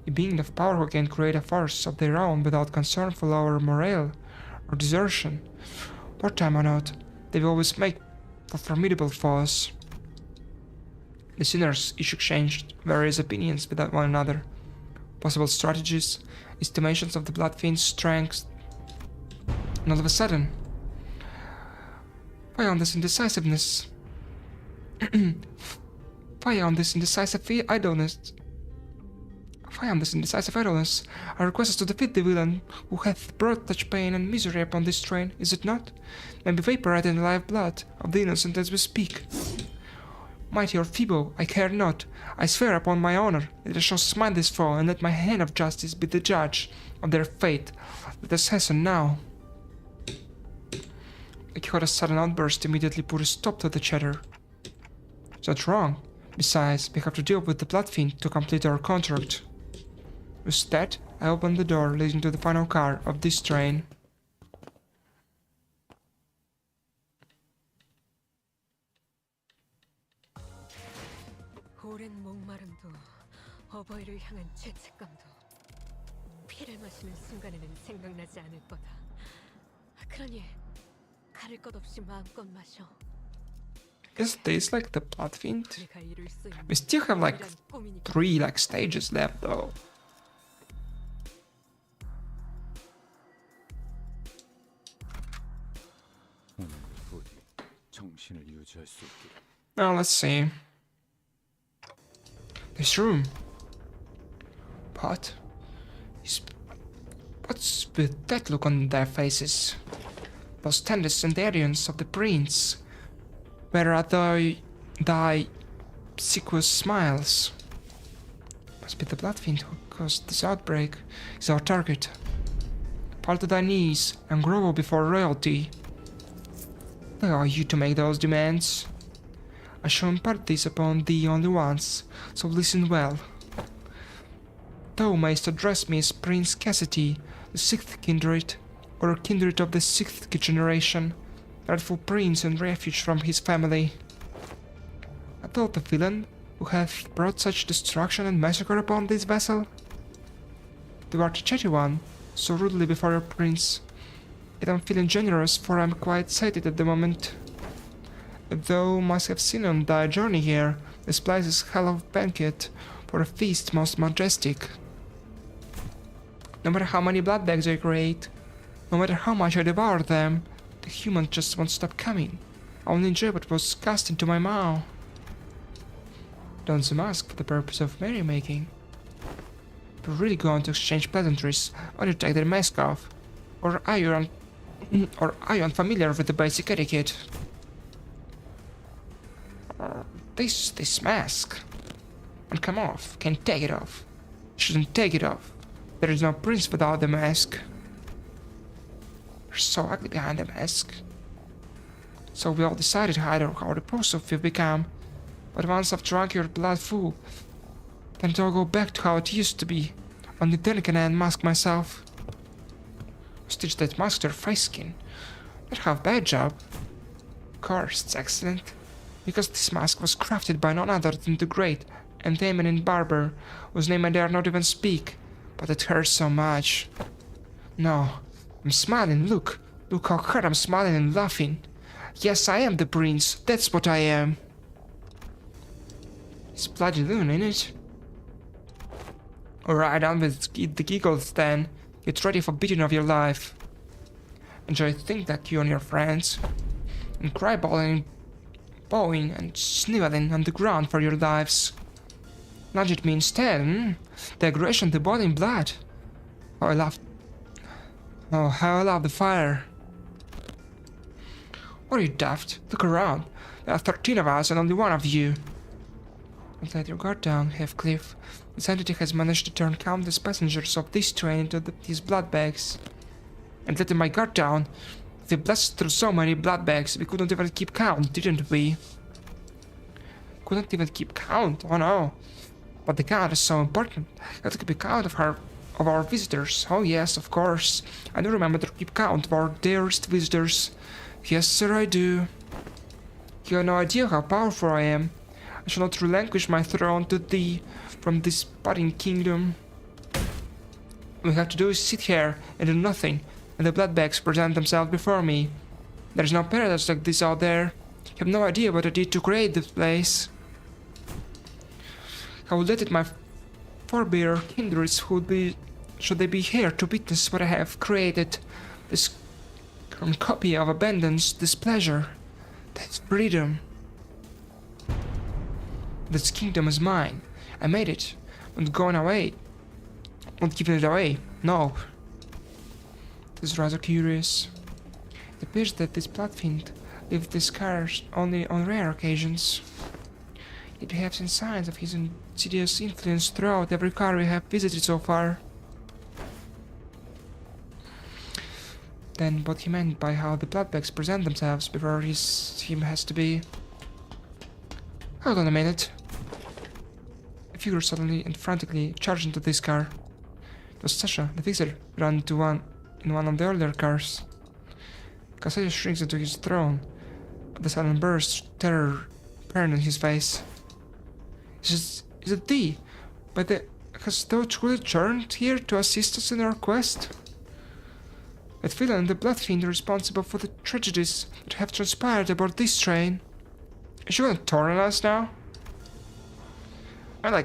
A being of power who can create a force of their own without concern for lower morale or desertion. Wartime or not, they will always make for formidable foes. The sinners each exchanged various opinions with one another, possible strategies, estimations of the Bloodfiend's strength, and all of a sudden, why on this indecisiveness? Why on this indecisive idleness? Our request is to defeat the villain who hath brought such pain and misery upon this train, is it not? Maybe vaporized in the live blood of the innocent as we speak. Mighty or feeble, I care not. I swear upon my honor that I shall smite this foe, and let my hand of justice be the judge of their fate. Let us hasten now. Quixote's sudden outburst immediately put a stop to the chatter. That's wrong. Besides, we have to deal with the Bloodfiend to complete our contract. With that, I opened the door leading to the final car of this train. 오랜 목마름도 어버이를 향한 죄책감도 피를 마시는 순간에는 생각나지 않을 거다. 그러니 가릴 것 없이 마음껏 마셔. Is this like the Bloodfiend? 내가 이룰 수 있는 We still have like 유일한 꿈이니까. 3 like stages left though. 오늘 부디 정신을 유지할 수 있게. Now let's see. This room. What's with that look on their faces? Those tender centurions of the prince. Where are thy sequous smiles? Must be the Bloodfiend who caused this outbreak. Is our target. Fall to thy knees and grovel before royalty. Who are you to make those demands? I shall impart this upon thee only once, so listen well. Thou mayst address me as Prince Cassidy, the 6th kindred, or kindred of the 6th generation, rightful prince and refuge from his family. Art thou the villain who hath brought such destruction and massacre upon this vessel? Thou art a chatty one, so rudely before your prince. Yet I'm feeling generous, for I'm quite sated at the moment. Thou must have seen on thy journey here, this place is hell of banquet, for a feast most majestic. No matter how many bloodbags I create, no matter how much I devour them, the humans just won't stop coming. I only enjoy what was cast into my mouth. Don't zoom ask for the purpose of merrymaking. If we're really going to exchange pleasantries, why don't you take the mask off? Or are you unfamiliar with the basic etiquette? This mask. And come off. Can't take it off. Shouldn't take it off. There is no prince without the mask. You're so ugly behind the mask. So we all decided how repulsive you've become. But once I've drunk your blood full, then it'll go back to how it used to be. Only then can I unmask myself. Stitch that mask to your face skin. Not half bad job. Of course, it's excellent. Because this mask was crafted by none other than the great and eminent barber, whose name I dare not even speak, but it hurts so much. No, I'm smiling, look. Look how hard I'm smiling and laughing. Yes, I am the prince, that's what I am. It's bloody loon, ain't it? Alright, on with the giggles then. Get ready for beating of your life. Enjoy think that you and your friends. And cry bawling and sniveling on the ground for your lives. Nudge at me instead, The aggression, the boiling blood. How I love the fire. What are you daft? Look around. There are 13 of us and only one of you. Don't let your guard down, Heathcliff. This entity has managed to turn countless passengers of this train into his blood bags. and letting my guard down. We blasted through so many blood bags, we couldn't even keep count, didn't we? Couldn't even keep count, oh no. But the count is so important. Got to keep count of our visitors. Oh yes, of course. I do remember to keep count of our dearest visitors. Yes, sir, I do. You have no idea how powerful I am. I shall not relinquish my throne to thee from this budding kingdom. All we have to do is sit here and do nothing, and the bloodbags present themselves before me. There is no paradise like this out there. You have no idea what I did to create this place. I would let it my forebear kindreds should they be here to witness what I have created. This copy of abundance, this pleasure, this freedom. This kingdom is mine. I made it. I'm not going away. Not giving it away. No. This is rather curious. It appears that this bloodfiend leaves these scars only on rare occasions. Yet we have seen signs of his insidious influence throughout every car we have visited so far. Then what he meant by how the bloodbags present themselves before him has to be... Hold on a minute. A figure suddenly and frantically charged into this car. It was Sasha, the fixer, who ran into one of the earlier cars. Castillo shrinks into his throne. The sudden burst of terror apparent in his face. Is it thee? Hast thou truly returned here to assist us in our quest? That villain, the Bloodfiend, responsible for the tragedies that have transpired aboard this train. Is she gonna turn on us now? All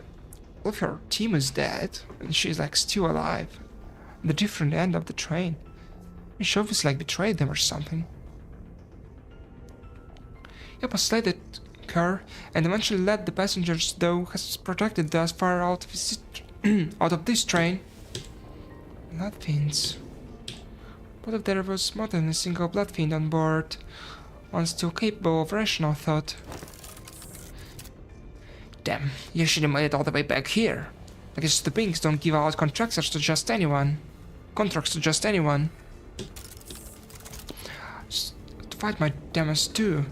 of her team is dead, and she's still alive. On the different end of the train. And she obviously betrayed them or something. He persuaded her and eventually led the passengers, though has protected thus far out of this train. Bloodfiends. What if there was more than a single bloodfiend on board? One still capable of rational thought. Damn, you should have made it all the way back here. I guess the Binks don't give out contracts to just anyone. To fight my demons too.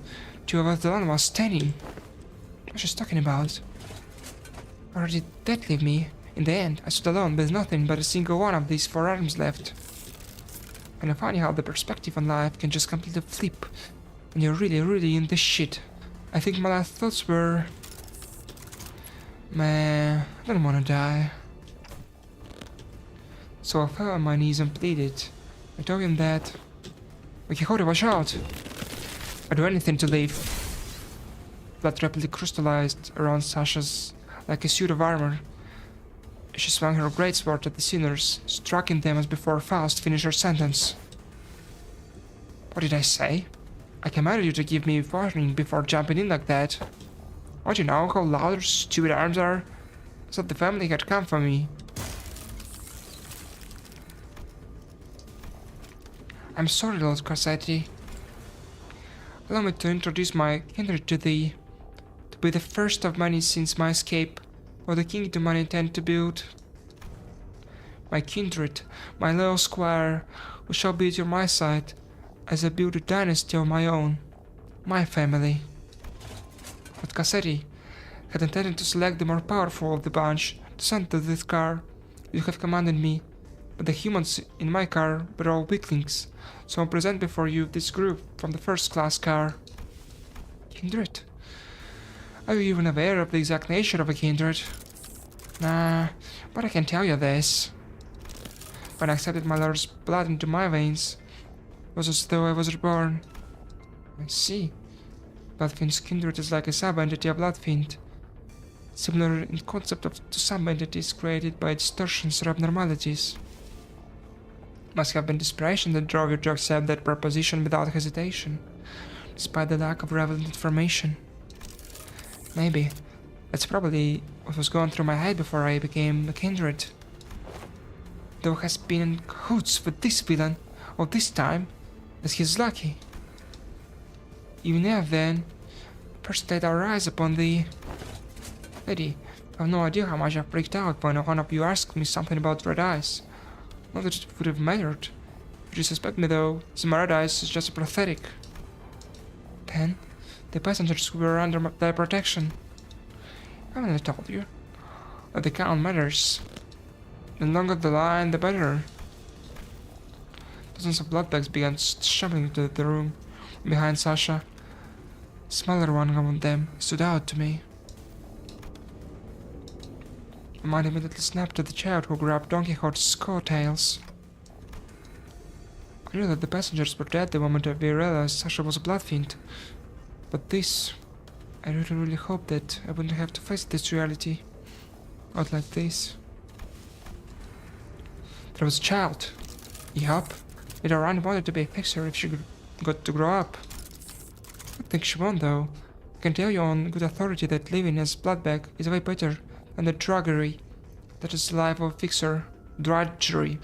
To avoid the land was standing. What she's talking about? Or did that leave me? In the end, I stood alone with nothing but a single one of these 4 arms left. And I find how the perspective on life can just completely flip when you're really in this shit. I think my last thoughts were... Man, I don't wanna die. So I fell on my knees and pleaded. I told him that... Quixote, watch out! I'd do anything to leave. Blood rapidly crystallized around Sasha's like a suit of armor. She swung her greatsword at the sinners, striking them as before Faust finished her sentence. What did I say? I commanded you to give me warning before jumping in like that. Don't you know how loud her stupid arms are? I thought the family had come for me. I'm sorry, Lord Corsetti. Allow me to introduce my kindred to thee, to be the first of many since my escape, or the kingdom I intend to build. My kindred, my loyal squire, who shall be at my side, as I build a dynasty of my own, my family. But Cassetti had intended to select the more powerful of the bunch to send to this car. You have commanded me, but the humans in my car were all weaklings, so I present before you this group from the first-class car. Kindred? Are you even aware of the exact nature of a kindred? Nah, but I can tell you this. When I accepted my lord's blood into my veins, it was as though I was reborn. I see. Bloodfiend's kindred is like a sub-entity of Bloodfiend, similar in concept to sub-entities created by distortions or abnormalities. Must have been desperation that drove you to accept that proposition without hesitation, despite the lack of relevant information. Maybe. That's probably what was going through my head before I became a kindred. Though has been in cahoots with this villain all this time, that he's lucky. Even if then, first laid our eyes upon thee. Lady, I have no idea how much I freaked out when one of you asked me something about red eyes. Not that it would have mattered. If you suspect me though, this paradise is just pathetic. Then, the passengers were under their protection. Haven't I told you that the count matters? The longer the line, the better. Dozens of blood bags began shuffling into the room behind Sasha. The smaller one among them stood out to me. My mind immediately snapped to the child who grabbed Don Quixote's coattails. I knew that the passengers were dead the moment we realized Sasha was a blood fiend. But this... I really hoped that I wouldn't have to face this reality. Not like this. There was a child. Yup. Little Rani wanted to be a fixer if she got to grow up. I think she won't though. I can tell you on good authority that living as bloodbag is way better than the drudgery that is the life of a fixer. Drudgery.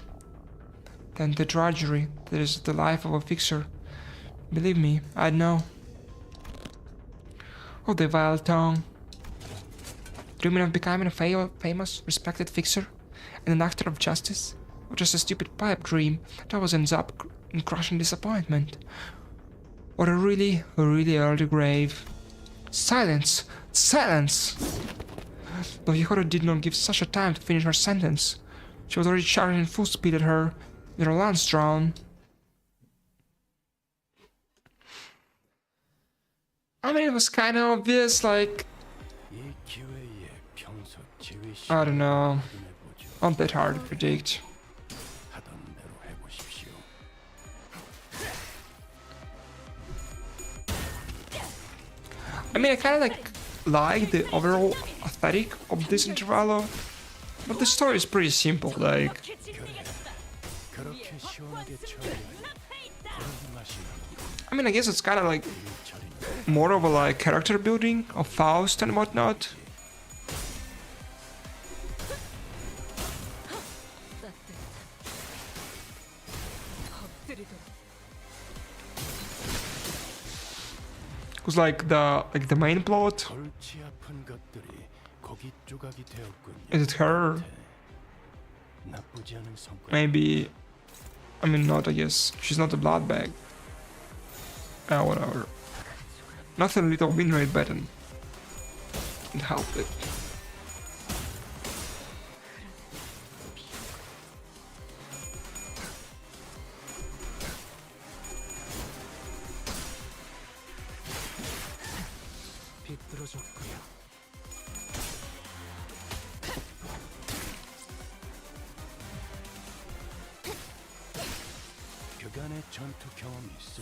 Than the drudgery that is the life of a fixer. Believe me, I know. Oh, the vile tongue. Dreaming of becoming a famous, respected fixer and an actor of justice? Or just a stupid pipe dream that always ends up in crushing disappointment? Or a really early grave? Silence! Silence! Don Quixote did not give Sasha time to finish her sentence. She was already charging full speed at her, with her lance drawn. I mean, it was kind of obvious, like... I don't know. Not that hard to predict. I mean, I kind of like the overall aesthetic of this Intervallo, but the story is pretty simple, like... I mean, I guess it's kind of like more of a like character building of Faust and whatnot. Cause like the main plot, is it her? Maybe. I mean, not. I guess she's not a blood bag. Whatever. Nothing little win rate button can help it.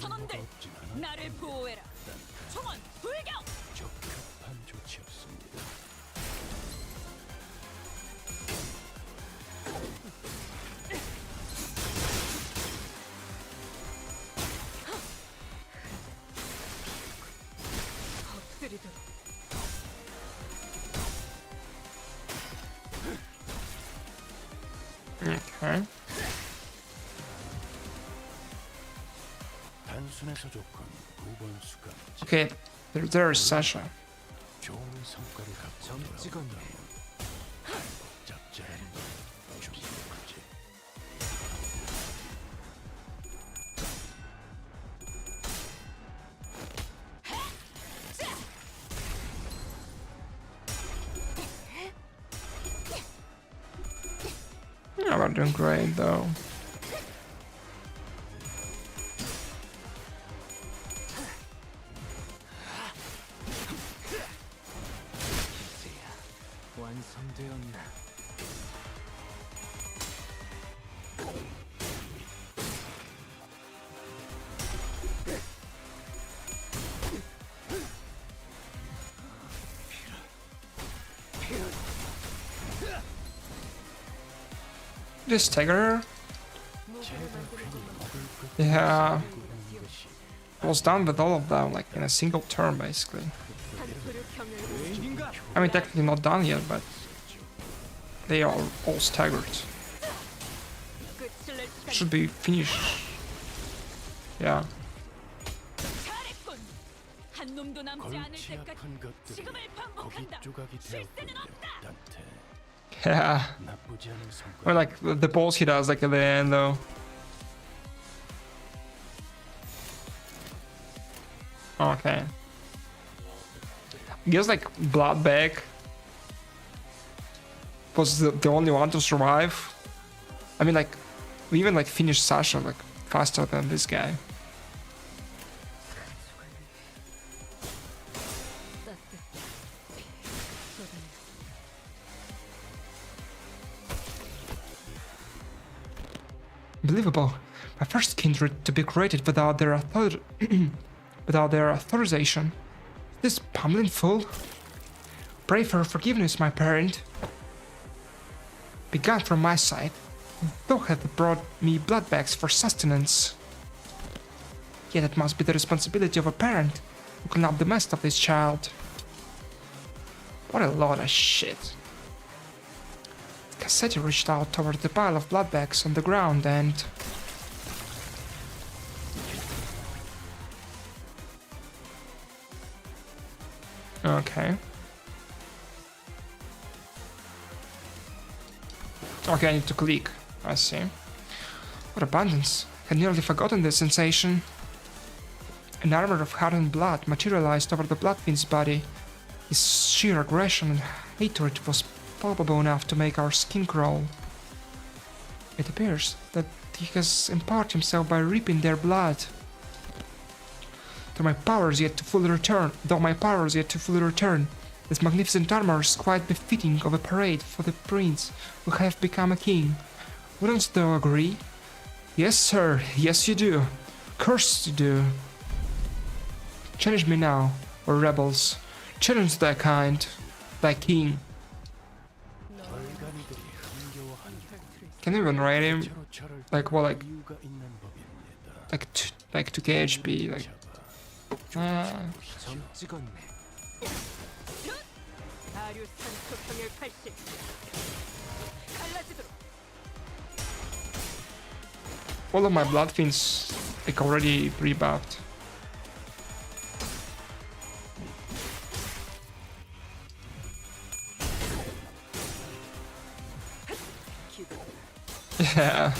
선원들, 나를 보호해라. 총원 불격! 적합한 조치였습니다. Okay. Okay, there's Sasha. Yeah, we're doing great though. 완성되었나? Just take her. Yeah. I was done with all of them, like in a single turn, basically. I mean, technically not done yet, but they are all staggered. Should be finished. Yeah. 잘했군. 한 놈도 남지 않을 때까지 지금을 반복한다. 실세는 없다. Yeah. Or like the balls he does like at the end though. Okay. I guess like Bloodbag was the only one to survive. I mean, like, we even like finished Sasha like faster than this guy. Unbelievable. My first kindred to be created without their without their authorization. This pummeling fool. Pray for forgiveness, my parent. Be gone from my sight. Thou hast brought me bloodbags for sustenance. Yet it must be the responsibility of a parent who cannot the best of this child. What a lot of shit. Cassetti reached out toward the pile of bloodbags on the ground and... Okay. Okay, I need to click. I see. What abundance. Had nearly forgotten this sensation. An armor of hardened blood materialized over the Bloodfiend's body. His sheer aggression and hatred was palpable enough to make our skin crawl. It appears that he has imparted himself by reaping their blood. Though my powers yet to fully return, this magnificent armor is quite befitting of a parade for the prince who have become a king. Wouldn't thou agree? Yes, sir. Yes, you do. Curse you do. Challenge me now, or rebels. Challenge thy kind, thy king. Can you even rate him? Like what? Like 2k HP. Like. 점 찍었네. All of my Bloodfiends like already rebuffed. Yeah.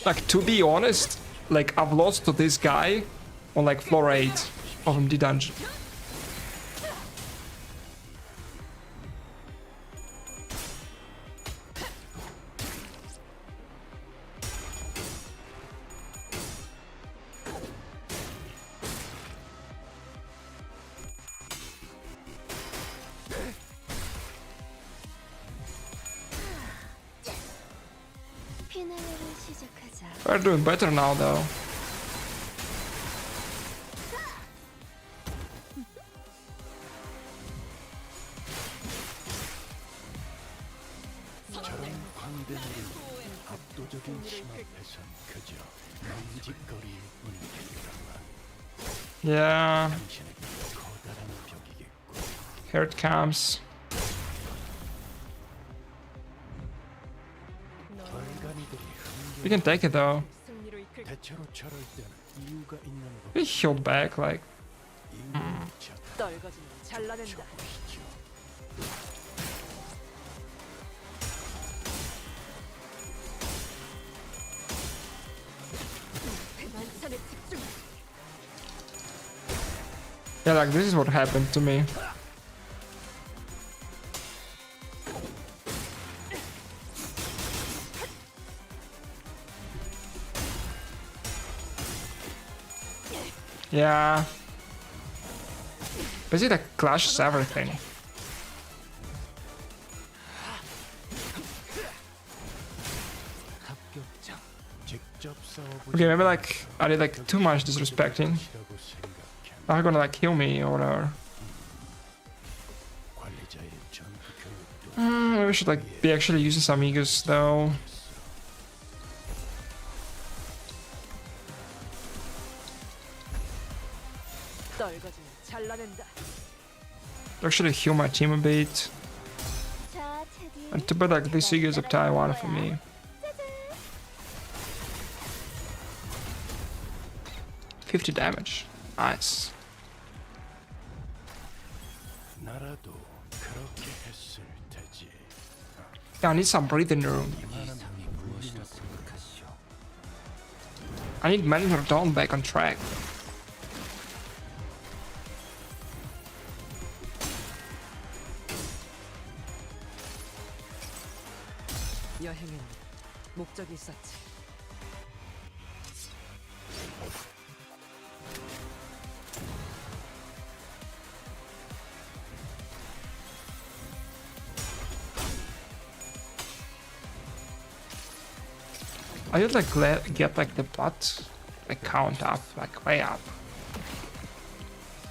Like, to be honest, like, I've lost to this guy on like floor 8 of MD dungeon. We're doing better now, though. Yeah. Here it comes. We can take it though. We healed back, like. Yeah, like this is what happened to me. Yeah. Basically, that clashes everything. Okay, maybe like I did like too much disrespecting. Are gonna like kill me or whatever. Maybe we should like be actually using some Aegis though. Actually heal my team a bit. And to bet like this Aegis up Taiwan for me. $50 damage. Nice. 나라도 그렇게 했을 테지. Yeah, I need some breathing room. 이상이 무엇이라 생각하시오? I need manage Dawn back on track. 여행엔 목적이 있었지. I would like get like the blood like count up, like way up.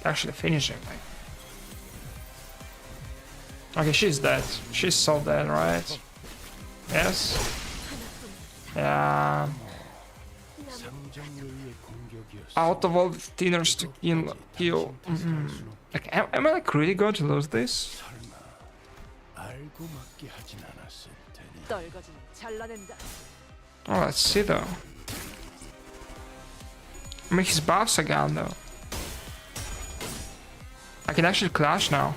Actually finish him. Like. Okay, she's dead. She's so dead, right? Yes. Yeah. 상정료의 공격이었어. Out of all the thinners to kill. Like, am I like really going to lose this? 설마 알고 맞게 하진 않았을 테니. 떨거지는 잘라낸다. Oh, let's see though. I mean, his buffs are gone though. I can actually clash now.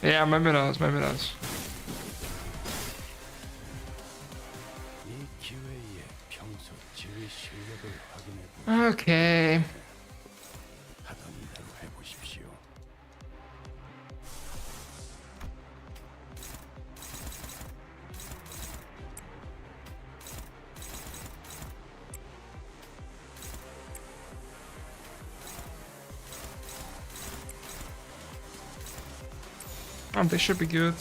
Yeah, maybe those, maybe those. 이 기회에 평소 지휘 실력을 확인해 보고 Okay. 하던 대로 해보십시오. They should be good.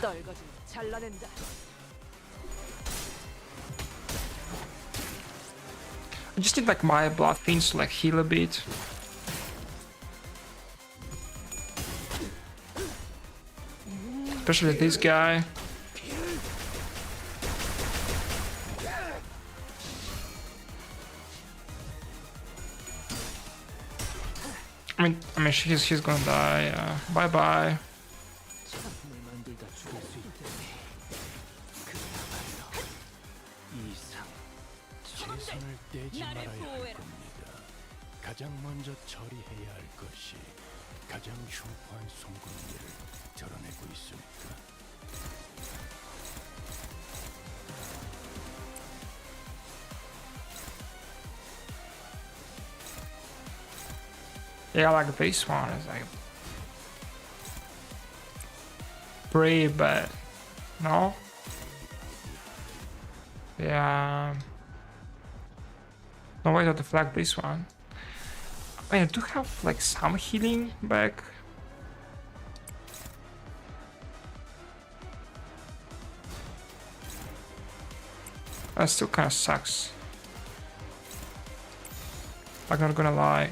떨거지는 잘라낸다. I just need like my blood fiends to like heal a bit. Especially this guy. I mean, he's gonna die. Bye bye. 작품을 만들다 죽을 수 있다니. 그야말로 이상. 최선을 떼지 나를 말아야 할 보호해라. 겁니다. 가장 먼저 처리해야 할 것이 가장 흉포한 송곳니를 드러내고 있으니까. Yeah, like this one is like pretty bad. No? Yeah. No way to deflect this one. I mean, I do have like some healing back. That still kind of sucks. I'm not gonna lie.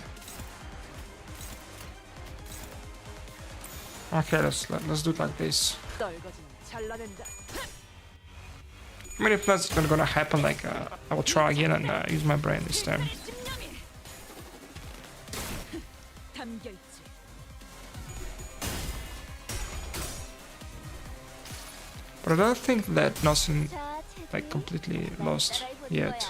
Okay, let's do it like this. 떨거지는 잘라낸다. I mean, if that's gonna happen, like I will try again and use my brain this time. 집념이 담겨 있지. But I don't think that nothing like completely lost yet.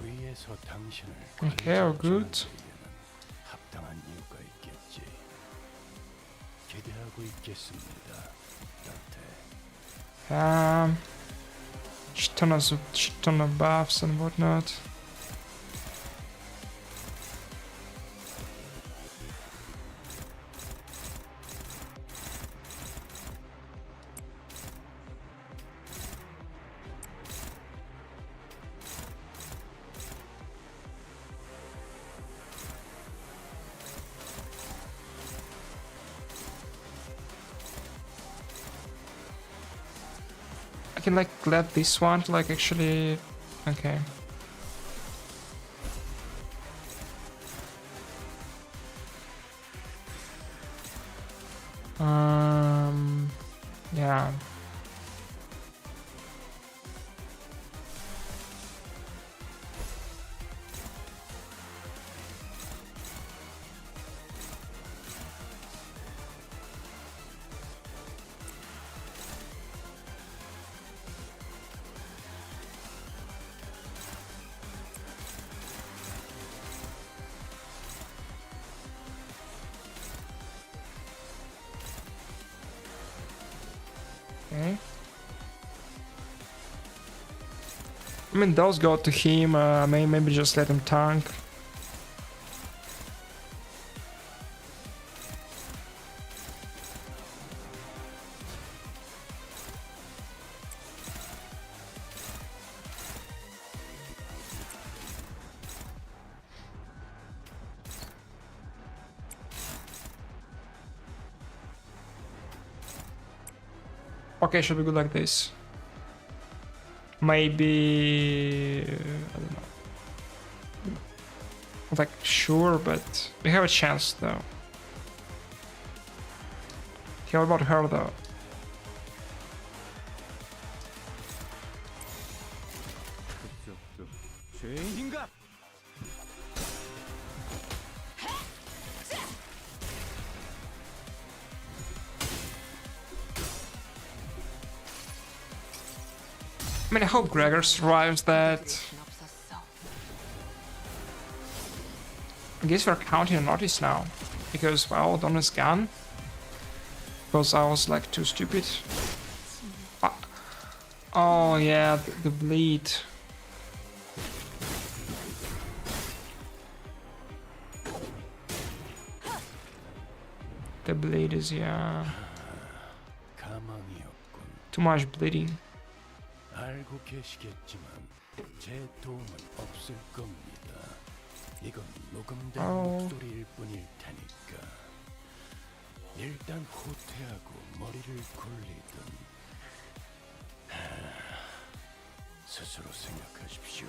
위에서 당신을 Okay, all good. 합당한 이유가 있겠지. 기대하고 있겠습니다. 따뜻해. Shit ton of buffs and whatnot. can like let this one to like actually... Okay. Yeah. Okay. I mean, those go to him. Maybe just let him tank. Okay, should be good like this. Maybe... I don't know. Not like sure, but we have a chance though. Okay, what about her though? I mean, I hope Gregor survives that. 없었어. I guess we're counting on notice now. Because, well, Don is gone. Because I was like too stupid. Oh yeah, the bleed. The bleed is, yeah. 가망이었군. Too much bleeding. 알고 계시겠지만 제 도움은 없을 겁니다. 이건 녹음된 목소리일 뿐일 테니까. 일단 후퇴하고 머리를 굴리든 스스로 생각하십시오.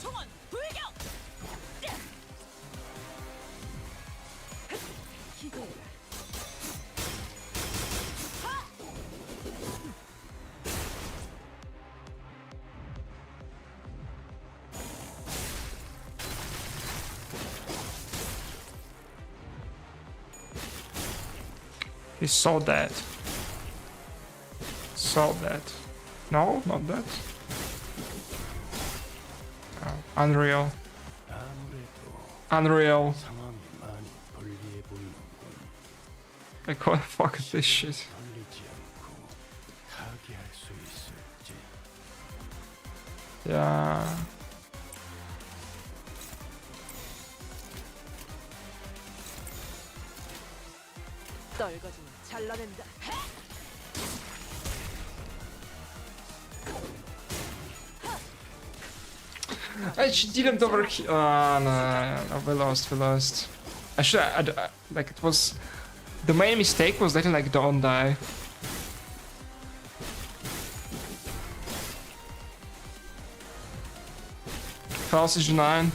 총원 불격! 기대해라. He's so dead. So dead. No, not that. Oh, unreal. 아무래도 Unreal. 상황이 많이 불리해 보이는군. Like, what the fuck is this shit? 걸리지 않고 타개할 수 있을지. Yeah. 떨거지면 잘라낸다. She didn't overkill. No, we lost. I should. Like, it was. The main mistake was letting like Dawn die. Passage 9.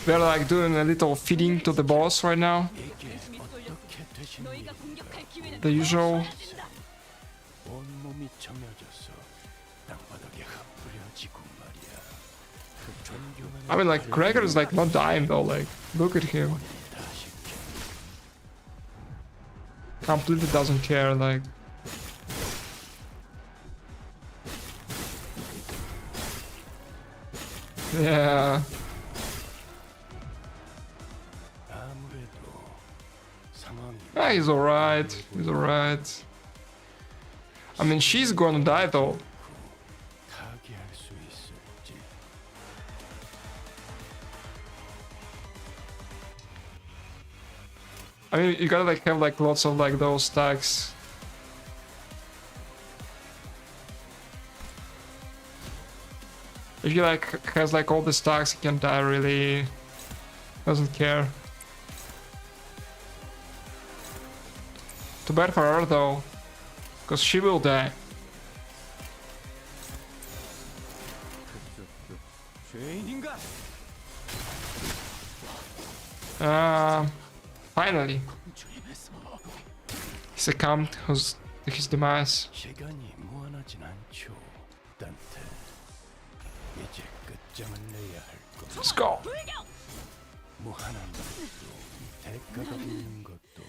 We're like doing a little feeding to the boss right now. 이게 어떻게 되신 너희가 일인가? 공격할 기회는 The usual. 온몸이 점여져서 땅바닥에 흩뿌려지고 말이야. 그 존경하는 I mean, like, Gregor is like not dying though. Like, look at him. 다시 Completely doesn't care. Like, yeah. 아무래도 상황이 Ah, he's alright. He's alright. I mean, she's gonna die though. 타개할 수 있을지. I mean, you gotta like have like lots of like those stacks. If he like has like all the stacks, he can die really. Doesn't care. Too bad for her though, because she will die. 죄인인가? Finally. He succumbed to his demise. 시간이 무한하진 않죠, 단테. 이제 끝장을 내야 할 것. Let's go. 무한한 것도 대가가 있는 것도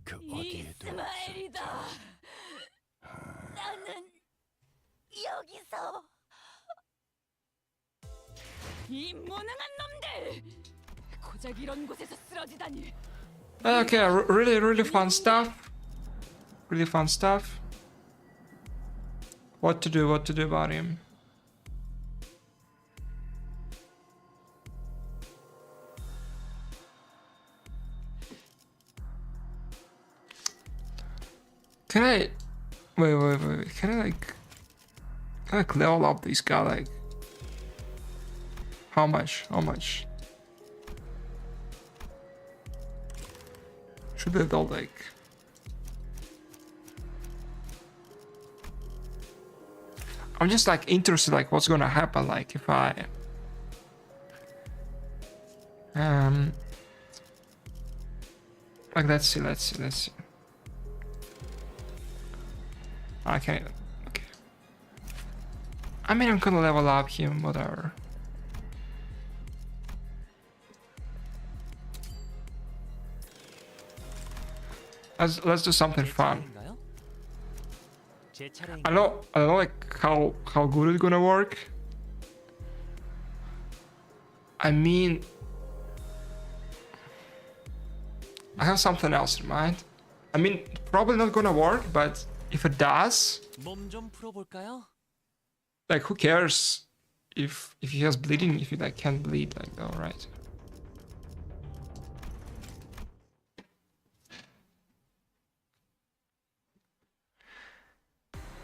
그 어디에도 없을 이스마엘이다. 나는 여기서 이 무능한 놈들 고작 이런 곳에서 쓰러지다니. Okay, really fun stuff. Really fun stuff. What to do about him. Can I wait, can I like level up this guy? Like how much? Should I do like I'm just like interested like what's gonna happen like if I like let's see. Okay. I mean I'm gonna level up him, whatever. Let's do something fun. I don't know like how good it's gonna work. I mean I have something else in mind. I mean probably not gonna work, but if it does, like who cares if he has bleeding, if he like can't bleed, like alright.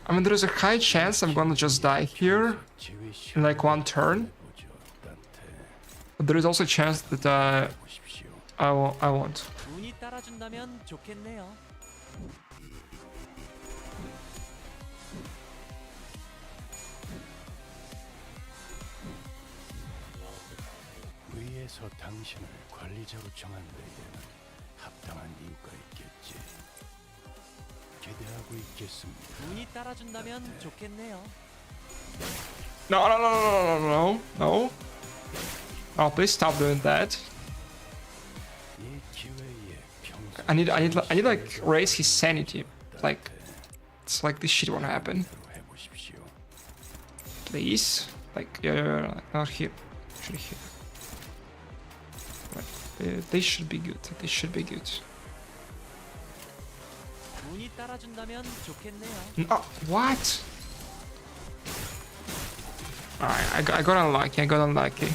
I mean, there is a high chance I'm gonna just die here in like one turn, but there is also a chance that I won't. 위에서 당신을 관리자로 정한 데에는 합당한 이유가 있겠지. 기대하고 있겠습니다. 운이 따라준다면 좋겠네요. No. Oh, please stop doing that. 이 기회에 평소 I need like raise his sanity. Like it's like this shit won't happen. 해보십시오. Please. Like yeah, not here. Actually here. Right. They should be good. They should be good. 운이 따라준다면 좋겠네요. No, what? Alright, I got unlucky.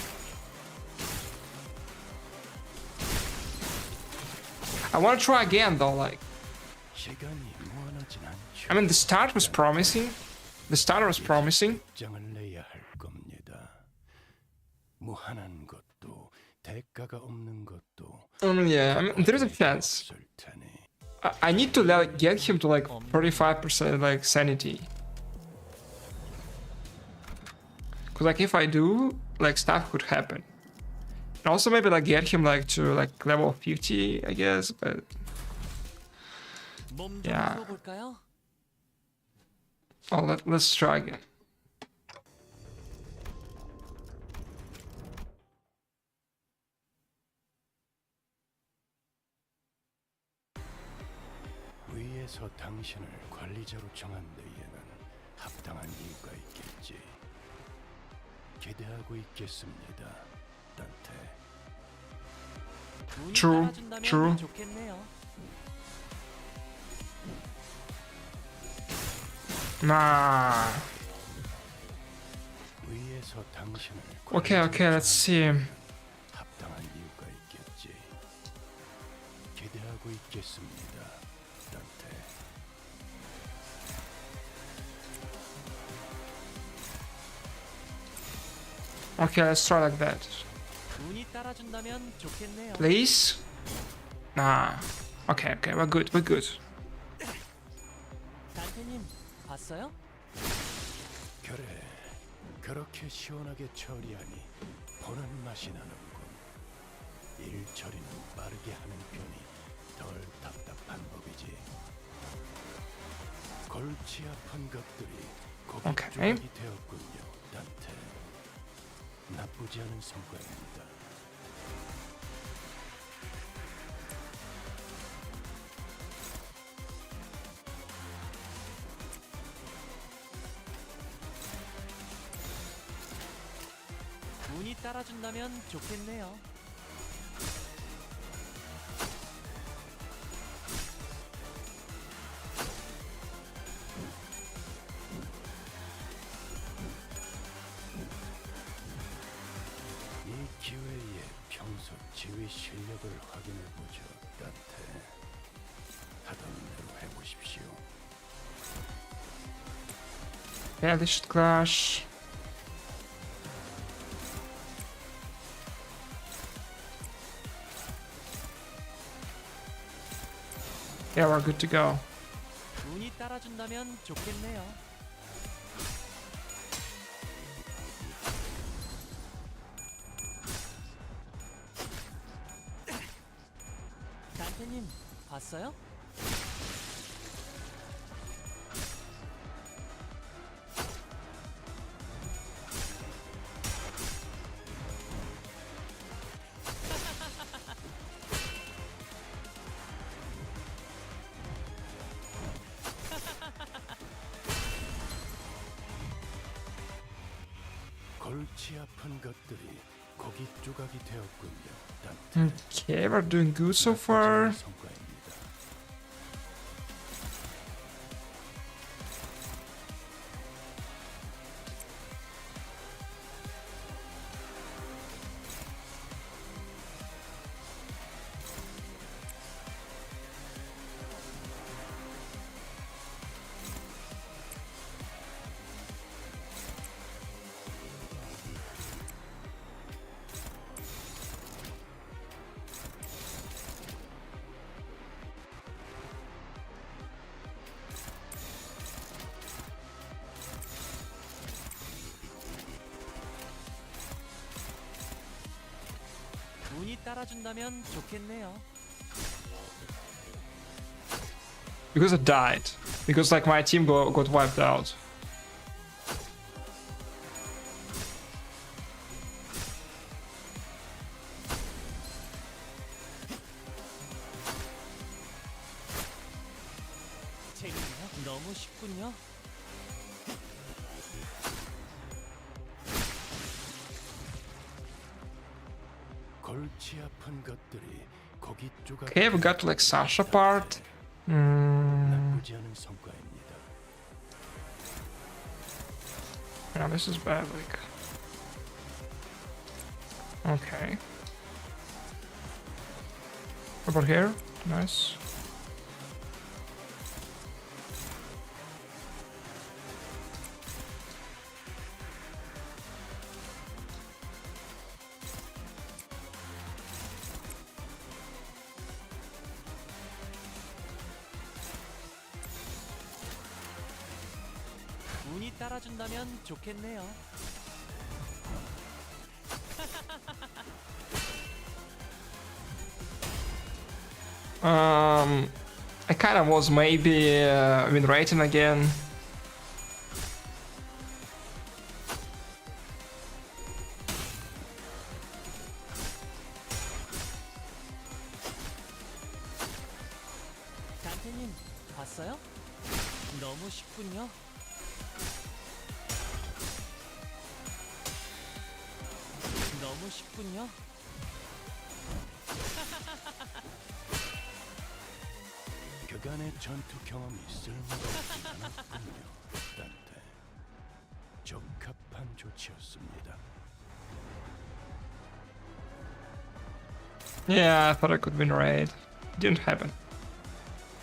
I wanna try again though, like. 시간이 무한하진 않죠. I mean, the start was promising. 장을 내야 할 겁니다. 무한한 것도 대가가 없는 것도 Yeah, I mean, there is a chance. 없을 테니. I need to like get him to like 35% like sanity. Cause like if I do, like stuff could happen. And also maybe like get him like to like level 50, I guess, but 몸좀 Yeah. 풀어볼까요? oh, let's try again. 위에서 당신을 관리자로 정한 데에는 합당한 이유가 있겠지. 기대하고 있겠습니다, 단테. 운이 True, 따라준다면 true. 좋겠네요. Nah. 위에서 당신을 Okay, let's see. 합당한 이유가 있겠지. 기대하고 있겠습니다, 단테. Okay, let's try like that. 운이 따라준다면 좋겠네요. Please? Nah. Okay, we're good. 봤어요? 그래, 그렇게 시원하게 처리하니 보는 맛이 나는군. 일 처리는 빠르게 하는 편이 덜 답답한 법이지. 골치 아픈 것들이 고기 오케이. 조각이 되었군요, 단테. 나쁘지 않은 성과입니다. 운이 따라준다면 좋겠네요. 이 기회에 평소 지휘 실력을 확인해보죠, 단테. 하던 대로 해보십시오. Yeah, this should clash. Yeah, we're good to go. 운이 따라준다면 좋겠네요. 단테님 봤어요? 골치 아픈 것들이 고기 조각이 되었군요, 단테. Okay, we're doing good so far. 성과입니다. 운이 따라준다면 좋겠네요. Because I died. Because like my team got wiped out. 재밌네요. 너무 쉽군요. 골치 아픈 것들이 고기 조각. Okay, we got like Sasha part. 나쁘지 않은 성과입니다. Yeah, this is bad. Like, okay. What about here? Nice. 운이 따라준다면 좋겠네요. I kind of was maybe win rating again. 단테님 봤어요? 너무 쉽군요. 너무 쉽군요. 그간의 전투 경험이 쓸모없지 않았군요, 단테. 적합한 조치였습니다. Yeah, I thought I could win raid. Didn't happen.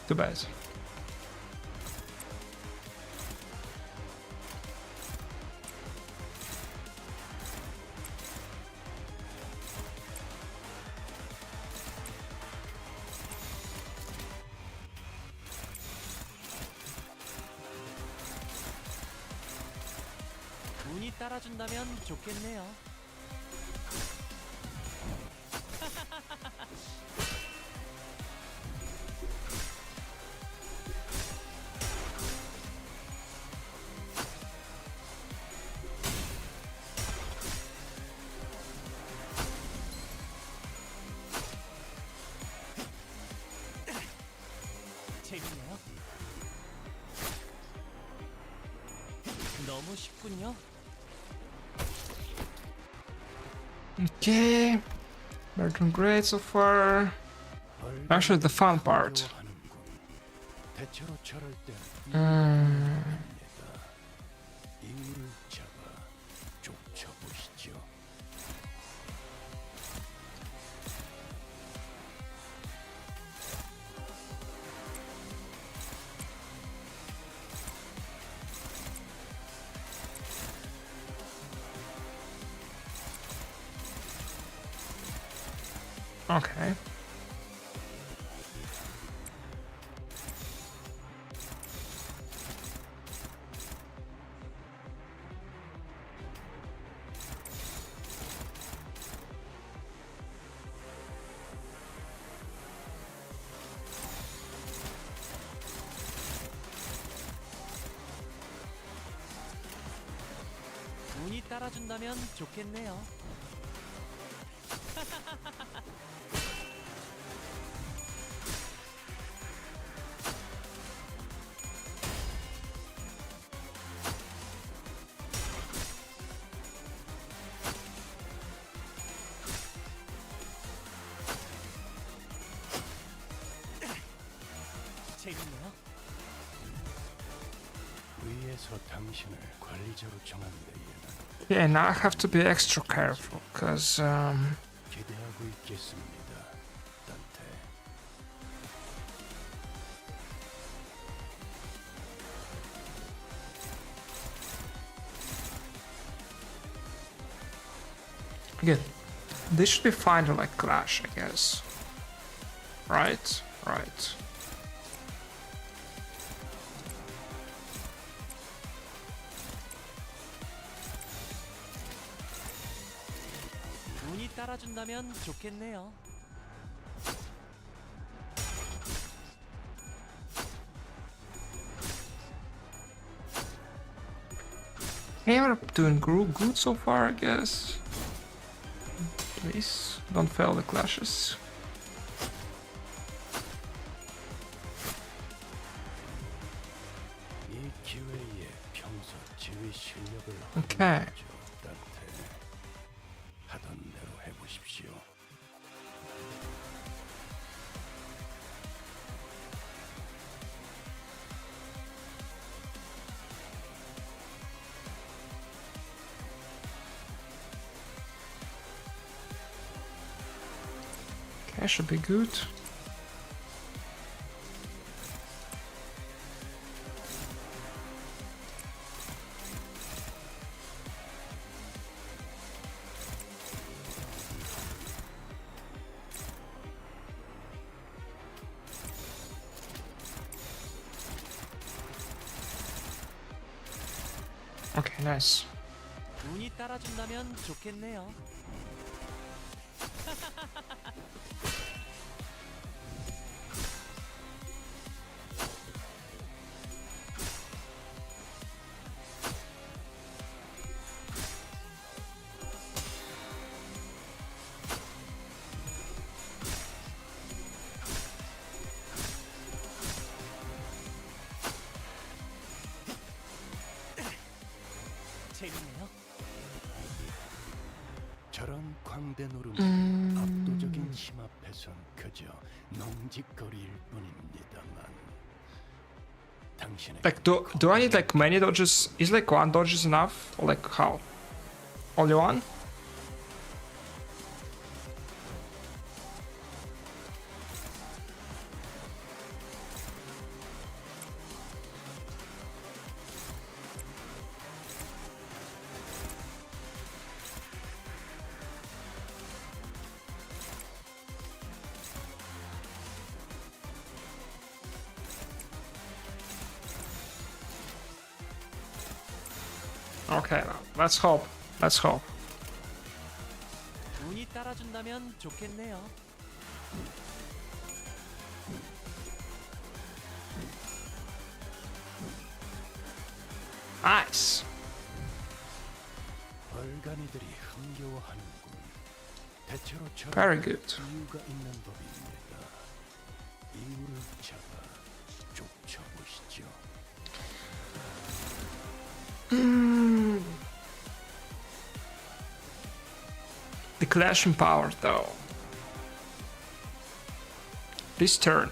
Too bad. 운이 따라준다면 좋겠네요. 재밌네요. 너무 쉽군요. Okay, we're doing great so far. Actually, the fun part. 대체로 저럴 때 Mm, 이를 잡아 쫓아보시죠. okay. 운이 따라준다면 좋겠네요. 재밌네요. 위에서 당신을 관리자로 정한 데에는 Yeah, now I have to be extra careful, because 기대하고 있겠습니다. 단테. again, this should be fine to like clash, I guess. Right? Right. 운이 따라준다면 좋겠네요. Yeah, we're doing good so far, I guess. Please, don't fail the clashes. 이 기회에 평소 지휘 실력을 오케이. 확인하죠, 단테. 하던 대로 해보십시오. Okay, should be good. Okay, nice. 운이 따라준다면 좋겠네요. 재밌네요. 저런 광대 노름은 압도적인 힘 앞에선 그저 농직거리일 뿐입니다만 당신의 Like, do I need like many dodges? Is like one dodge is enough? Or like how? Only one? Okay, let's hope. Let's hope. 운이 따라준다면 좋겠네요. Nice. 얼간이들이 흥겨워하는군. 대체로 Very good. 이유가 있는 법입니다. 이유를 잡아 쫓아보시죠. The clashing power, though. This turn.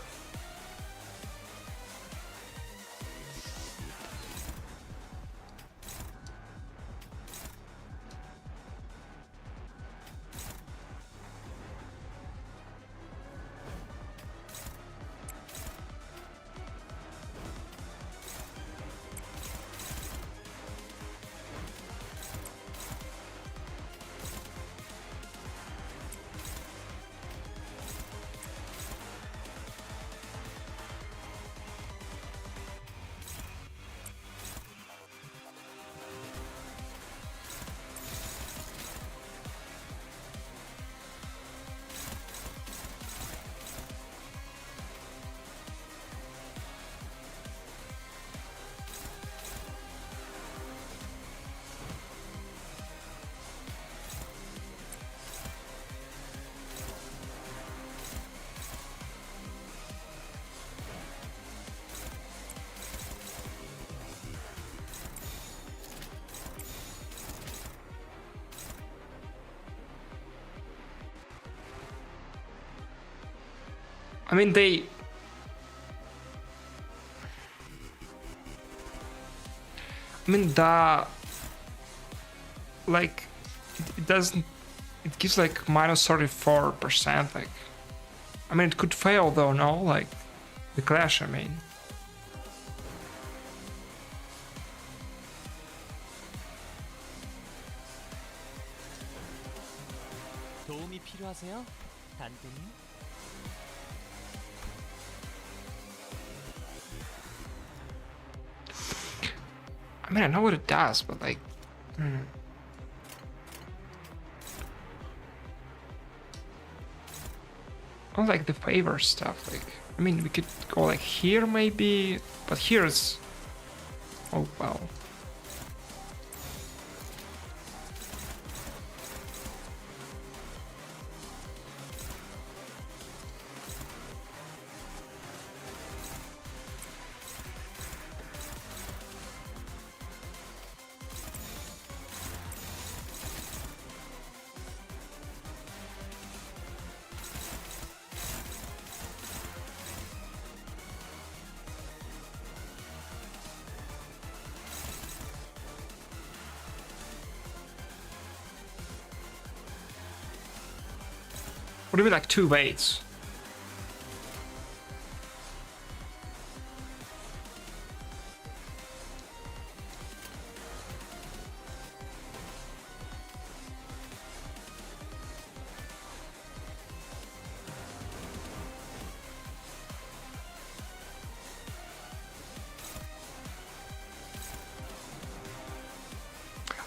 I mean, like, it doesn't, it gives like minus 34%, like, I mean, it could fail though, no? Like, the clash, I mean. 도움이 필요하세요? 단테님? I mean, I know what it does, but like, I like the favor stuff. Like, I mean, we could go like here maybe, but here's, oh well. What do you mean, like 2 waits?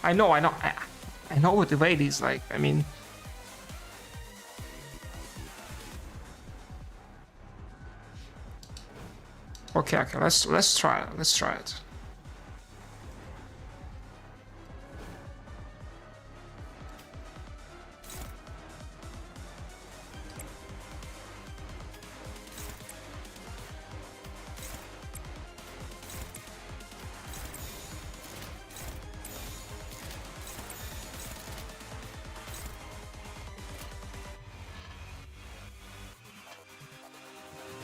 I know, I know what the wait is like. I mean. Okay, let's try it. Let's try it.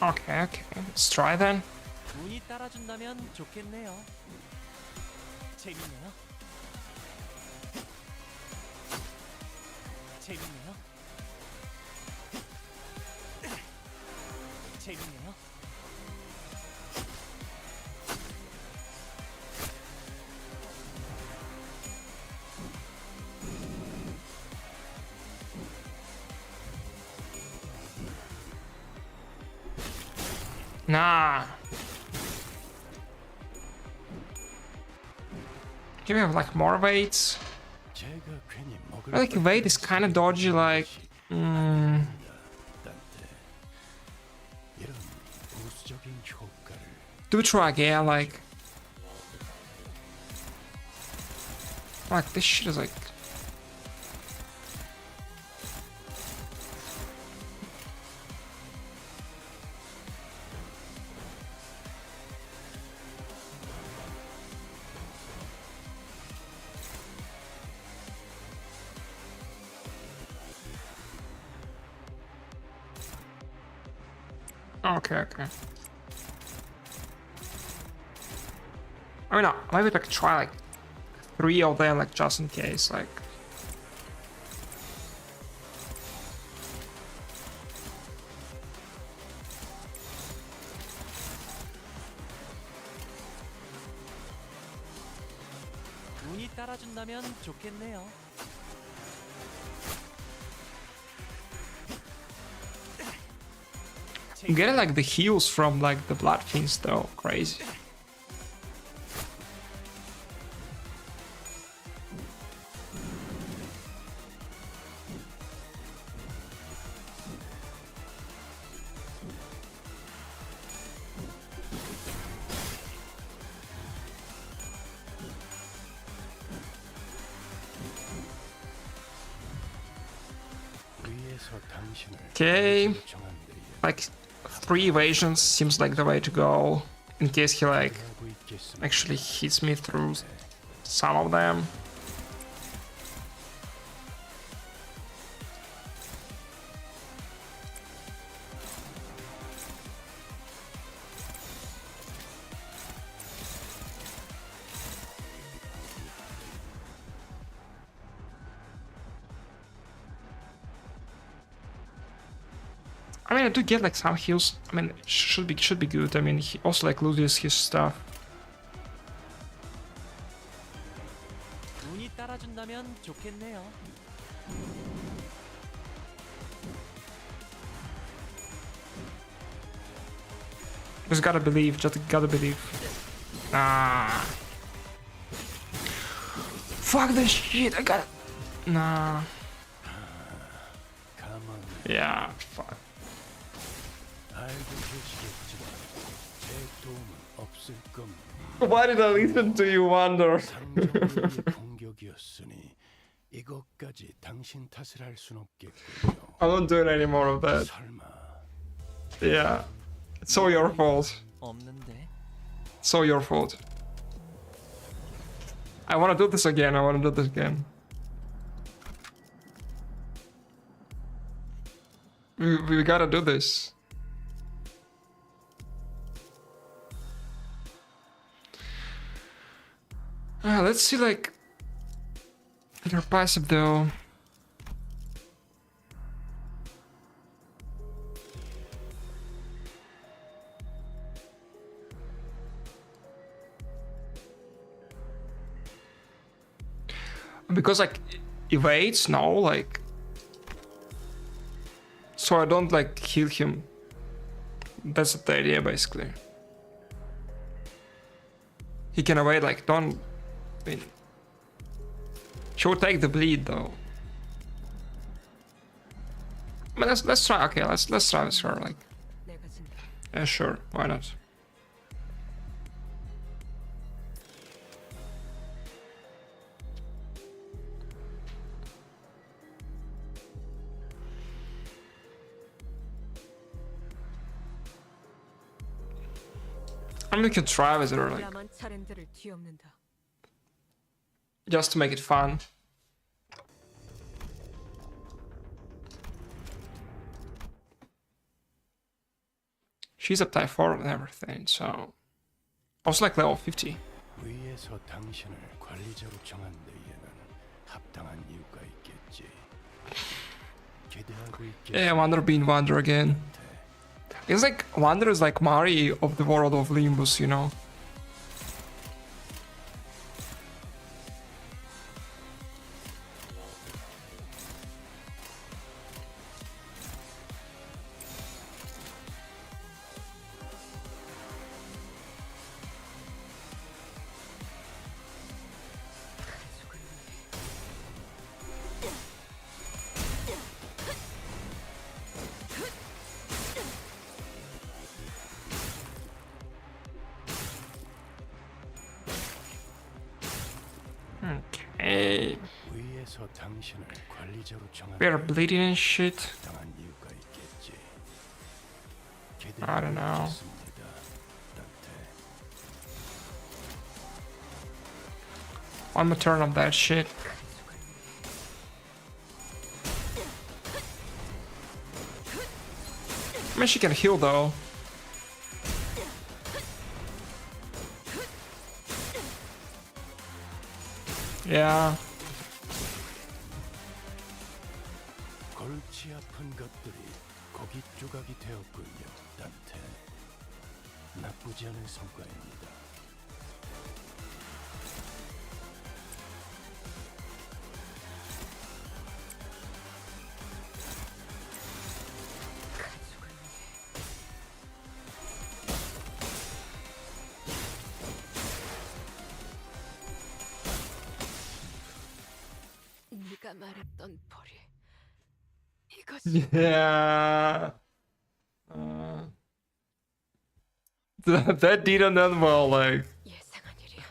Okay, let's try then. 운이 따라준다면 좋겠네요. 재밌네요. 재밌네요. 재밌네요. Nah. Can we have like more weights? 제가 괜히 먹을 I think weight is kind of dodgy. Like, 단테 이런 부수적인 효과를 do try again. Like this shit is like. Okay. I mean, maybe like try like 3 of them, like just in case, like. 운이 따라준다면 좋겠네요. I'm getting like the heals from like the blood fiends though, crazy. 위에서 당신을 Okay, 정한 데에 like 3 evasions seems like the way to go in case he like 하고 있겠습니다. actually hits me through some of them. I mean, I do get like some heals. I mean, it should be good. I mean, he also like loses his stuff. 운이 따라준다면 좋겠네요. Just gotta believe. Just gotta believe. Nah. Fuck this shit. I got. Nah. 가만 Yeah. Fuck. 알고 계시겠지만 제 도움은 없을 겁니다. Why did I listen to you, Wonder? 상정의 공격이었으니 이것까지 당신 탓을 할 순 없겠군요. I'm not doing any more of that. 설마 Yeah. It's all your fault. 없는데. It's all your fault. I wanna do this again. I wanna do this again. We gotta do this. Let's see, like, your passive though. Because like evades now, like, so I don't like kill him. That's the idea basically. He can evade, like, don't. I mean, she will take the bleed though. But let's try. Okay, let's try this her. Like, 내가 진다. yeah, sure, why not? I'm gonna try with her, like, 야만 차랜들을 뒤엎는다. just to make it fun. She's up type 4 and everything, so I was like level 50. 위에서 당신을 관리자로 정한 데에는 합당한 이유가 있겠지. 기대하고 있겠지. Yeah, Wander being Wander again. It's like Wander is like Mari of the world of Limbus, you know? Okay. 위에서 당신을 관리자로 정한 We are bleeding and shit. 당한 이유가 있겠지. I don't know. 있습니다, 단테. I'm gonna turn off that shit. I mean, she can heal though. Yeah. 골치 아픈 것들이 고기 조각이 되었군요, 단테. 나쁘지 않은 성과입니다. 네가 말했던 벌이 이것이 Yeah. That didn't end well, like. 예상한 일이야.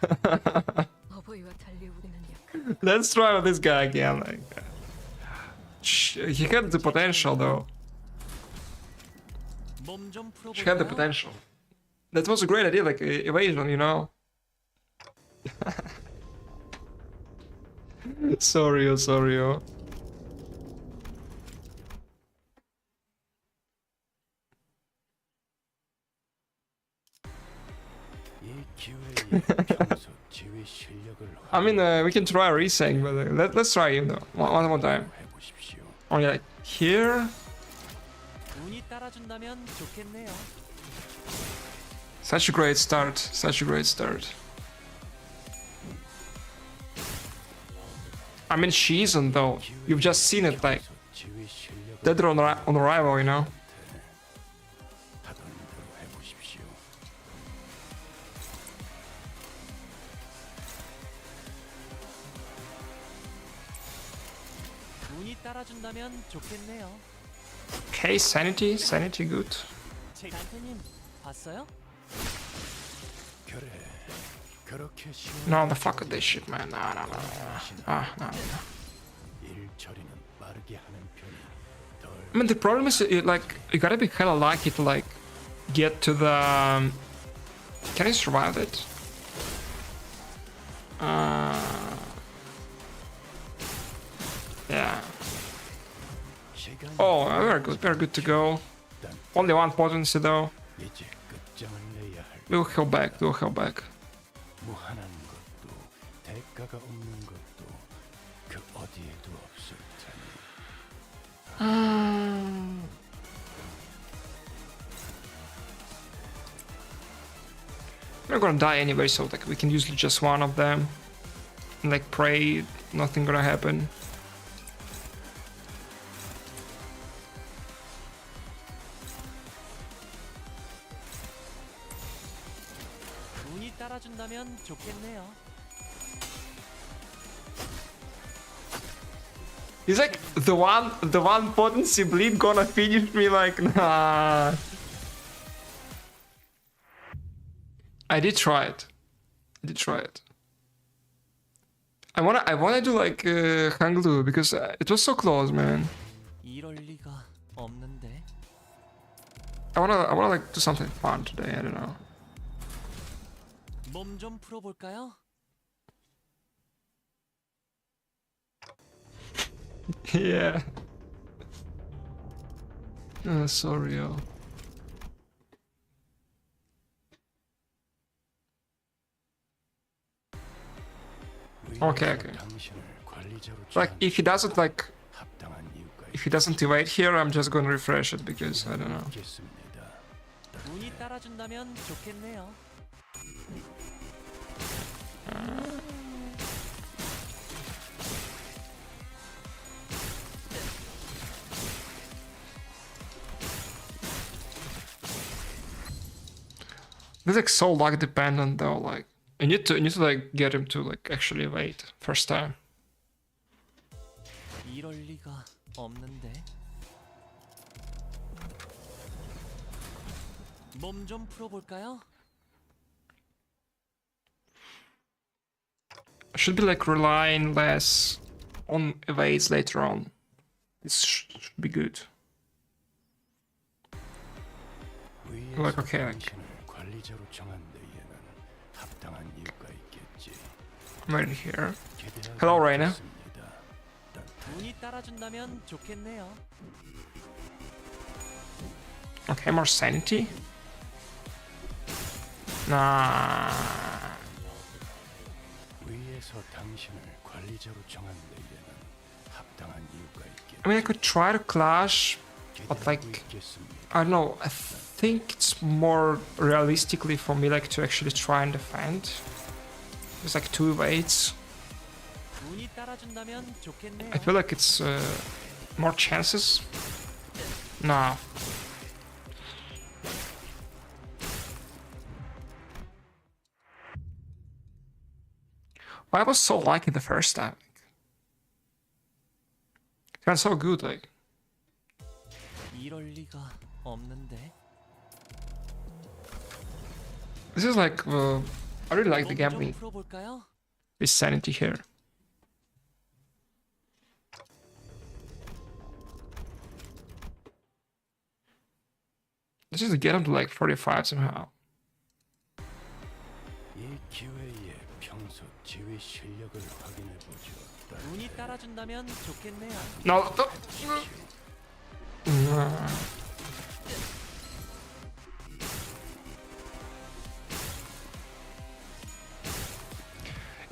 어버이와 달리 우리는 약한 Let's try with this guy again. Like, he had the potential though. 몸좀 She had the 풀어볼까요? potential. That was a great idea, like evasion, you know. Sorry, oh, sorry. Oh. 이 기회에 평소 지휘 실력을 I mean, we can try resync, but let's try, you know, one more time. 해보십시오. Only like here. 운이 따라준다면 좋겠네요. Such a great start. Such a great start. I mean, she isn't though. You've just seen it, like 지휘 실력을 dead on arrival, you know. 하던 대로 해보십시오. 운이 따라준다면 좋겠네요. Okay, sanity, good. 단테님 봤어요? 그래, 그렇게 쉬운 No, the fuck with this shit, man. No. No. 일 처리는 빠르게 하는 편이 덜 I mean, the problem is, like, you gotta be hella lucky to, like, get to the... Can you survive it? Yeah. 시간이 Oh, we're good to go. Only one potency, though. 이제 끝장을 내야 할 We'll heal back. 무한한 것도 대가가 없는 것도 그 어디에도 없을 테니. We're gonna die anyway, so, like, we can use just one of them. And, like, pray nothing gonna happen. 운이 따라준다면 좋겠네요. He's like, the one potency bleed gonna finish me, like, nah. I did try it. I wanna do like Hanglu because it was so close, man. 이럴 리가 없는데. I wanna like do something fun today. I don't know. 몸 좀 풀어볼까요? Yeah. Sorry, yo. Okay. 당신을 관리자로 Like if he doesn't like, 합당한 이유가 if he doesn't evade here, I'm just gonna refresh it because I don't know. 있겠습니다. 운이 따라준다면 좋겠네요. This is like so luck dependent though. Like you need to like get him to like actually evade first time. 이럴 리가 없는데. 몸 좀 풀어볼까요? I should be like relying less on evades later on. This should be good. Like, okay, like, 관리자로 정한 데에는 합당한 이유가 있겠지. I'm right here. Hello, Reina. 운이 따라준다면 좋겠네요. Okay, more sanity. Nah. 위에서 당신을 관리자로 정한 데에는 합당한 이유가 있겠지. I mean, I could try to clash, but like, I don't know. I think it's more realistically for me like to actually try and defend. There's like 2 evades. 운이 따라준다면 좋겠네요. I feel like it's more chances. Nah. I was so lucky the first time. It got so good, like. 이럴 리가 없는데. This is like, I really like the 좀 gambling 풀어볼까요? with sanity here. Let's just get him to like 45 somehow. 이 기회에 평소 지휘 실력을 확인해 보죠. 운이 따라준다면 좋겠네요. No, no.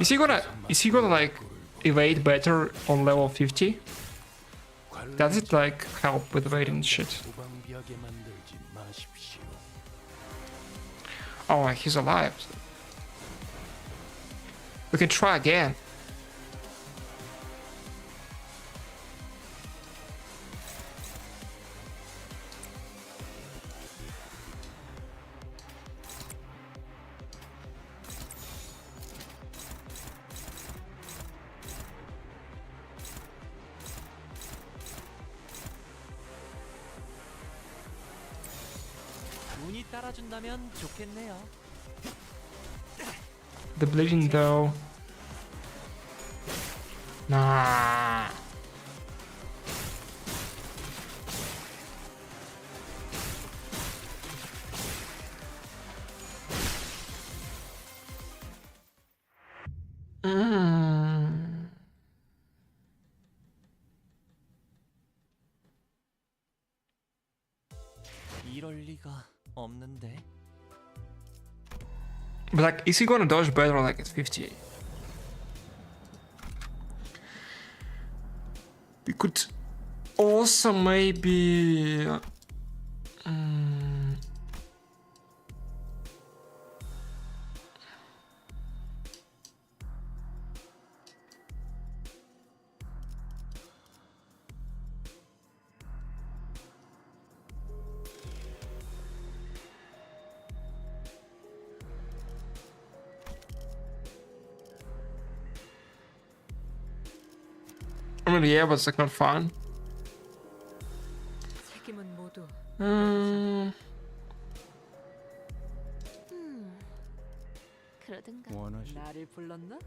Is he gonna like evade better on level 50? Does it like help with evading shit? 무방비하게 만들지 마십시오. Oh, he's alive. We can try again. 운이 따라준다면 좋겠네요. The bleeding though. Nah. 이럴 리가 없는데. But like, is he gonna dodge better like at 50? We could also maybe... I mean, yeah, but it's like not fun. 책임은 모두 그러든가. 원하시 나를 불렀나?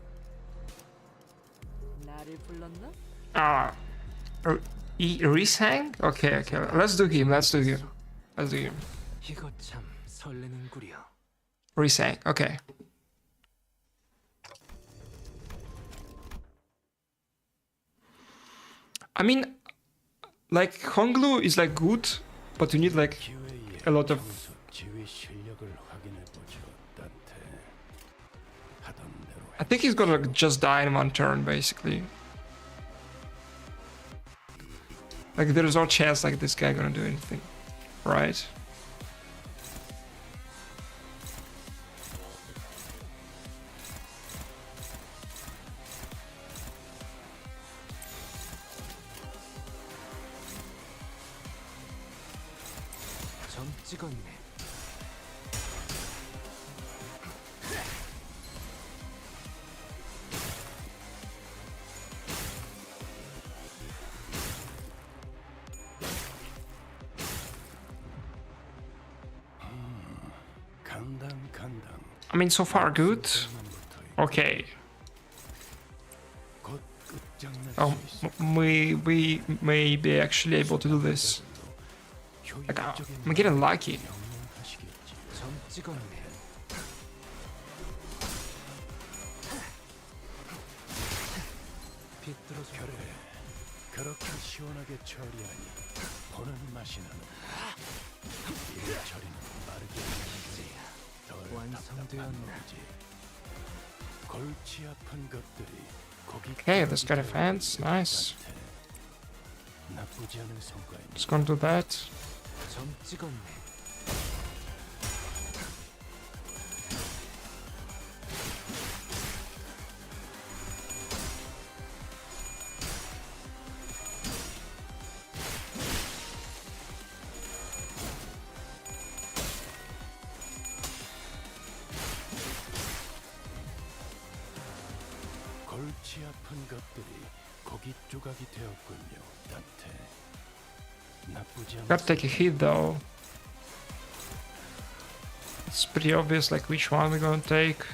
나를 불렀나? Resang? Okay, okay. Let's do him. Let's do him. Let's do him. 이거 참 설레는구려. Resang. Okay. I mean, like Honglu is like good, but you need like 기회에 a lot of. 평소 지휘 실력을 확인해 보죠. 따뜻해. 하던 대로 I think he's gonna like, just die in 1 turn, basically. Like there's no chance like this guy gonna do anything, right? 점 찍었네. 간당. I mean, so far good. Okay. 곧 끝장날 Oh, 수 있을 we may be actually able to do this. Like, I'm getting lucky. 명령하시겠지. 점 찍었네. 비뚤어져. 그래, 그렇게 시원하게 처리하니 보는 맛이 나는. 이 처리는 빠르게 해야지. 덜 완성되었나? 답답한 거지. 골치 아픈 것들이 거기. Okay, this got a fence. Nice. 나쁘지 않은 성과입니다. Just gonna do that. 점 찍었네. 골치 아픈 것들이 고기 조각이 되었군요, 단테. 나쁘지 않은. Gotta take a hit though. It's pretty obvious like which one we're gonna take.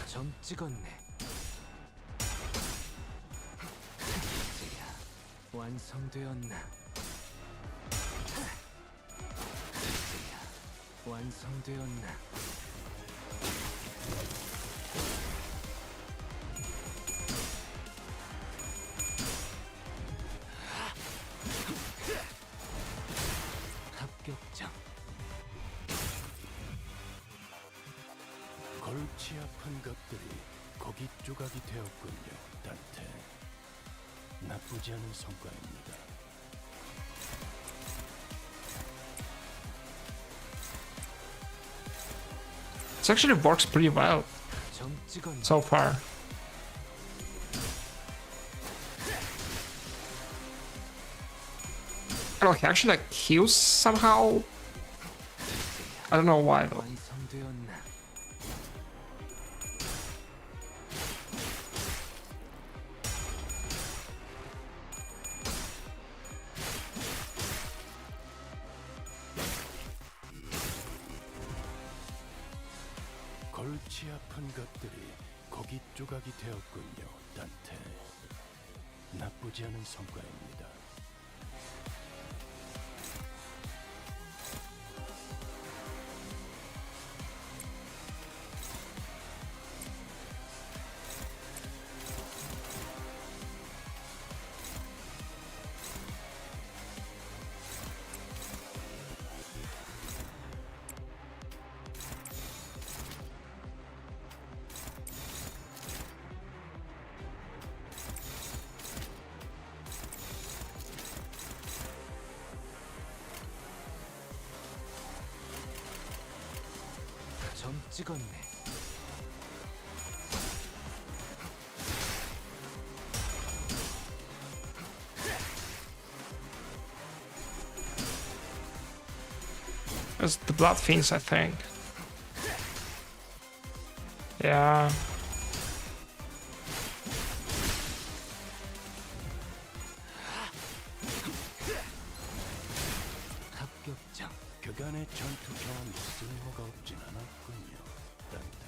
점 찍었네. 이제야 완성되었나? 이제야 완성되었나? 합격장. 골치 아픈 것들이 고기 조각이 되었군요, 단테. 나쁘지 않은 성과입니다. It actually works pretty well 점 찍었네. so far. Oh, he actually like heals somehow. I don't know why though. 완성되었나? 골치 아픈 것들이 고기 조각이 되었군요, 단테. 나쁘지 않은 성과입니다. 점 찍었네. It's the blood fiends, I think. Yeah. 합격장. 그간의 전투 경험이 쓸모가 없진 않았군요, 단테.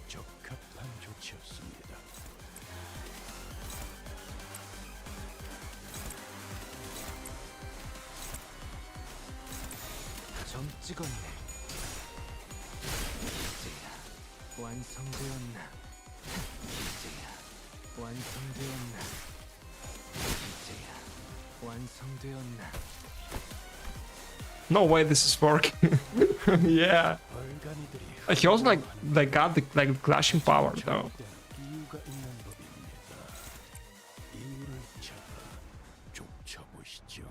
적합한 조치였습니다. 점 찍었네. 이제야 완성되었나? 이제야 완성되었나? 이제야 완성되었나? No way this is working. Yeah. 벌간이들이 He also like got the like clashing power though. 이유가 있는 법입니다. 이유를 찾아 쫓아보시죠.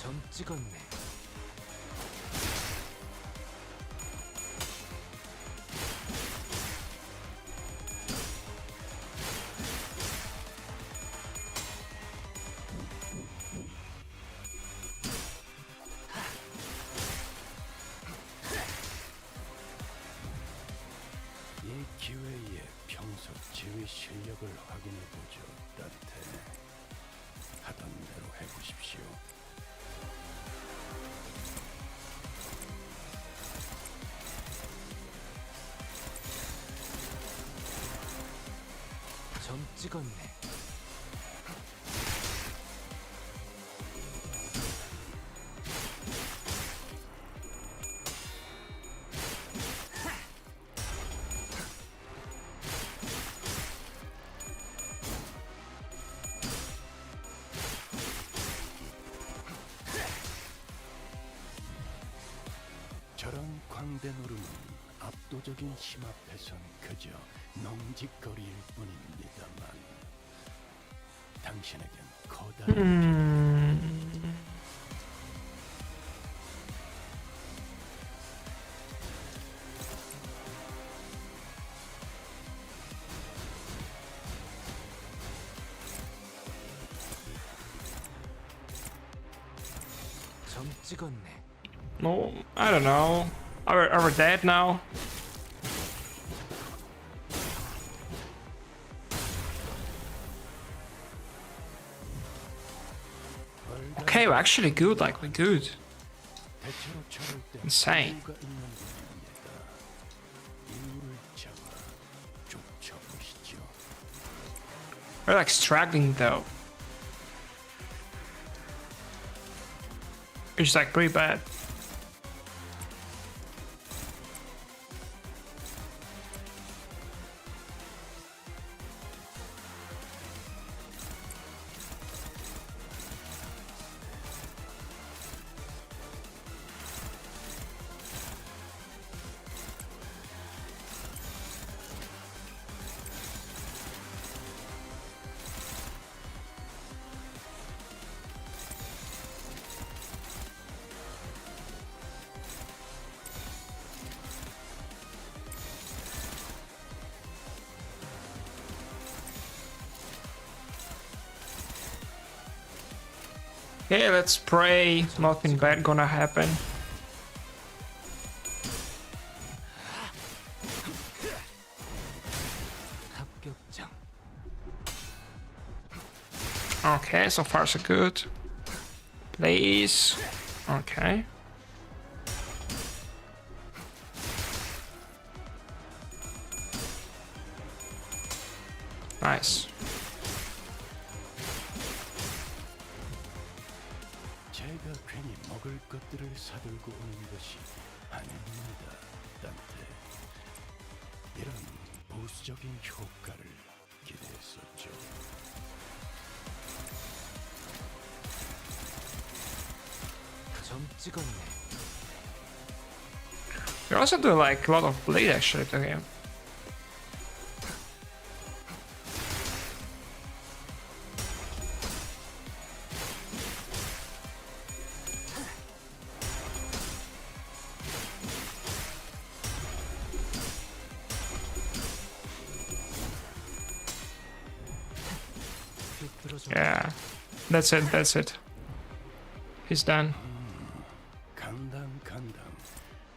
점 찍었네. 이 기회에 어서 지휘 실력을 확인해 보죠, 단테. 하던 대로 해보십시오. 점 찍었네. 저런 광대 노름은 압도적인 힘 앞에선 그저 넋짓거리일 뿐입니다만 당신에겐 커다란 점 찍었네. No, I don't know. Are we dead now? Okay, we're actually good, like we're good. 대체로 저럴 때 Insane. 이유가 있는 겁니다. 이유를 잡아 쫓아보시죠. We're like struggling though. It's like pretty bad. Okay, let's pray nothing bad gonna happen. 합격장. Okay, so far so good. Please. Okay. Nice. 제가 괜히 먹을 것들을 사들고 오는 것이 아닙니다, 단테. 이런 보수적인 효과를 기대했었죠. 점 찍었네. We also do like a lot of bleed actually to him. 삐뚤어져. Yeah. That's it, that's it. He's done. 간당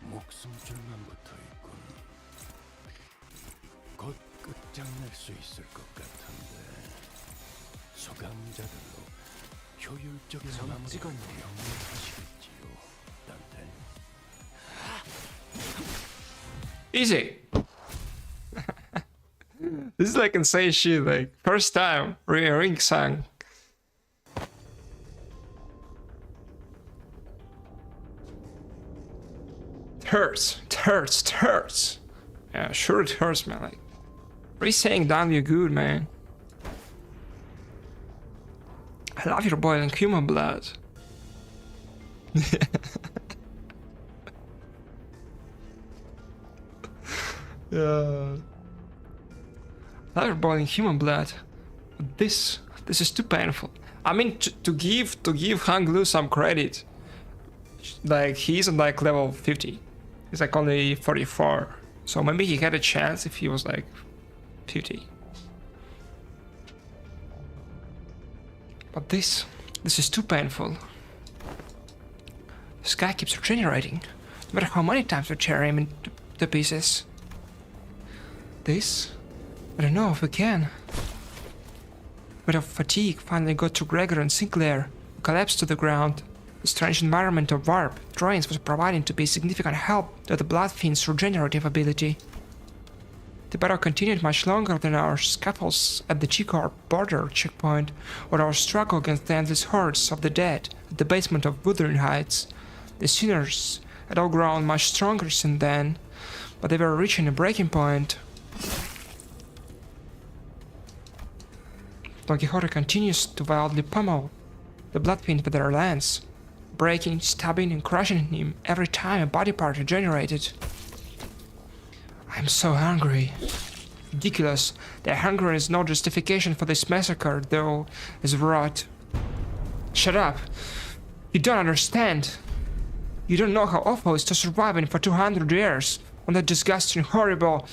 목숨줄만 붙어 있군. 곧 끝장낼 수 있을 것 같은데 소감자들로 효율적인 점 마무리를 찍었네. 명령하시겠지요, 단테. Easy. This is like insane shit, like first time ring sang. It hurts. Yeah, sure it hurts, man. Like, re-saying down you good, man. I love your boiling human blood. Yeah. I love your boiling human blood. But this is too painful. I mean, to give Hang Lu some credit, like he's on like level 50. He's like only 44. So maybe he had a chance if he was like 50. But this is too painful. This guy keeps regenerating. No matter how many times we tear him into pieces. This I don't know if we can. But of fatigue finally got to Gregor and Sinclair, who collapsed to the ground. The strange environment of warp drains was proving to be significant help to the Bloodfiend's regenerative ability. The battle continued much longer than our scuffles at the G-Corp border checkpoint or our struggle against the endless hordes of the dead at the basement of Wuthering Heights. The sinners had all grown much stronger since then, but they were reaching a breaking point. Don Quixote continues to wildly pummel the Bloodfiend with their lance, breaking, stabbing, and crushing him every time a body part regenerated. I'm so hungry. Ridiculous. Their hunger is no justification for this massacre, though, is rot. Shut up. You don't understand. You don't know how awful it is to survive for 200 years on that disgusting, horrible...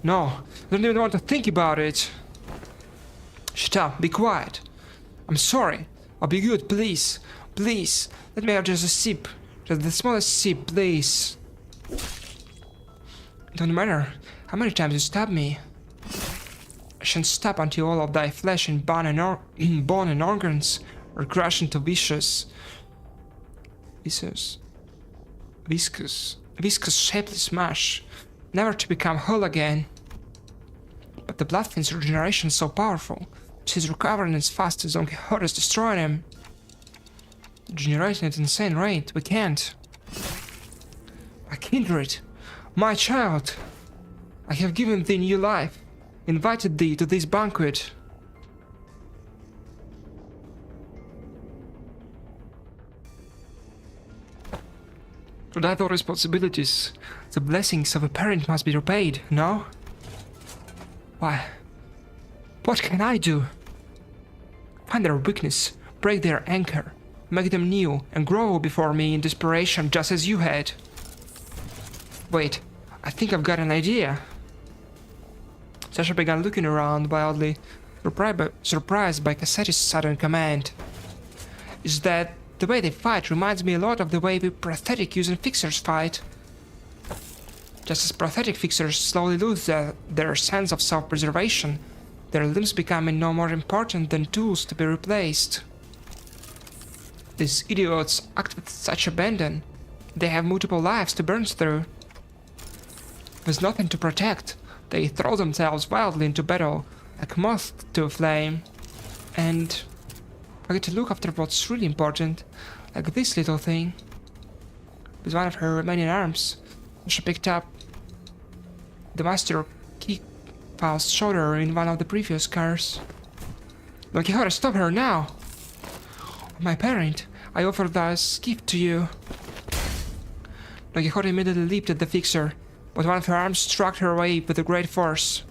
No, I don't even want to think about it. Shut up, be quiet. I'm sorry. I'll be good, please. Please, let me have just a sip. Just the smallest sip, please. It don't matter how many times you stab me. I shan't stop until all of thy flesh and bone and organs are crushed into viscous, shapeless mush, never to become whole again. But the Bloodfiend's regeneration is so powerful, she's recovering as fast as Don Quixote is destroying him. Generating at an insane rate, we can't. My kindred, my child, I have given thee new life, invited thee to this banquet. Without all responsibilities, the blessings of a parent must be repaid, no? Why? What can I do? Find their weakness, break their anchor, make them new, and grow before me in desperation just as you had. Wait, I think I've got an idea. Sasha began looking around wildly, surprised by Cassetti's sudden command. Is that the way they fight reminds me a lot of the way we prosthetic using fixers fight. Just as prosthetic fixers slowly lose their sense of self-preservation, their limbs becoming no more important than tools to be replaced. These idiots act with such abandon. They have multiple lives to burn through. With nothing to protect, they throw themselves wildly into battle, like moths to a flame. And I get to look after what's really important, like this little thing. With one of her remaining arms, she picked up the master key Faust's shoulder in one of the previous cars. Don Quixote, stop her now! My parent, I offer this gift to you. Don Quixote immediately leaped at the fixer, but one of her arms struck her away with a great force.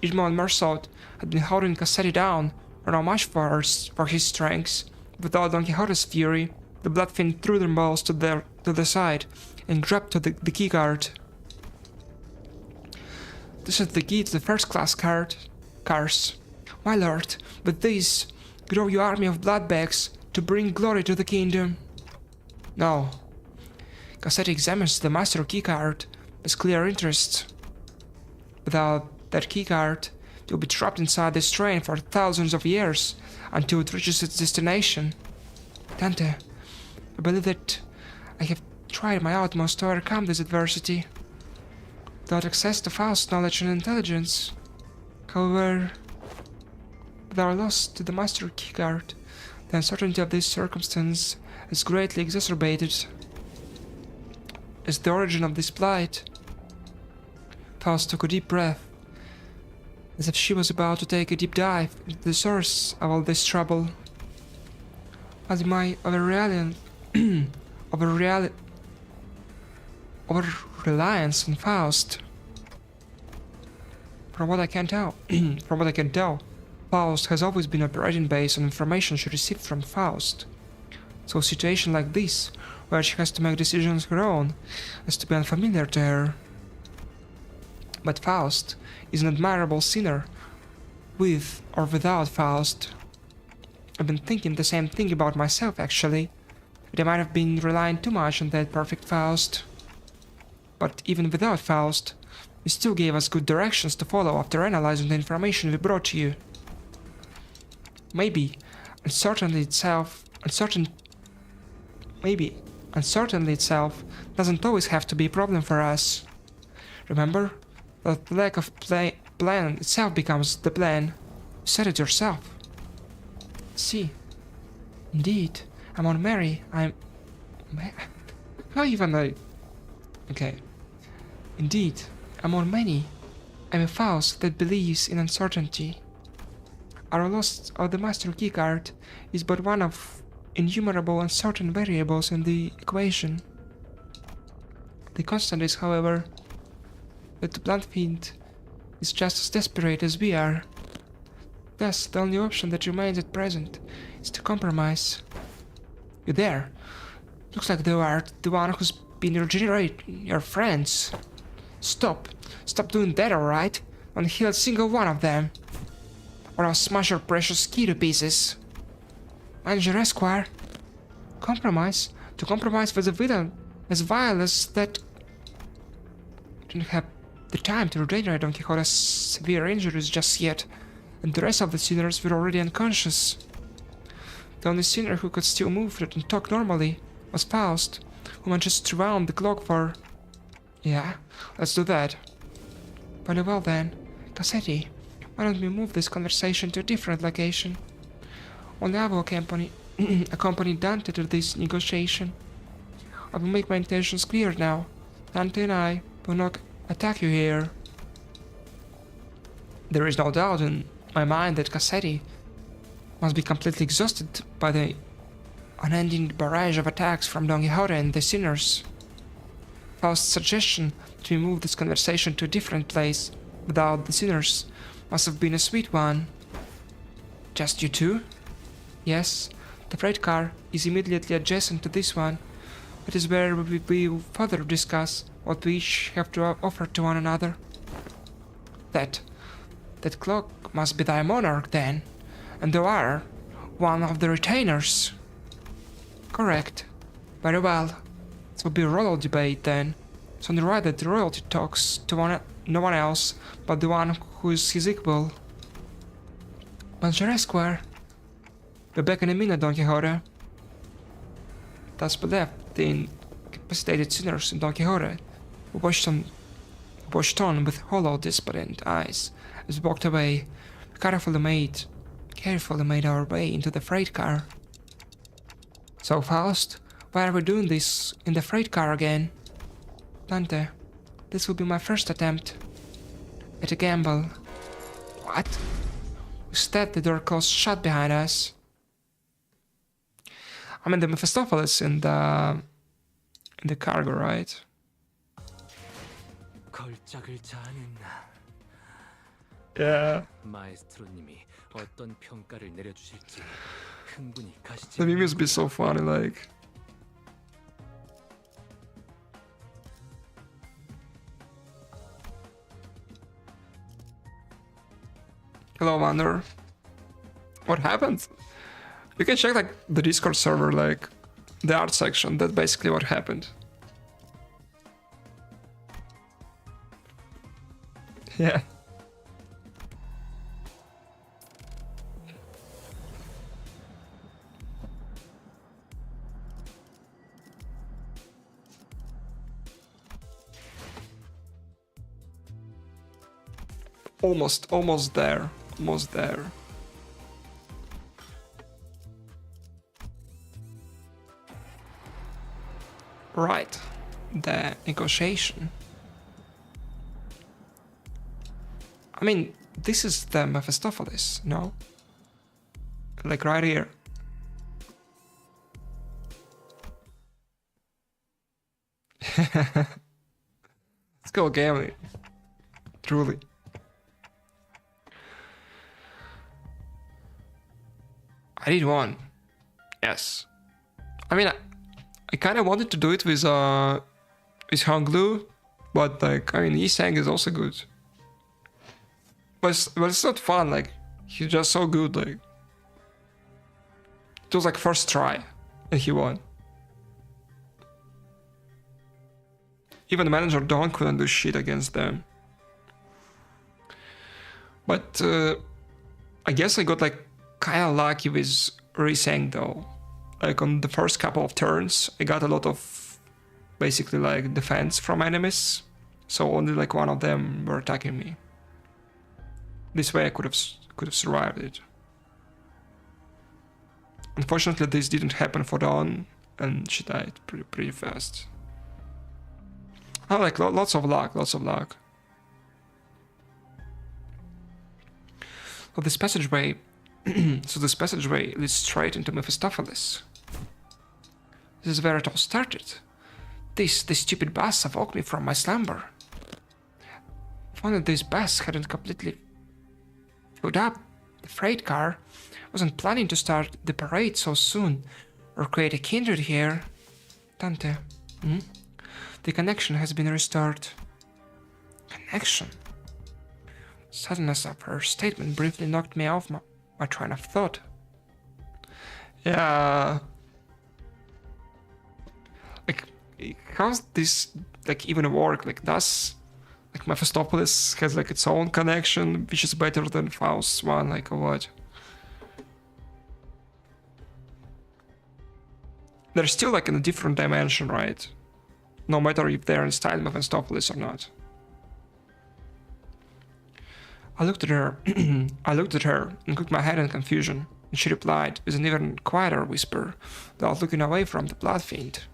Edmond Mersault had been holding Cassetti down, or not much for his strength. Without Don Quixote's fury, the Bloodfiend threw them both to the side and grabbed to the keycard. This is the key to the first-class cars. My lord, with these, grow your army of bloodbags to bring glory to the kingdom. No. Cassetti examines the master keycard with clear interest. Without that keycard, you'll be trapped inside this train for thousands of years until it reaches its destination. Dante, I believe that I have tried my utmost to overcome this adversity. Without access to Faust's knowledge and intelligence. However, with our loss to the master keycard, the uncertainty of this circumstance is greatly exacerbated. As the origin of this plight, Faust took a deep breath, as if she was about to take a deep dive into the source of all this trouble. As my over-reliance on Faust. From what I can tell, Faust has always been operating based on information she received from Faust. So a situation like this, where she has to make decisions her own, has to be unfamiliar to her. But Faust is an admirable sinner, with or without Faust. I've been thinking the same thing about myself, actually. That I might have been relying too much on that perfect Faust. But even without Faust, You still gave us good directions to follow after analyzing the information we brought to you. Maybe uncertainty itself doesn't always have to be a problem for us. Remember that the lack of plan itself becomes the plan. You said it yourself. See, indeed, I'm on Mary. How even I... Okay. Indeed, I'm on many. I'm a Faust that believes in uncertainty. Our loss of the master keycard is but one of innumerable uncertain variables in the equation. The constant is, however, that the Bloodfiend is just as desperate as we are. Thus, the only option that remains at present is to compromise. You there? Looks like you are the one who's been regenerating your friends. Stop doing that, alright? Don't heal a single one of them, or I'll smash your precious key to pieces. Mind your Esquire. Compromise? To compromise with a villain as vile as that... Didn't have the time to regenerate Don Quixote's severe injuries just yet, and the rest of the sinners were already unconscious. The only sinner who could still move and talk normally was Faust, who managed to round the clock for... Yeah, let's do that. Very well then. Cassetti, why don't we move this conversation to a different location? Only I will accompany Dante to this negotiation. I will make my intentions clear now. Dante and I will not attack you here. There is no doubt in my mind that Cassetti must be completely exhausted by the unending barrage of attacks from Don Quixote and the sinners. Faust's suggestion to move this conversation to a different place without the sinners must have been a sweet one. Just you two? Yes, the freight car is immediately adjacent to this one. It is where we will further discuss what we each have to offer to one another. That clock must be thy monarch then, and thou art one of the retainers. Correct. Very well. It will be a royal debate then. It's only right that the royalty talks to no one else but the one who is his equal. Monsieur Esquire. Be back in a minute, Don Quixote. Thus we left the incapacitated sinners in Don Quixote, who watched on with hollow, despondent eyes as we walked away. We carefully made our way into the freight car. So, Faust, why are we doing this in the freight car again? Dante, this will be my first attempt at a gamble. What? Instead, the door closed shut behind us. I mean, the Mephistopheles in the cargo, right? 걸작을 자는 Yeah. 마에스트로님이 어떤 평가를 내려주실지 흥분히 가시지. The meme must be so funny, like. Hello, Wander. What happened? You can check like the Discord server, like the art section. That's basically what happened. Yeah. Almost there. Almost there. Right. The negotiation. I mean, this is the Mephistopheles, no? Like right here. Let's go gambling. Truly. I did one. Yes. I mean, I kind of wanted to do it with Honglu, but like, I mean, Yisang is also good. But it's not fun, like, he's just so good, like. It was like first try, and he won. Even manager Don couldn't do shit against them. But I guess I got like kind of lucky with Riseng though. Like on the first couple of turns, I got a lot of basically like defense from enemies. So only like one of them were attacking me. This way I could have survived it. Unfortunately, this didn't happen for Dawn, and she died pretty fast. Oh, like lots of luck. So this passageway, leads straight into Mephistopheles. This is where it all started. This stupid bus awoke me from my slumber. If only this bus hadn't completely filled up, the freight car wasn't planning to start the parade so soon, or create a kindred here. Tante, the connection has been restored. Connection? Suddenness of her statement briefly knocked me off my train of thought. Yeah. Like, how's this like even work? Like, does like Mephistopheles has like its own connection, which is better than Faust's one? Like, or what? They're still like in a different dimension, right? No matter if they're in style Mephistopheles or not. I looked at her and cocked my head in confusion, and she replied with an even quieter whisper, without looking away from the blood fiend.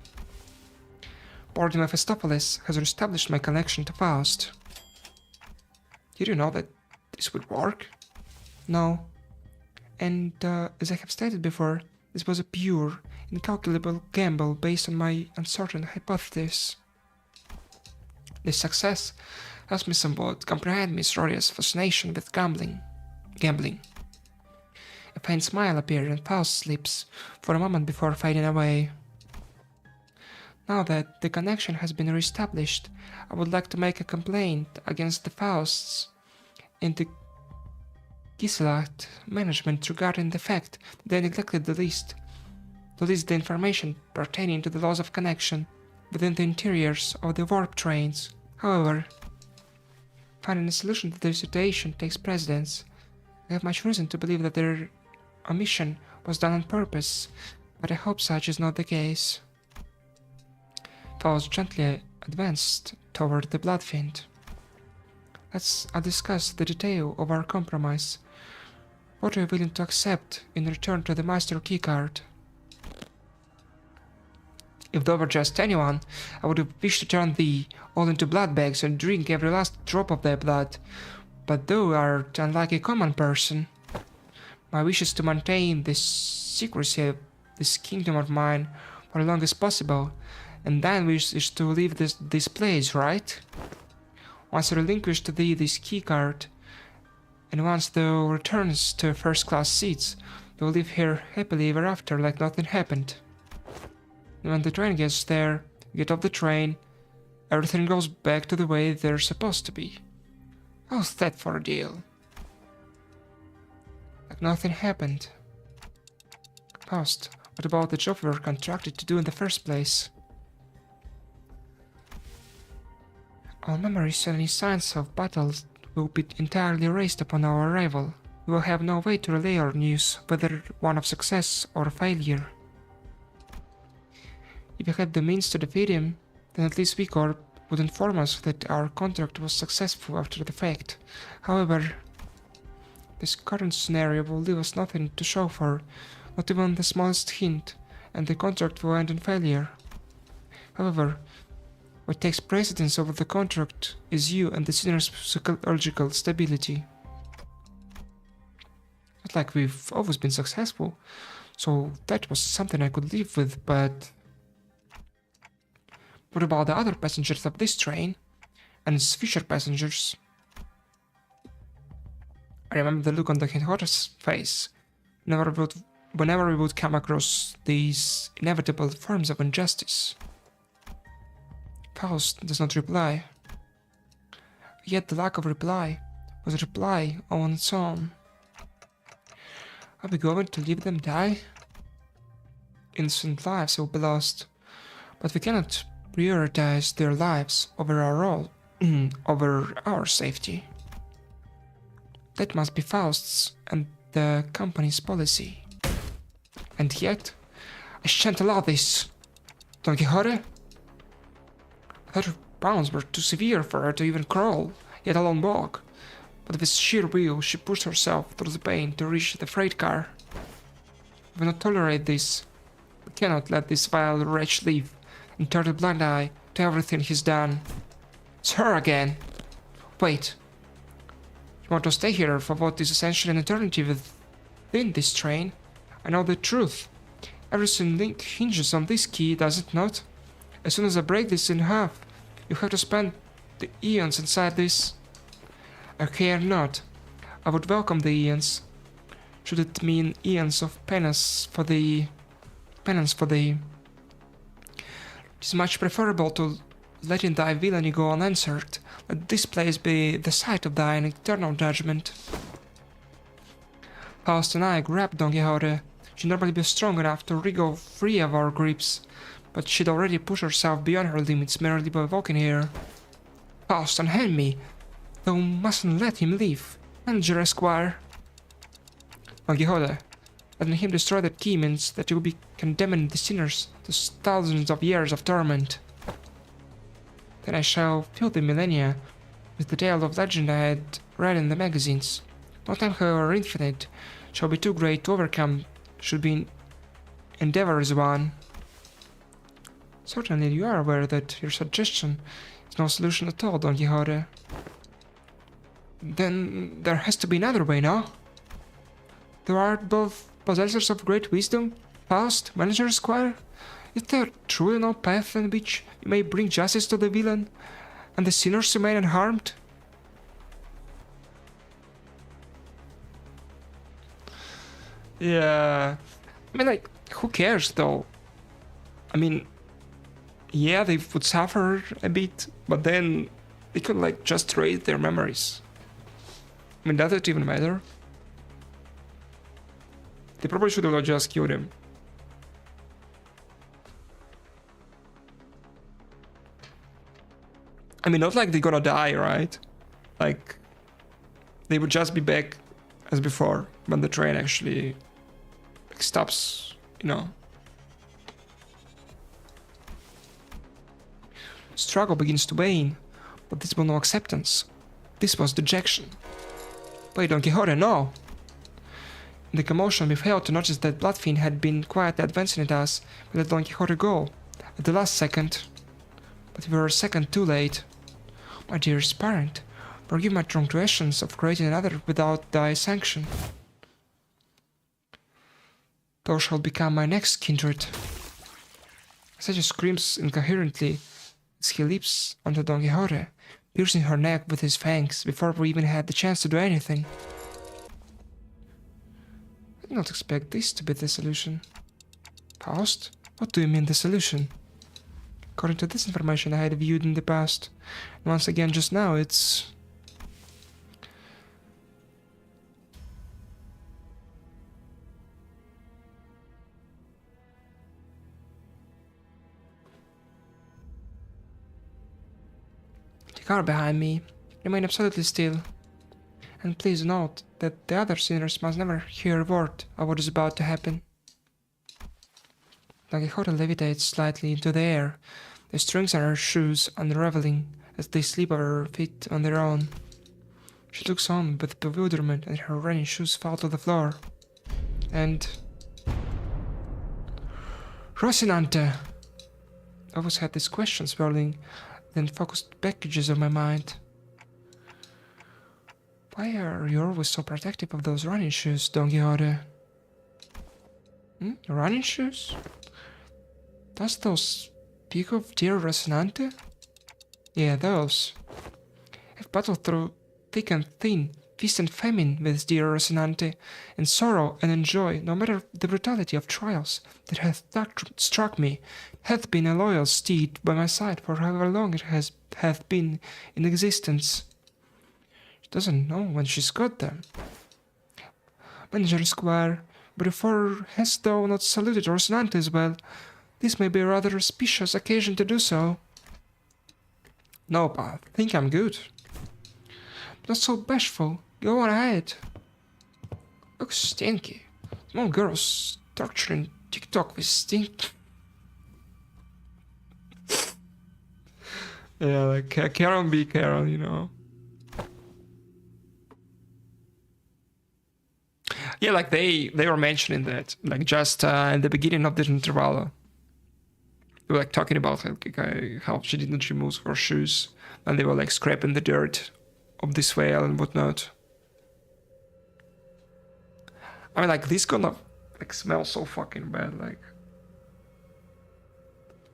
Lord Mephistopheles has reestablished my connection to Faust. Did you know that this would work? No. And as I have stated before, this was a pure, incalculable gamble based on my uncertain hypothesis. This success helps me somewhat comprehend Miss Roria's fascination with gambling. A faint smile appeared on Faust's lips for a moment before fading away. Now that the connection has been reestablished, I would like to make a complaint against the Fausts and the Giselat management regarding the fact that they neglected to list the information pertaining to the laws of connection within the interiors of the warp trains. However, finding a solution to the situation takes precedence. I have much reason to believe that their omission was done on purpose, but I hope such is not the case. Faust gently advanced toward the blood fiend. Let's discuss the detail of our compromise. What are you willing to accept in return to the master keycard? If there were just anyone, I would have wished to turn thee all into blood bags and drink every last drop of thy blood. But thou art unlike a common person. My wish is to maintain the secrecy of this kingdom of mine for as long as possible, and thine wish is to leave this place, right? Once I relinquish to thee this keycard, and once thou returns to first-class seats, thou live here happily ever after like nothing happened. And when the train gets there, you get off the train, everything goes back to the way they're supposed to be. How's that for a deal? Like nothing happened. Faust, what about the job we were contracted to do in the first place? All memories and any signs of battles will be entirely erased upon our arrival. We will have no way to relay our news, whether one of success or failure. If we had the means to defeat him, then at least V-Corp would inform us that our contract was successful after the fact. However, this current scenario will leave us nothing to show for, not even the smallest hint, and the contract will end in failure. However, what takes precedence over the contract is you and the sinner's psychological stability. Not like we've always been successful, so that was something I could live with, but... What about the other passengers of this train? And its future passengers? I remember the look on the headquarters' face whenever we would come across these inevitable forms of injustice. Faust does not reply. Yet the lack of reply was a reply on its own. Are we going to leave them die? Innocent lives will be lost, but we cannot prioritize their lives over our safety. That must be Faust's and the company's policy. And yet, I shan't allow this. Don Quixote? 30 pounds were too severe for her to even crawl, yet alone walk. But with sheer will, she pushed herself through the pain to reach the freight car. We will not tolerate this. We cannot let this vile wretch live and turn a blind eye to everything he's done. It's her again. Wait. You want to stay here for what is essentially an eternity within this train? I know the truth. Everything hinges on this key, does it not? As soon as I break this in half, you have to spend the eons inside this. I care not. I would welcome the eons. Should it mean eons of penance for thee? It is much preferable to letting thy villainy go unanswered. Let this place be the site of thine eternal judgment. Faust and I grabbed Don Quixote. She'd normally be strong enough to wriggle free of our grips, but she'd already pushed herself beyond her limits merely by walking here. Faust, unhand me! Thou mustn't let him leave. Manager Esquire. Don Quixote, letting him destroy that key means that you will be condemning the sinners to thousands of years of torment. Then I shall fill the millennia with the tale of legend I had read in the magazines. No time, however infinite, shall be too great to overcome should be endeavor is one. Certainly you are aware that your suggestion is no solution at all, Don Quixote. Then there has to be another way, no? Thou art both possessors of great wisdom, Faust, Manager Esquire. Is there truly no path in which you may bring justice to the villain, and the sinners remain unharmed? Yeah, I mean, like, who cares, though? I mean, yeah, they would suffer a bit, but then they could, like, just erase their memories. I mean, does it even matter? They probably should have just killed him. I mean, not like they're gonna die, right? Like, they would just be back as before when the train actually stops, you know. Struggle begins to wane, but this was no acceptance. This was dejection. Wait, Don Quixote, no! In the commotion, we failed to notice that Bloodfiend had been quietly advancing at us. We let Don Quixote go at the last second. But we were a second too late. My dearest parent, forgive my transgressions of creating another without thy sanction. Thou shalt become my next kindred. Sasha screams incoherently as he leaps onto Don Quixote, piercing her neck with his fangs before we even had the chance to do anything. I did not expect this to be the solution. Faust? What do you mean the solution? According to this information I had viewed in the past, and once again just now, it's... The car behind me remained absolutely still. And please note that the other sinners must never hear a word of what is about to happen. Don Quixote levitates slightly into the air, the strings on her shoes unraveling as they slip over her feet on their own. She looks on with bewilderment and her running shoes fall to the floor. And... Rocinante! I always had this question swirling, then focused packages of my mind. Why are you always so protective of those running shoes, Don Quixote? Running shoes? Does those speak of dear Rocinante? Yeah, those. I've battled through thick and thin, feast and famine with dear Rocinante, and sorrow and joy, no matter the brutality of trials that hath struck me, hath been a loyal steed by my side for however long it hath been in existence. She doesn't know when she's got them. Manager Esquire, before hast thou not saluted Rocinante as well? This may be a rather auspicious occasion to do so. No, I think I'm good. Not so bashful, Go on ahead. Looks stinky. Small girls torturing TikTok with stink. Yeah, like Karen be Karen, you know. Yeah, like they were mentioning that, like just in the beginning of the Intervallo. They were like talking about like, how she didn't remove her shoes, and they were like scraping the dirt of this whale and whatnot. I mean, like this gonna like smell so fucking bad. Like,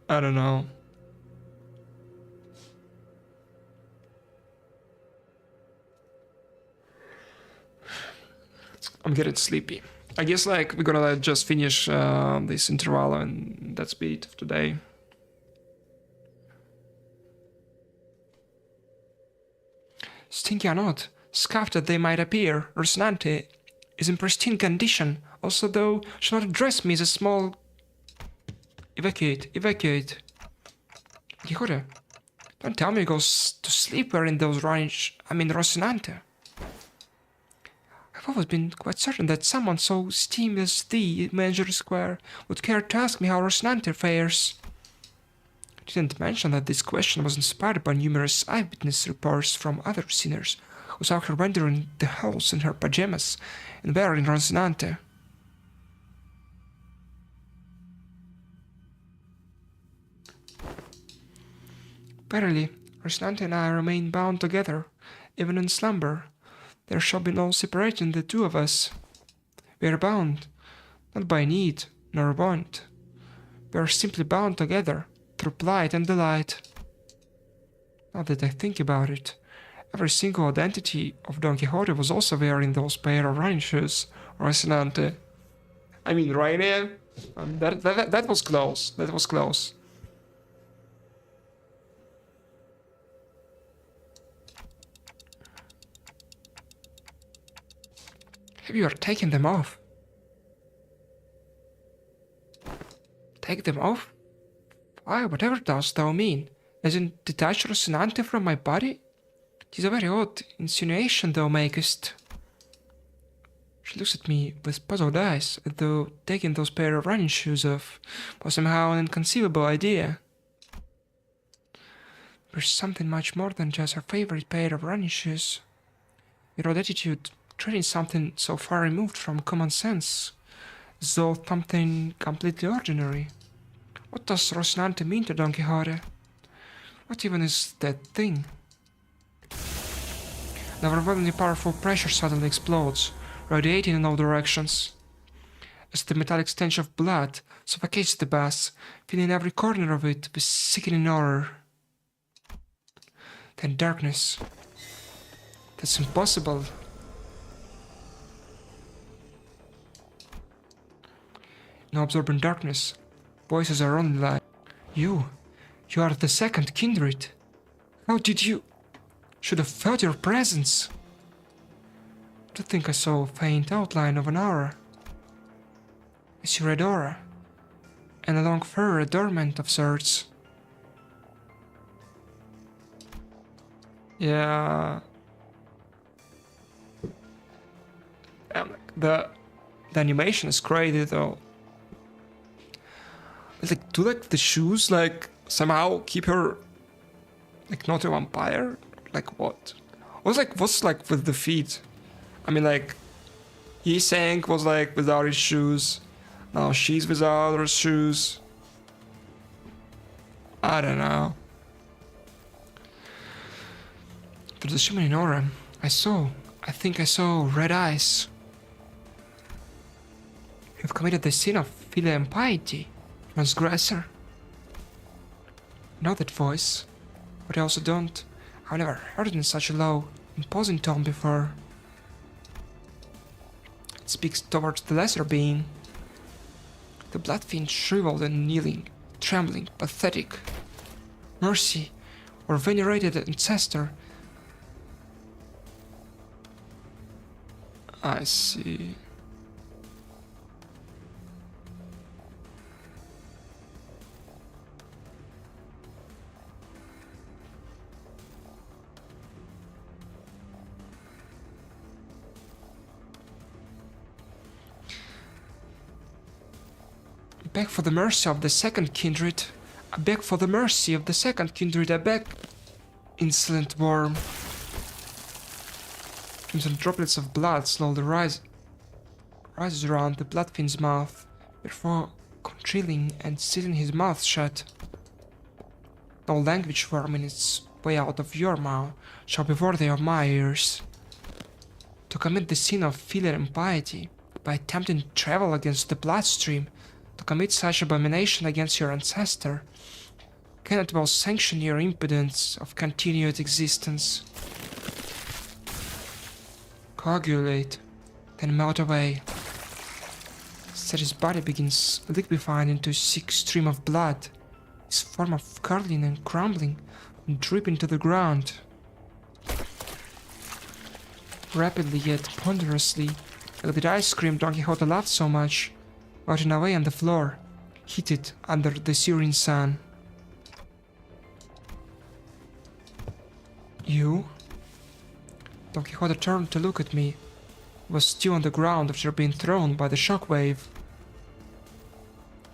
I don't know. I'm getting sleepy. I guess like we're gonna just finish this Intervallo and that's it of today. Stinky or not, scuffed that they might appear, Rocinante is in pristine condition. Also, though, should not address me as a small... Evacuate. Quixote, don't tell me he goes to sleep wearing those Rocinante. I've always been quite certain that someone so esteemed as thee, Major Square, would care to ask me how Rocinante fares. I didn't mention that this question was inspired by numerous eyewitness reports from other sinners who saw her wandering the halls in her pajamas and wearing Rocinante. Verily, Rocinante and I remain bound together, even in slumber. There shall be no separating the two of us. We are bound, not by need nor want. We are simply bound together through plight and delight. Now that I think about it, every single identity of Don Quixote was also wearing those pair of running shoes, Rocinante. I mean, right now, that was close. That was close. Maybe you are taking them off. Take them off? Why, whatever dost thou mean? As in, detach Rocinante from my body? 'Tis a very odd insinuation thou makest. She looks at me with puzzled eyes, as though taking those pair of running shoes off was somehow an inconceivable idea. There's something much more than just her favorite pair of running shoes. Your odd attitude, treating something so far removed from common sense, as though something completely ordinary. What does Rocinante mean to Don Quixote? What even is that thing? An overwhelmingly powerful pressure suddenly explodes, radiating in all directions. As the metallic stench of blood suffocates the bath, filling every corner of it with sickening horror. Then darkness. That's impossible. In absorbent darkness, voices are only like, You are the second kindred. How did you... Should have felt your presence. To think I saw a faint outline of an aura. I see red aura, and a long fur adornment of sorts. Yeah. The animation is crazy though. Like, do like the shoes like somehow keep her like not a vampire? Like what? What's like with the feet? I mean, like Yi Sang was like without his shoes. Now she's without her shoes. I don't know. Through the shimmering aura, I think I saw red eyes. You've committed the sin of filial impiety, transgressor. I know that voice, but I also don't. I've never heard it in such a low, imposing tone before. It speaks towards the lesser being. The blood fiend shriveled and kneeling, trembling, pathetic. Mercy, or venerated ancestor. I see. beg for the mercy of the second kindred. I beg for the mercy of the second kindred. I beg, insolent worm. Crimson droplets of blood slowly rises around the bloodfiend's mouth, before congealing and sealing his mouth shut. No language worming its way out of your mouth shall be worthy of my ears. To commit the sin of filial impiety by attempting to travel against the bloodstream, to commit such abomination against your ancestor, cannot well sanction your impudence of continued existence. Coagulate, then melt away. As his body begins liquefying into a sick stream of blood, his form of curling and crumbling and dripping to the ground. Rapidly yet ponderously, like the ice cream Don Quixote loved so much, rotting away on the floor, heated under the searing sun. You? Don Quixote turned to look at me. He was still on the ground after being thrown by the shockwave.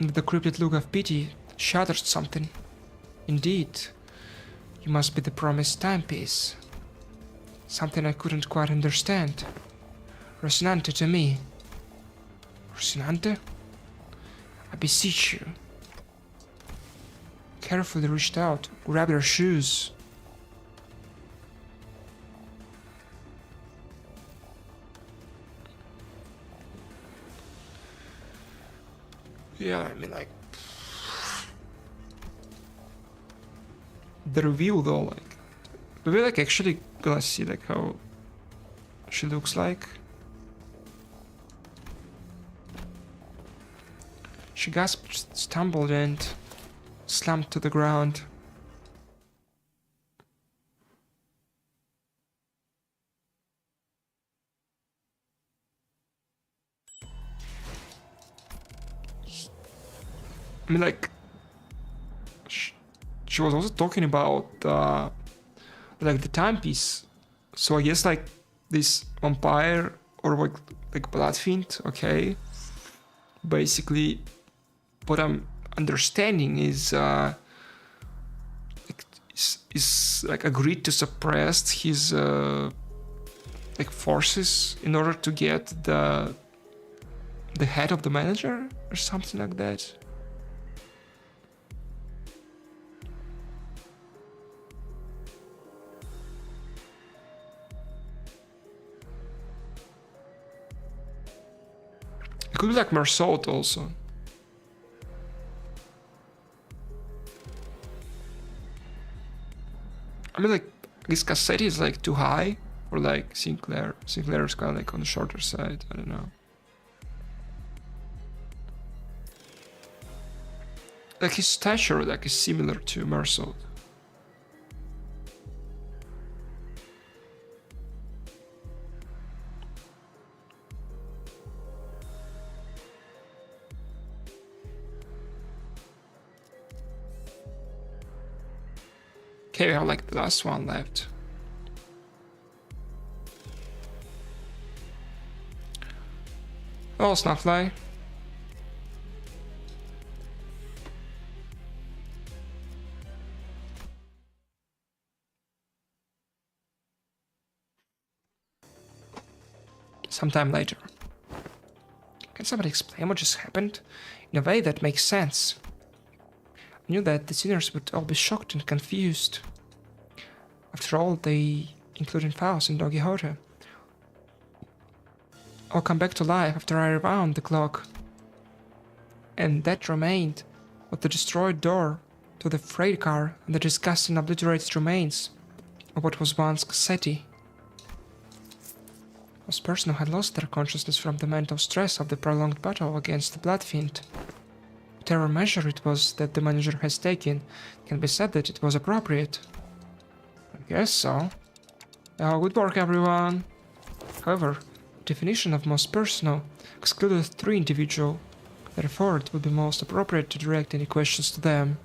And with a cryptic look of pity, shuddered something. Indeed, you must be the promised timepiece. Something I couldn't quite understand. Rocinante to me. Rocinante? I beseech you. Carefully reached out, grabbed her shoes. Yeah, I mean, like, the reveal though, like, we're like actually gonna see like how she looks like. She gasped, stumbled, and slumped to the ground. I mean, like, she was also talking about, like, the timepiece. So I guess, like, this vampire or, like Bloodfiend, okay? Basically, what I'm understanding is, is like, agreed to suppress his, like, forces in order to get the head of the manager or something like that. It could be like Marsault also. I mean, like, this Cassetti is like too high, or like Sinclair. Sinclair is kind of like on the shorter side. I don't know. Like his stature, like, is similar to Marsault. Okay, we have like the last one left. Oh, Snowfly. Sometime later. Can somebody explain what just happened? In a way that makes sense. I knew that the sinners would all be shocked and confused. After all, they, including Faust and Don Quixote, all come back to life after I rewound the clock. And that remained was the destroyed door to the freight car and the disgusting obliterated remains of what was once Cassetti. Those persons who had lost their consciousness from the mental stress of the prolonged battle against the Bloodfiend. Whatever measure it was that the manager has taken, it can be said that it was appropriate. I guess so. Oh, good work, everyone. However, the definition of most personal excluded 3 individuals. Therefore, it would be most appropriate to direct any questions to them.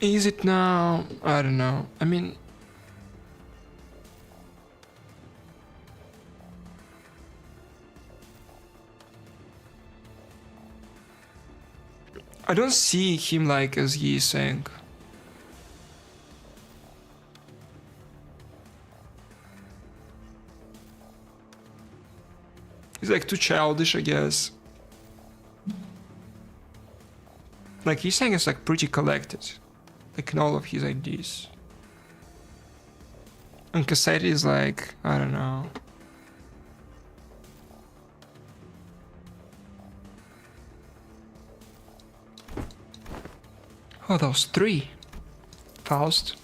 Is it now? I don't know. I mean, I don't see him like as he is saying. He's like too childish, I guess. Like he's saying it's like pretty collected, like in all of his ideas. And Cassetti is like, I don't know. Oh, those three. Faust,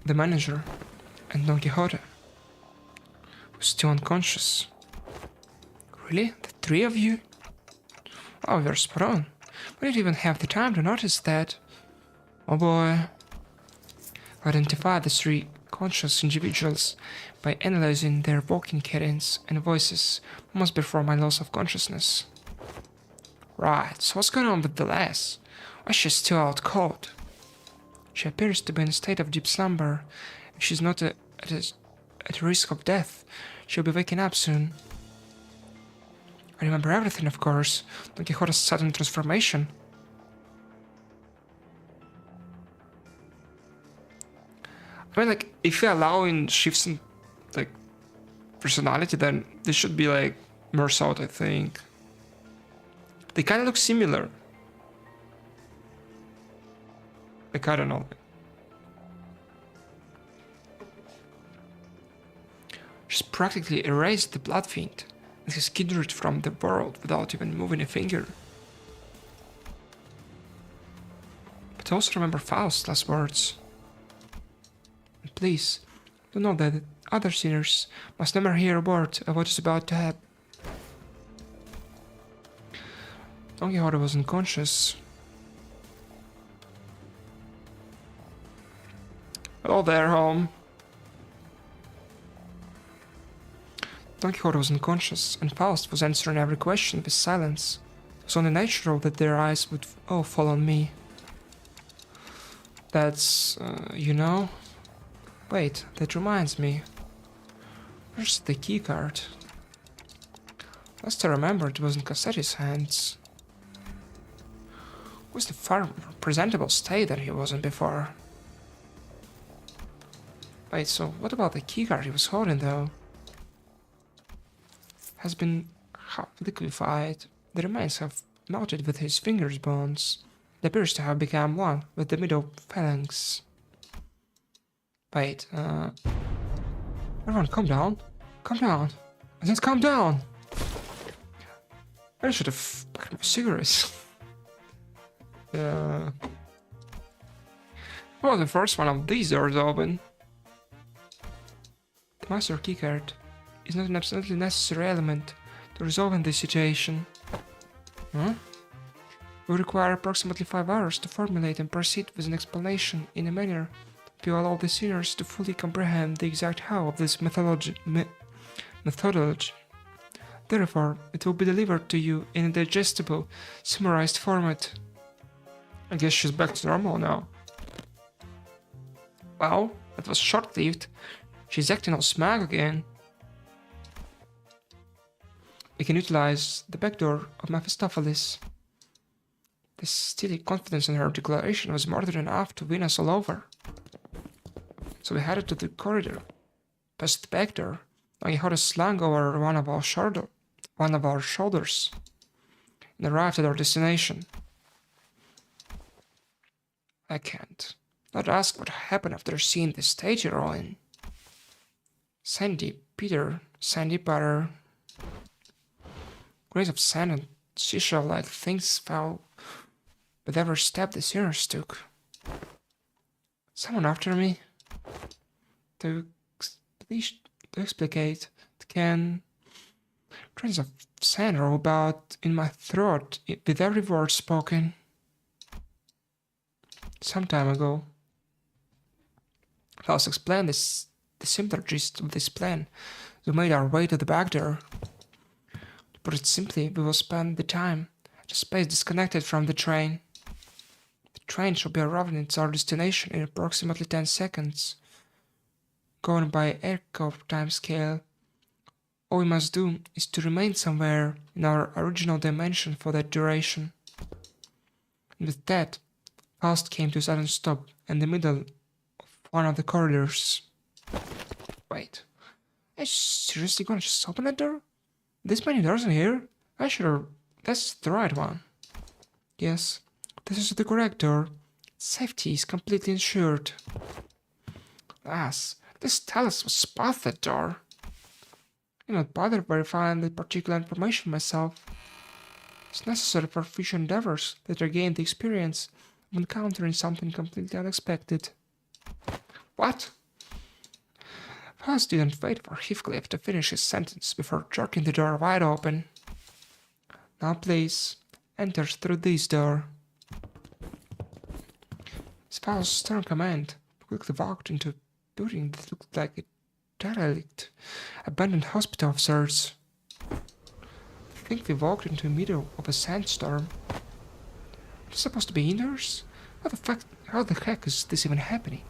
the manager, and Don Quixote, who's still unconscious. Really? The three of you? Oh, you're spot on. We didn't even have the time to notice that. Oh boy. Identify the three conscious individuals by analyzing their walking cadence and voices months before my loss of consciousness. Right, so what's going on with the lass? Why is she still out cold? She appears to be in a state of deep slumber. If she's not at risk of death, she'll be waking up soon. I remember everything, of course. Don Quixote's sudden transformation. I mean, like, if you allow in shifts in, like, personality, then they should be, like, more sought, I think. They kind of look similar. Like, I don't know. She's practically erased the blood fiend and his kindred from the world without even moving a finger. But also remember Faust's last words. And please, do know that other sinners must never hear a word of what is about to happen. Don Quixote was unconscious. Hello there, home. Don Quixote was unconscious, and Faust was answering every question with silence. It was only natural that their eyes would all fall on me. That's, you know... Wait, that reminds me. Where's the keycard? Last I remember, it was in Cassetti's hands. Was the far more presentable state than he was in before. Wait, so what about the keycard he was holding, though? Has been half liquefied. The remains have melted with his fingers' bones. It appears to have become one with the middle phalanx. Wait, everyone calm down. Calm down. Just calm down. I should have packed my cigarettes. Well, the first one of these doors open. The master keycard is not an absolutely necessary element to resolving this situation. Huh? We require approximately 5 hours to formulate and proceed with an explanation in a manner to allow the sinners to fully comprehend the exact how of this methodology. Therefore, it will be delivered to you in a digestible, summarized format. I guess she's back to normal now. Well, that was short-lived. She's acting all smug again. We can utilize the backdoor of Mephistopheles. The steely confidence in her declaration was more than enough to win us all over. So we headed to the corridor, past the backdoor. I had a slang over one of our shoulders, and arrived at our destination. I can't not ask what happened after seeing the stage you're all in. Sandy Butter. Grains of sand and seashell-like things fell with every step the sinners took. Someone after me? To explicate, can grains of sand roll about in my throat with every word spoken. Some time ago, Faust explained the simpler gist of this plan. We made our way to the back door. To put it simply, we will spend the time at a space disconnected from the train. The train should be arriving at our destination in approximately 10 seconds. Going by aircraft timescale, all we must do is to remain somewhere in our original dimension for that duration. And with that, Faust came to a sudden stop in the middle of one of the corridors. Wait, are you seriously gonna just open that door? This many doors in here? That's the right one. Yes, this is the correct door. Safety is completely ensured. Alas, this Talus was spot that door. I not bother verifying the particular information myself. It's necessary for future endeavors that I gain the experience of encountering something completely unexpected. What? Faust didn't wait for Heathcliff to finish his sentence before jerking the door wide open. Now please, enter through this door. His Faust's stern command quickly walked into a building that looked like a derelict, abandoned hospital of sorts. I think we walked into the middle of a sandstorm. It's supposed to be indoors? How the heck is this even happening?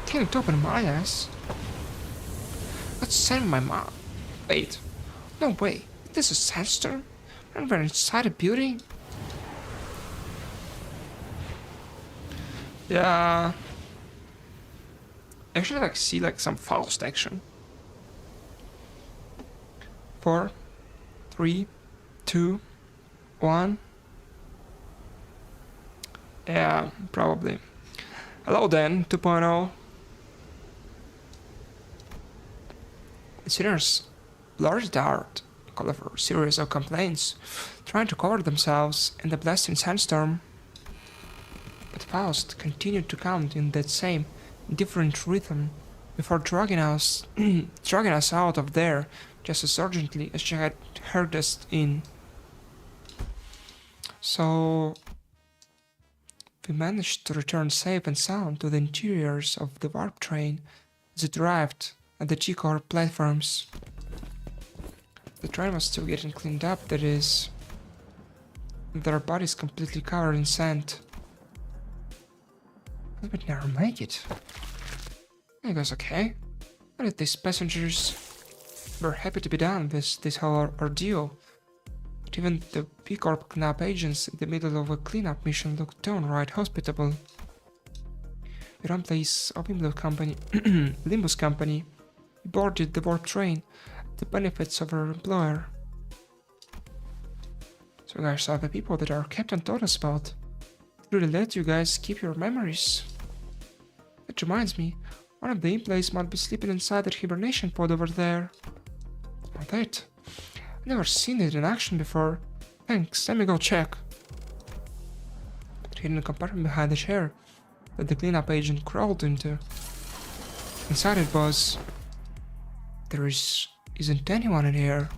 Can't open my ass. Let's send my mom. Wait, no way. This is a sandstorm? And we're inside a building? Yeah. Actually, see some Faust action. 4, 3, 2, 1. Yeah, probably. Hello then, 2.0. The sinners blurted out a colorful series of complaints, trying to cover themselves in the blasting sandstorm. But Faust continued to count in that same different rhythm before dragging us out of there just as urgently as she had herded us in. So we managed to return safe and sound to the interiors of the warp train as it arrived at the G-core platforms. The train was still getting cleaned up, that is. Their bodies completely covered in sand. We would never make it. It was okay. But these passengers were happy to be done with this whole ordeal. But even the B-Corp cleanup agents in the middle of a cleanup mission looked downright hospitable. We run place of Limbus company, we boarded the warp train at the benefits of our employer. So you guys are the people that our captain told us about. It really let you guys keep your memories. That reminds me, one of the employees might be sleeping inside that hibernation pod over there. Or that. I've never seen it in action before. Thanks, let me go check. But hidden a compartment behind the chair that the cleanup agent crawled into. Inside it was... There isn't anyone in here.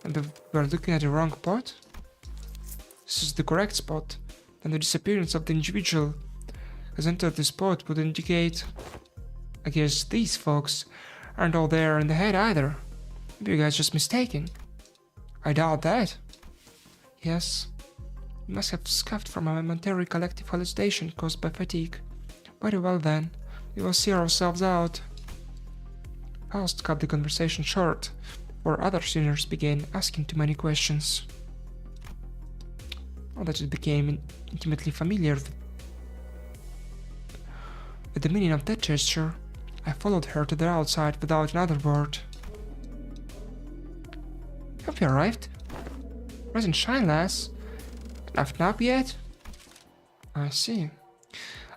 And we're looking at the wrong pod? This is the correct spot, and the disappearance of the individual has entered the spot would indicate... I guess these folks aren't all there in the head either. Maybe you guys just mistaken. I doubt that. Yes, we must have scuffed from a momentary collective hallucination caused by fatigue. Very well then, we will see ourselves out. Faust cut the conversation short, before other sinners began asking too many questions. Now that it became intimately familiar with the meaning of that gesture, I followed her to the outside without another word. Have you arrived? Rise and shine, lass. Left up yet? I see.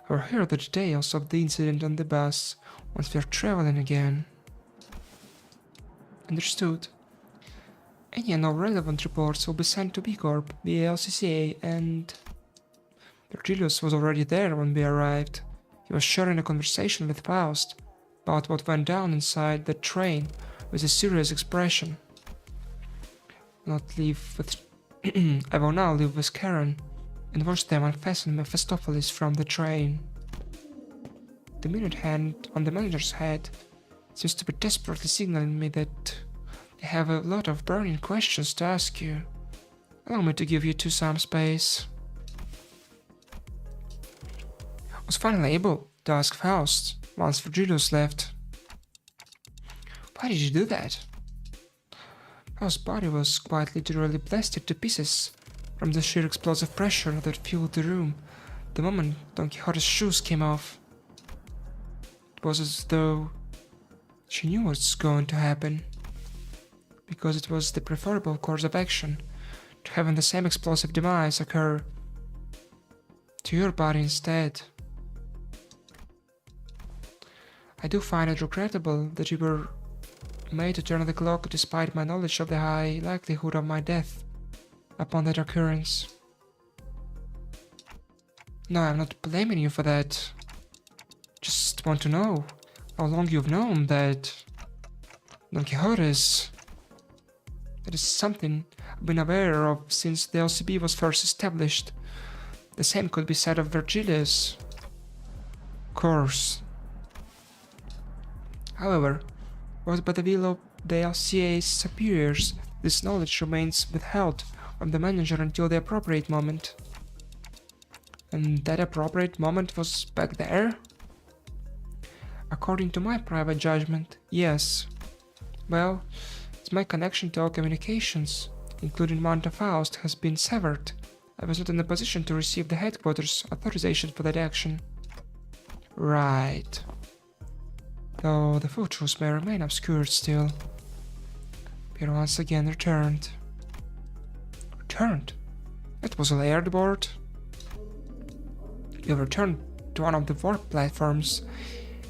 I will hear the details of the incident on the bus once we are traveling again. Understood. Any and all relevant reports will be sent to B-Corp via LCCA, and... Virgilius was already there when we arrived. He was sharing a conversation with Faust about what went down inside the train with a serious expression. I will now leave with Karen and watch them unfasten Mephistopheles from the train. The minute hand on the manager's head seems to be desperately signaling me that they have a lot of burning questions to ask you. Allow me to give you some space. was finally able to ask Faust once Virgilius left. Why did you do that? Faust's body was quite literally blasted to pieces from the sheer explosive pressure that filled the room the moment Don Quixote's shoes came off. It was as though she knew what's going to happen, because it was the preferable course of action to having the same explosive demise occur to your body instead. I do find it regrettable that you were made to turn the clock despite my knowledge of the high likelihood of my death upon that occurrence. No, I'm not blaming you for that. Just want to know how long you've known that Don Quixote is... That is something I've been aware of since the LCB was first established. The same could be said of Virgilius. Of course. However, what by the will of the LCA's superiors, this knowledge remains withheld from the manager until the appropriate moment. And that appropriate moment was back there? According to my private judgment, yes. Well, as my connection to all communications, including Mount of Faust, has been severed, I was not in a position to receive the headquarters' authorization for that action. Right. Though the full truth may remain obscured still. Pierre once again returned. Returned? It was a layered board. You've returned to one of the warp platforms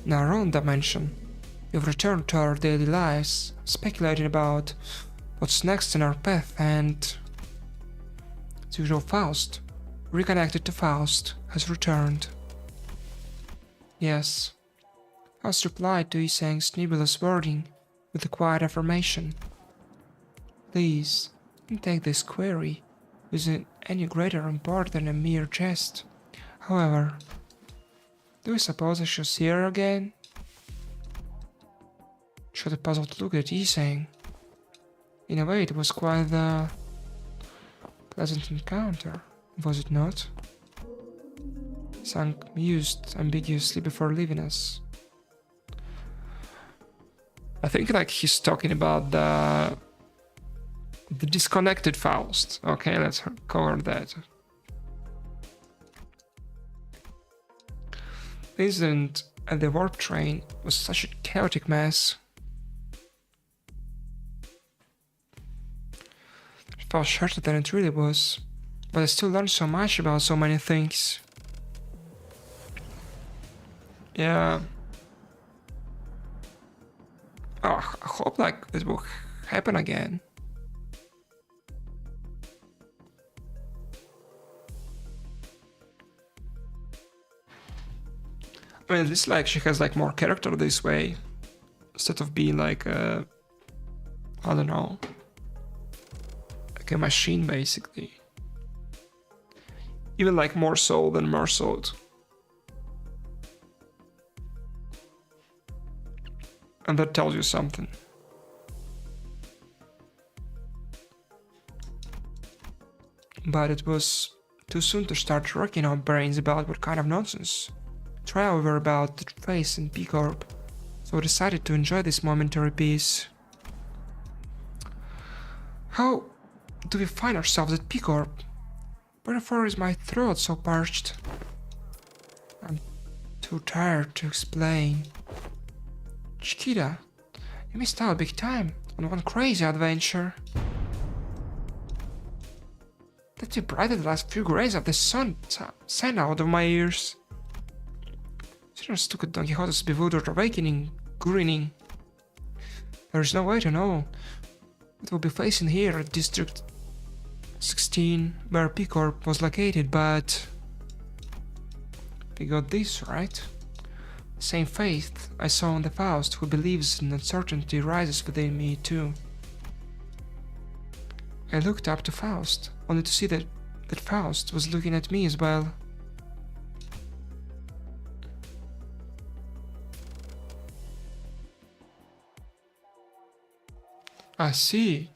in our own dimension. You've returned to our daily lives, speculating about what's next in our path, and as usual, Faust, reconnected to Faust, has returned. Yes. Faust replied to Isang's nebulous wording with a quiet affirmation. Please, don't take this query with any greater import than a mere jest. However, do you suppose I shall see her again? Shot a puzzled look at Isang. In a way, it was quite a pleasant encounter, was it not? Isang mused ambiguously before leaving us. I think like he's talking about the disconnected Faust. Okay, let's cover that. The incident at the warp train was such a chaotic mess. It felt shorter than it really was, but I still learned so much about so many things. Yeah. Oh, I hope like it will happen again. I mean, at least like she has like more character this way, instead of being like I don't know, like a machine basically. Even like more soul than more soul. And that tells you something. But it was too soon to start rocking our brains about what kind of nonsense trial we were about to face in P-Corp, so I decided to enjoy this momentary peace. How do we find ourselves at P-Corp? Wherefore is my throat so parched? I'm too tired to explain. Chiquita, you missed out big time on one crazy adventure. That vibrated the last few rays of the sun sand out of my ears. Sinners took at Don Quixote's bewildered awakening, grinning. There is no way to know what we'll be facing here at District 16, where P-Corp was located, but we got this, right? The same faith I saw in the Faust who believes in uncertainty rises within me too. I looked up to Faust, only to see that Faust was looking at me as well. I see.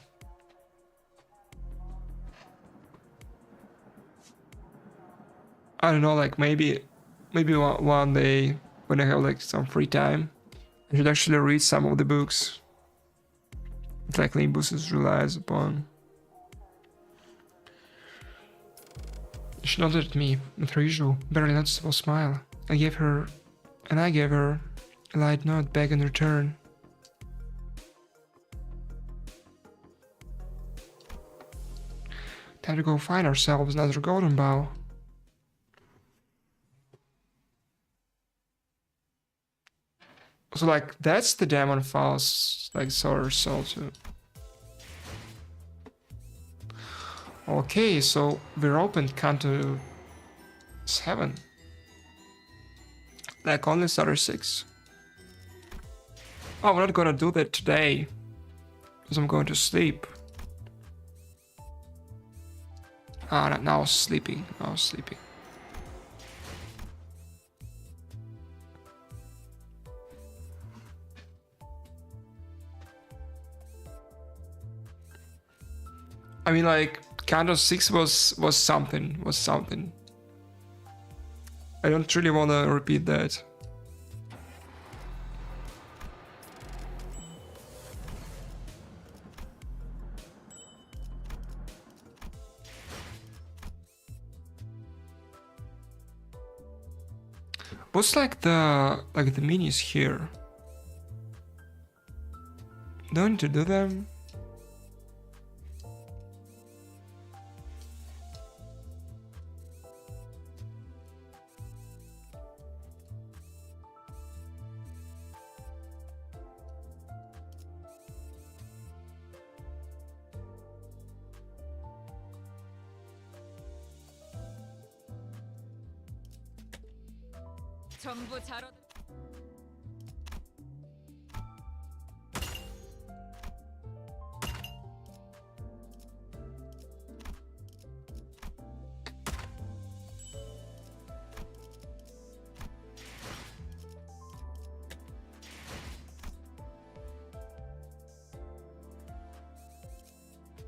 I don't know, like maybe maybe one day when I have like some free time, I should actually read some of the books that like Limbus is relies upon. She nodded at me with her usual, barely noticeable smile. I gave her a light nod back in return. Time to go find ourselves another golden bow. So like that's the demon falls like Solar Soul too. Okay, so we're open Canto 7. Like only Starter 6. Oh, we're not gonna do that today. Because I'm going to sleep. Ah, now sleeping. Now sleeping. I mean, like, Canto 6 was something. I don't really want to repeat that. What's like the minis here? Don't need to do them. 전부 잘 얻.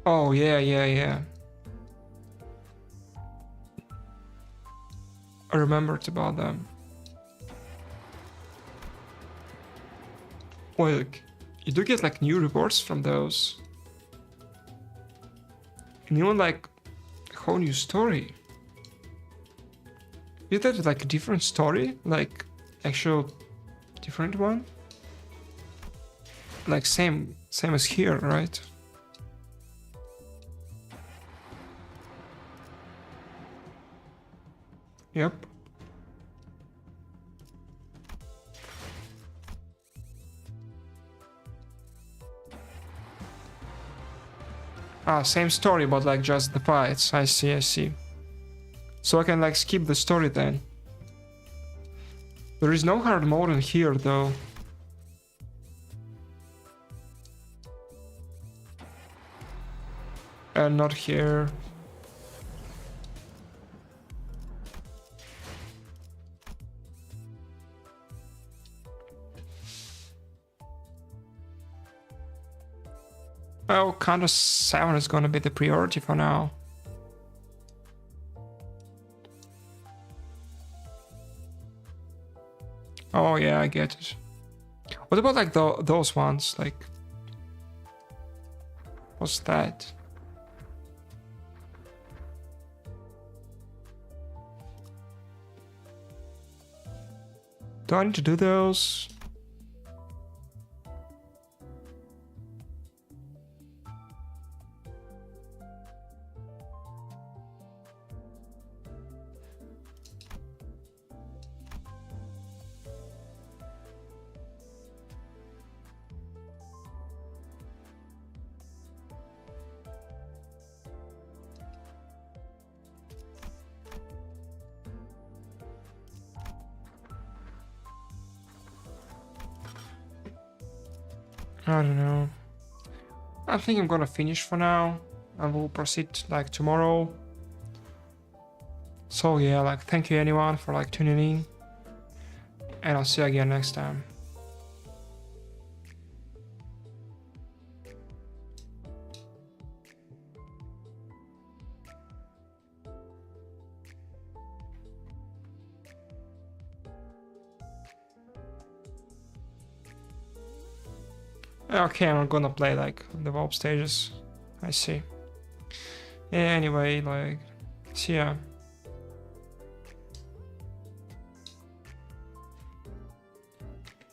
Oh yeah. I remembered about them. Well, like, you do get like new reports from those. And even like a whole new story. Is that like a different story? Like actual different one? Like same as here, right? Yep. Ah, same story, but like just the fights. I see. So I can like skip the story then. There is no hard mode in here though. And not here. Well, Counter 7 is gonna be the priority for now. Oh yeah, I get it. What about like those ones? Like, what's that? Do I need to do those? I don't know. I think I'm gonna finish for now. I will proceed like tomorrow. So yeah, like thank you anyone for like tuning in. And I'll see you again next time. Okay, I'm not gonna play like the warp stages. I see. Yeah, anyway, like, see ya.